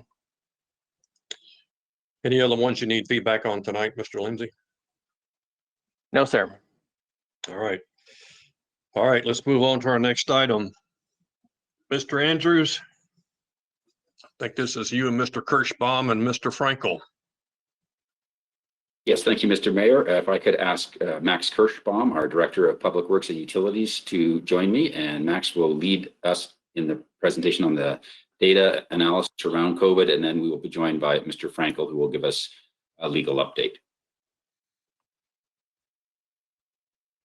Any other ones you need feedback on tonight, Mr. Lindsay? No, sir. All right. All right, let's move on to our next item. Mr. Andrews, I think this is you and Mr. Kirschbaum and Mr. Frankel. Yes, thank you, Mr. Mayor. If I could ask Max Kirschbaum, our Director of Public Works and Utilities, to join me, and Max will lead us in the presentation on the data analysis around COVID, and then we will be joined by Mr. Frankel, who will give us a legal update.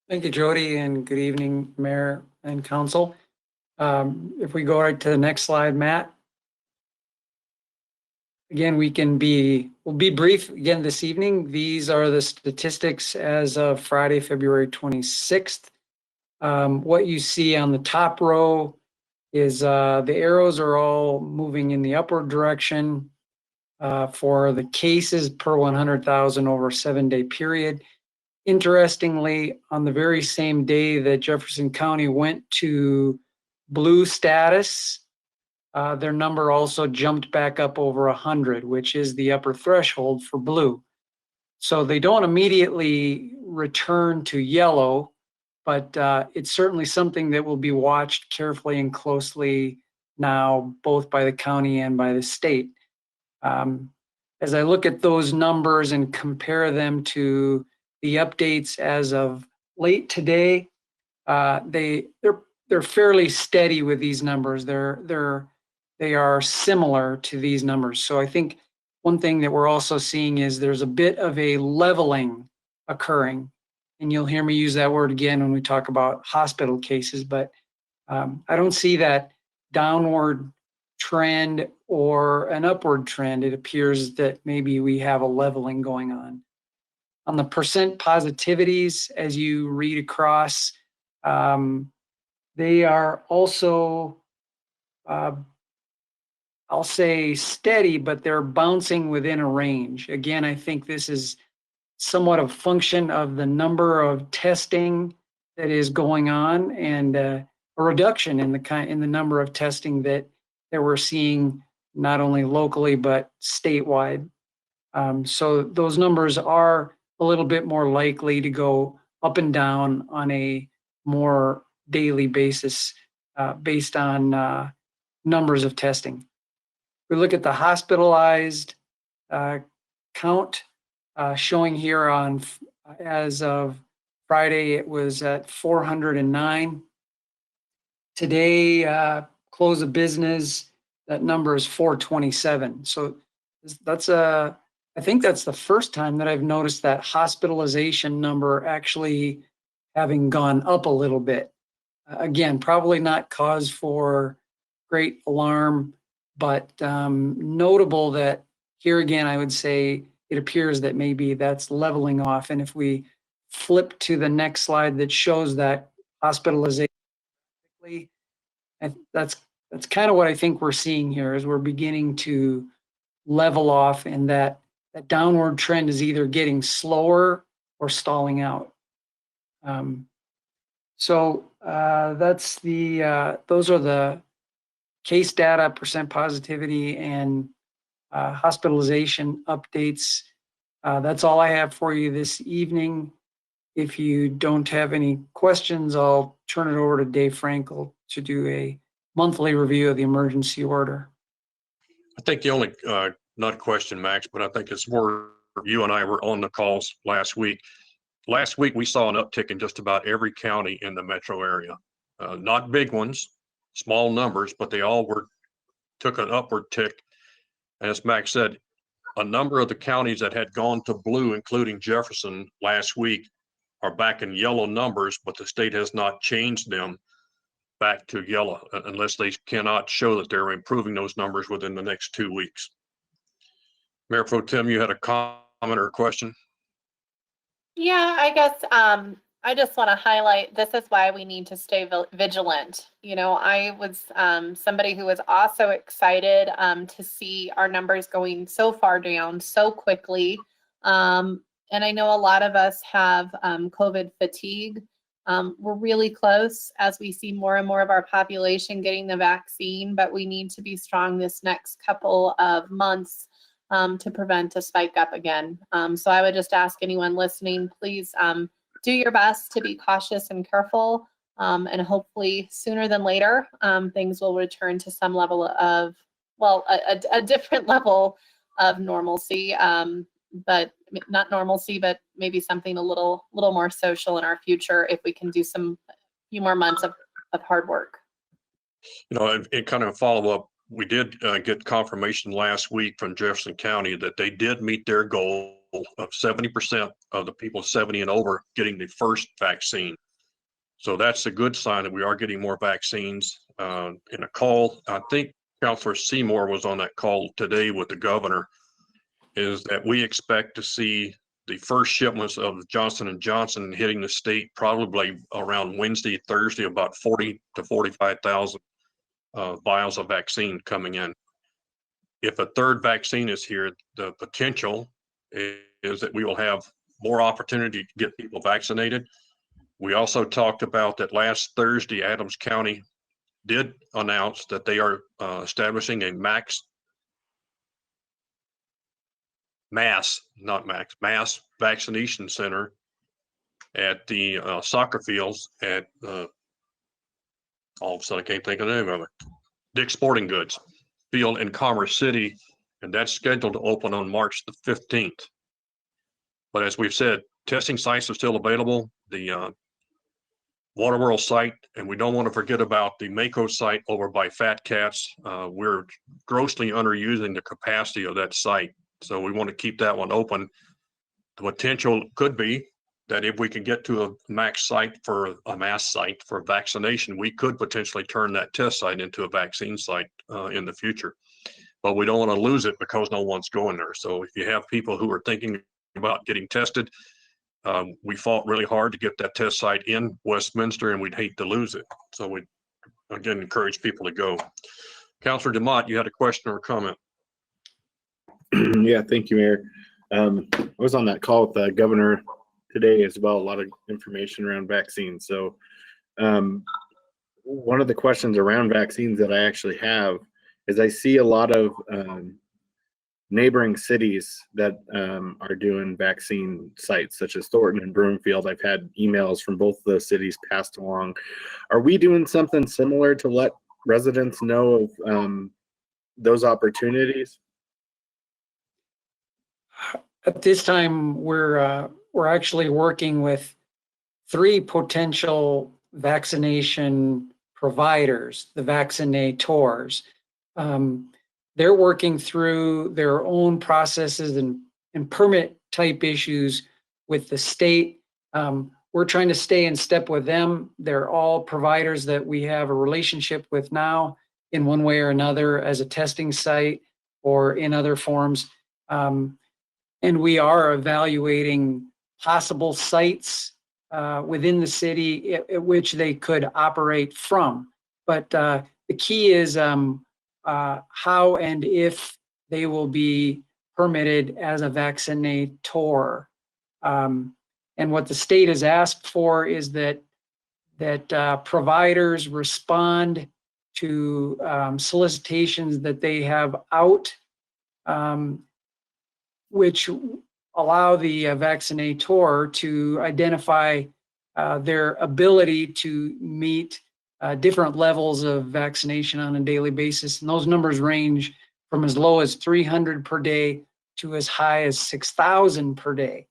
Thank you, Jody, and good evening, Mayor and Council. If we go right to the next slide, Matt. Again, we'll be brief again this evening. These are the statistics as of Friday, February 26th. What you see on the top row is the arrows are all moving in the upward direction for the cases per 100,000 over a 7-day period. Interestingly, on the very same day that Jefferson County went to blue status, their number also jumped back up over 100, which is the upper threshold for blue. So they don't immediately return to yellow, but it's certainly something that will be watched carefully and closely now, both by the county and by the state. As I look at those numbers and compare them to the updates as of late today, they're fairly steady with these numbers. They are similar to these numbers. So I think one thing that we're also seeing is there's a bit of a leveling occurring. And you'll hear me use that word again when we talk about hospital cases, but I don't see that downward trend or an upward trend. It appears that maybe we have a leveling going on. On the percent positivities, as you read across, they are also, I'll say steady, but they're bouncing within a range. Again, I think this is somewhat a function of the number of testing that is going on and a reduction in the number of testing that we're seeing not only locally but statewide. So those numbers are a little bit more likely to go up and down on a more daily basis based on numbers of testing. We look at the hospitalized count showing here on as of Friday, it was at 409. Today, close of business, that number is 427. So that's I think that's the first time that I've noticed that hospitalization number actually having gone up a little bit. Again, probably not cause for great alarm, but notable that here again, I would say it appears that maybe that's leveling off. And if we flip to the next slide that shows that hospitalization, that's kind of what I think we're seeing here is we're beginning to level off, and that downward trend is either getting slower or stalling out. That's those are the case data, percent positivity, and hospitalization updates. That's all I have for you this evening. If you don't have any questions, I'll turn it over to Dave Frankel to do a monthly review of the emergency order. I think the only, not a question, Max, but I think it's more you and I were on the calls last week. Last week, we saw an uptick in just about every county in the metro area. Not big ones, small numbers, but they all took an upward tick. And as Max said, a number of the counties that had gone to blue, including Jefferson last week, are back in yellow numbers, but the state has not changed them back to yellow unless they cannot show that they're improving those numbers within the next 2 weeks. Mayor Pro Tem, you had a comment or a question? Yeah, I guess I just want to highlight this is why we need to stay vigilant. You know, I was somebody who was also excited to see our numbers going so far down so quickly. And I know a lot of us have COVID fatigue. We're really close as we see more and more of our population getting the vaccine, but we need to be strong this next couple of months to prevent a spike up again. So I would just ask anyone listening, please do your best to be cautious and careful. And hopefully sooner than later, things will return to some level of, well, a different level of normalcy. But not normalcy, but maybe something a little more social in our future if we can do few more months of hard work. You know, in kind of follow up, we did get confirmation last week from Jefferson County that they did meet their goal of 70% of the people 70 and over getting the first vaccine. So that's a good sign that we are getting more vaccines. In a call, I think Councilor Seymour was on that call today with the governor, is that we expect to see the first shipments of Johnson & Johnson hitting the state probably around Wednesday, Thursday, about 40 to 45,000 vials of vaccine coming in. If a third vaccine is here, the potential is that we will have more opportunity to get people vaccinated. We also talked about that last Thursday, Adams County did announce that they are establishing a mass vaccination center at the soccer fields at all of a sudden I can't think of the name of it, Dick's Sporting Goods field in Commerce City, and that's scheduled to open on March the 15th. But as we've said, testing sites are still available. The Waterworld site, and we don't want to forget about the Mako site over by Fat Cats. We're grossly underusing the capacity of that site, so we want to keep that one open. The potential could be that if we can get to a mass site for vaccination, we could potentially turn that test site into a vaccine site in the future. But we don't want to lose it because no one's going there. So if you have people who are thinking about getting tested, we fought really hard to get that test site in Westminster, and we'd hate to lose it. So we, again, encourage people to go. Councilor DeMott, you had a question or a comment? Yeah, thank you, Mayor. I was on that call with the governor today as well, a lot of information around vaccines. So one of the questions around vaccines that I actually have is I see a lot of neighboring cities that are doing vaccine sites such as Thornton and Broomfield. I've had emails from both of those cities passed along. Are we doing something similar to let residents know of those opportunities? At this time, we're actually working with 3 potential vaccination providers, the vaccinators. They're working through their own processes and permit type issues with the state. We're trying to stay in step with them. They're all providers that we have a relationship with now in one way or another as a testing site or in other forms. And we are evaluating possible sites within the city at which they could operate from. But the key is how and if they will be permitted as a vaccinator. And what the state has asked for is that providers respond to solicitations that they have out, which allow the vaccinator to identify their ability to meet different levels of vaccination on a daily basis. And those numbers range from as low as 300 per day to as high as 6,000 per day.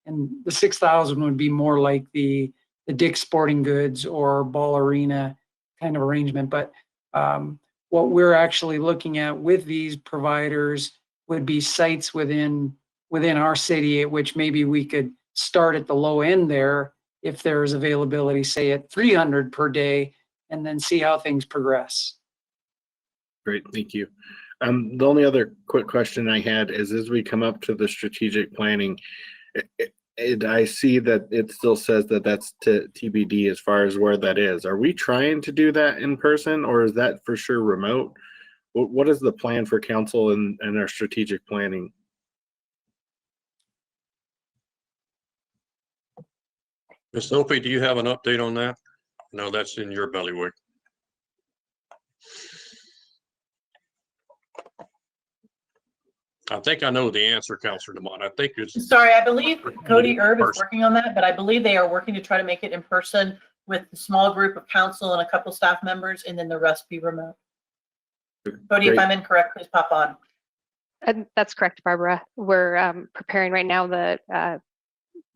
And the 6,000 would be more like the Dick's Sporting Goods or Ball Arena kind of arrangement. But what we're actually looking at with these providers would be sites within our city at which maybe we could start at the low end there if there's availability, say at 300 per day, and then see how things progress. Great, thank you. The only other quick question I had is as we come up to the strategic planning, I see that it still says that that's to TBD as far as where that is. Are we trying to do that in person or is that for sure remote? What is the plan for council and our strategic planning? Ms. Sophie, do you have an update on that? No, that's in your bellywick. I think I know the answer, Councilor DeMont. I think it's. Sorry, I believe Cody Erb is working on that, but I believe they are working to try to make it in person with a small group of council and a couple staff members, and then the rest be remote. Cody, if I'm incorrect, please pop on. That's correct, Barbara. We're preparing right now.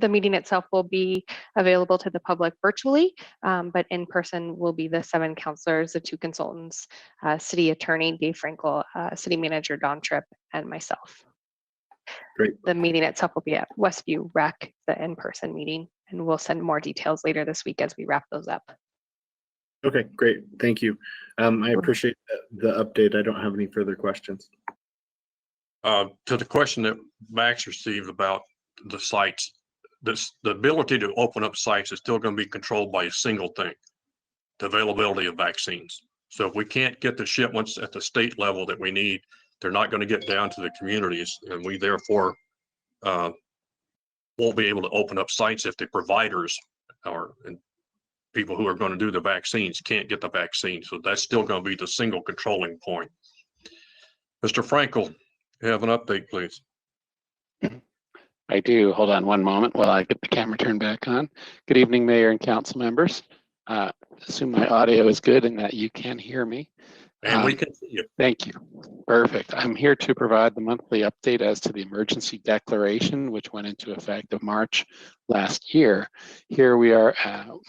The meeting itself will be available to the public virtually, but in person will be the 7 counselors, the 2 consultants, City Attorney Dave Frankel, City Manager Don Tripp, and myself. Great. The meeting itself will be at Westview Rec, the in-person meeting, and we'll send more details later this week as we wrap those up. Okay, great. Thank you. I appreciate the update. I don't have any further questions. To the question that Max received about the sites, the ability to open up sites is still going to be controlled by a single thing, the availability of vaccines. So if we can't get the shipments at the state level that we need, they're not going to get down to the communities, and we therefore won't be able to open up sites if the providers and people who are going to do the vaccines can't get the vaccine. So that's still going to be the single controlling point. Mr. Frankel, you have an update, please. I do. Hold on one moment while I get the camera turned back on. Good evening, Mayor and Council members. Assume my audio is good and that you can hear me. And we can see you. Thank you. Perfect. I'm here to provide the monthly update as to the emergency declaration, which went into effect of March last year. Here we are,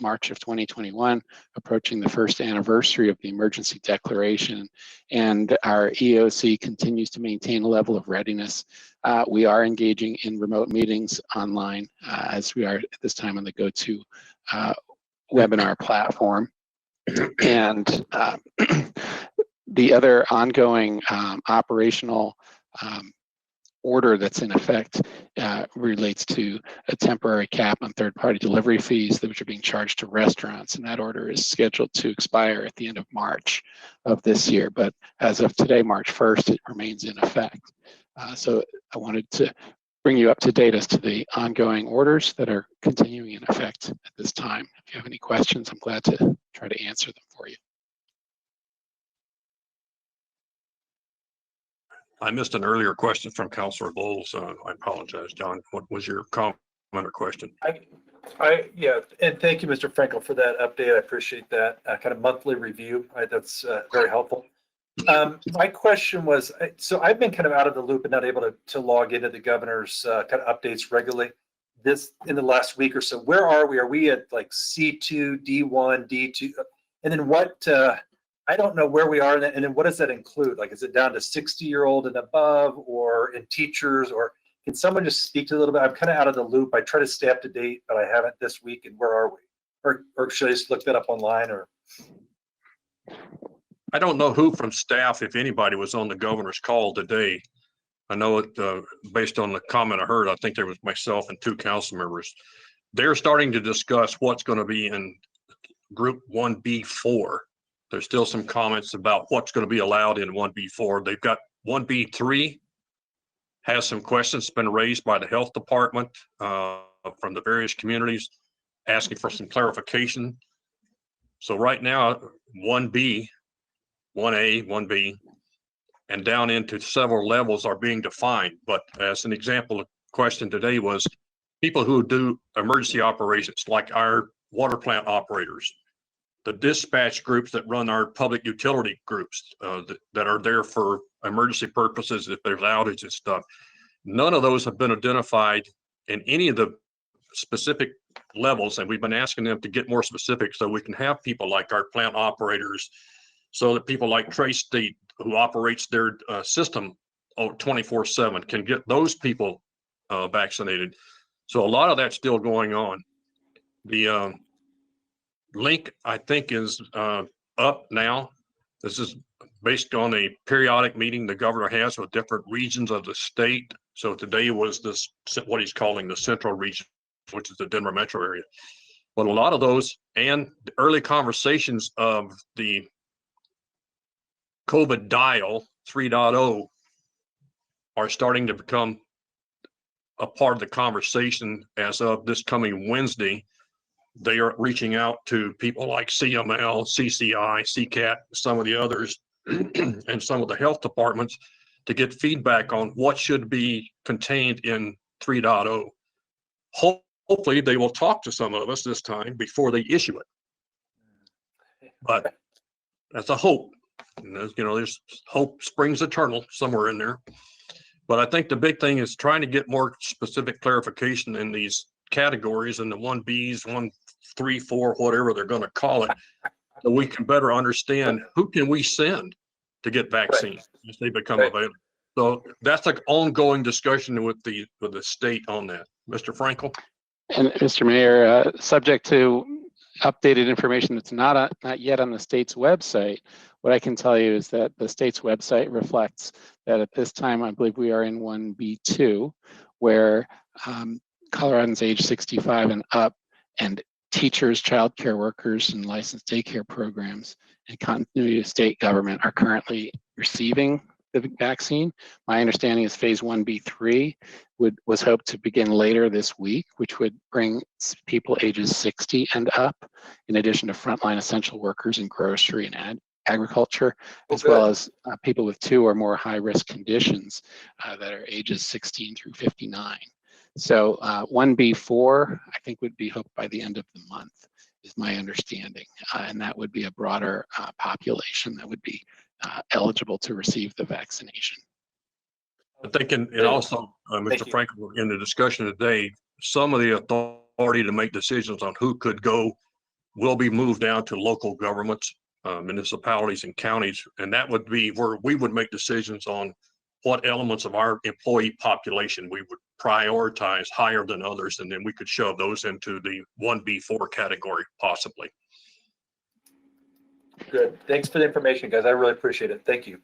March of 2021, approaching the first anniversary of the emergency declaration, and our EOC continues to maintain a level of readiness. We are engaging in remote meetings online as we are at this time on the GoTo webinar platform. And the other ongoing operational order that's in effect relates to a temporary cap on third-party delivery fees which are being charged to restaurants, and that order is scheduled to expire at the end of March of this year. But as of today, March 1st, it remains in effect. So I wanted to bring you up to date as to the ongoing orders that are continuing in effect at this time. If you have any questions, I'm glad to try to answer them for you. I missed an earlier question from Councilor Bowles. I apologize, John. What was your comment or question? Yeah, and thank you, Mr. Frankel, for that update. I appreciate that kind of monthly review. That's very helpful. My question was, so I've been kind of out of the loop and not able to log into the governor's kind of updates regularly in the last week or so. Where are we? Are we at like C2, D1, D2? And then what, I don't know where we are. And then what does that include? Like, is it down to 60-year-old and above, or in teachers, or can someone just speak to a little bit? I'm kind of out of the loop. I try to stay up to date, but I haven't this week. And where are we? Or should I just look that up online? Or I don't know who from staff, if anybody, was on the governor's call today. I know it, based on the comment I heard, I think there was myself and 2 council members. They're starting to discuss what's going to be in group 1B4. There's still some comments about what's going to be allowed in 1B4. They've got 1B3 has some questions been raised by the health department from the various communities asking for some clarification. So right now, 1B, 1A, 1B, and down into several levels are being defined. But as an example, the question today was people who do emergency operations, like our water plant operators, the dispatch groups that run our public utility groups that are there for emergency purposes if there's outage and stuff. None of those have been identified in any of the specific levels, and we've been asking them to get more specific so we can have people like our plant operators, so that people like Trace State, who operates their system 24/7, can get those people vaccinated. So a lot of that's still going on. The link, I think, is up now. This is based on a periodic meeting the governor has with different regions of the state. So today was this, what he's calling the central region, which is the Denver metro area. But a lot of those and the early conversations of the COVID dial 3.0 are starting to become a part of the conversation as of this coming Wednesday. They are reaching out to people like CML, CCI, CCAT, some of the others, and some of the health departments to get feedback on what should be contained in 3.0. Hopefully they will talk to some of us this time before they issue it. But that's a hope. And there's hope springs eternal somewhere in there. But I think the big thing is trying to get more specific clarification in these categories, and the 1Bs, 1, 3, 4, whatever they're going to call it, so we can better understand who can we send to get vaccines as they become available. So that's an ongoing discussion with the state on that. Mr. Frankel? And Mr. Mayor, subject to updated information that's not yet on the state's website, what I can tell you is that the state's website reflects that at this time, I believe we are in 1B2, where Coloradans age 65 and up, and teachers, child care workers, and licensed daycare programs and continuity of state government are currently receiving the vaccine. My understanding is phase 1B3 was hoped to begin later this week, which would bring people ages 60 and up, in addition to frontline essential workers in grocery and agriculture, as well as people with 2 or more high-risk conditions that are ages 16 through 59. So 1B4, I think, would be hoped by the end of the month, is my understanding. And that would be a broader population that would be eligible to receive the vaccination. I think, and also, Mr. Frankel, in the discussion today, some of the authority to make decisions on who could go will be moved down to local governments, municipalities and counties. And that would be where we would make decisions on what elements of our employee population we would prioritize higher than others. And then we could shove those into the 1B4 category, possibly. Good. Thanks for the information, guys. I really appreciate it. Thank you.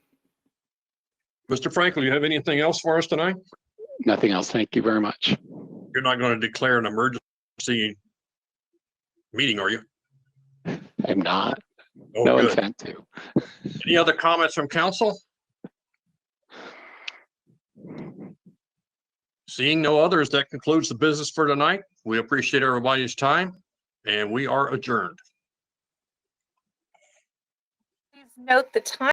Mr. Frankel, you have anything else for us tonight? Nothing else. Thank you very much. You're not going to declare an emergency meeting, are you? I'm not. Oh, no good. intent to. Any other comments from council? Seeing no others, that concludes the business for tonight. We appreciate everybody's time, and we are adjourned. Please note the time.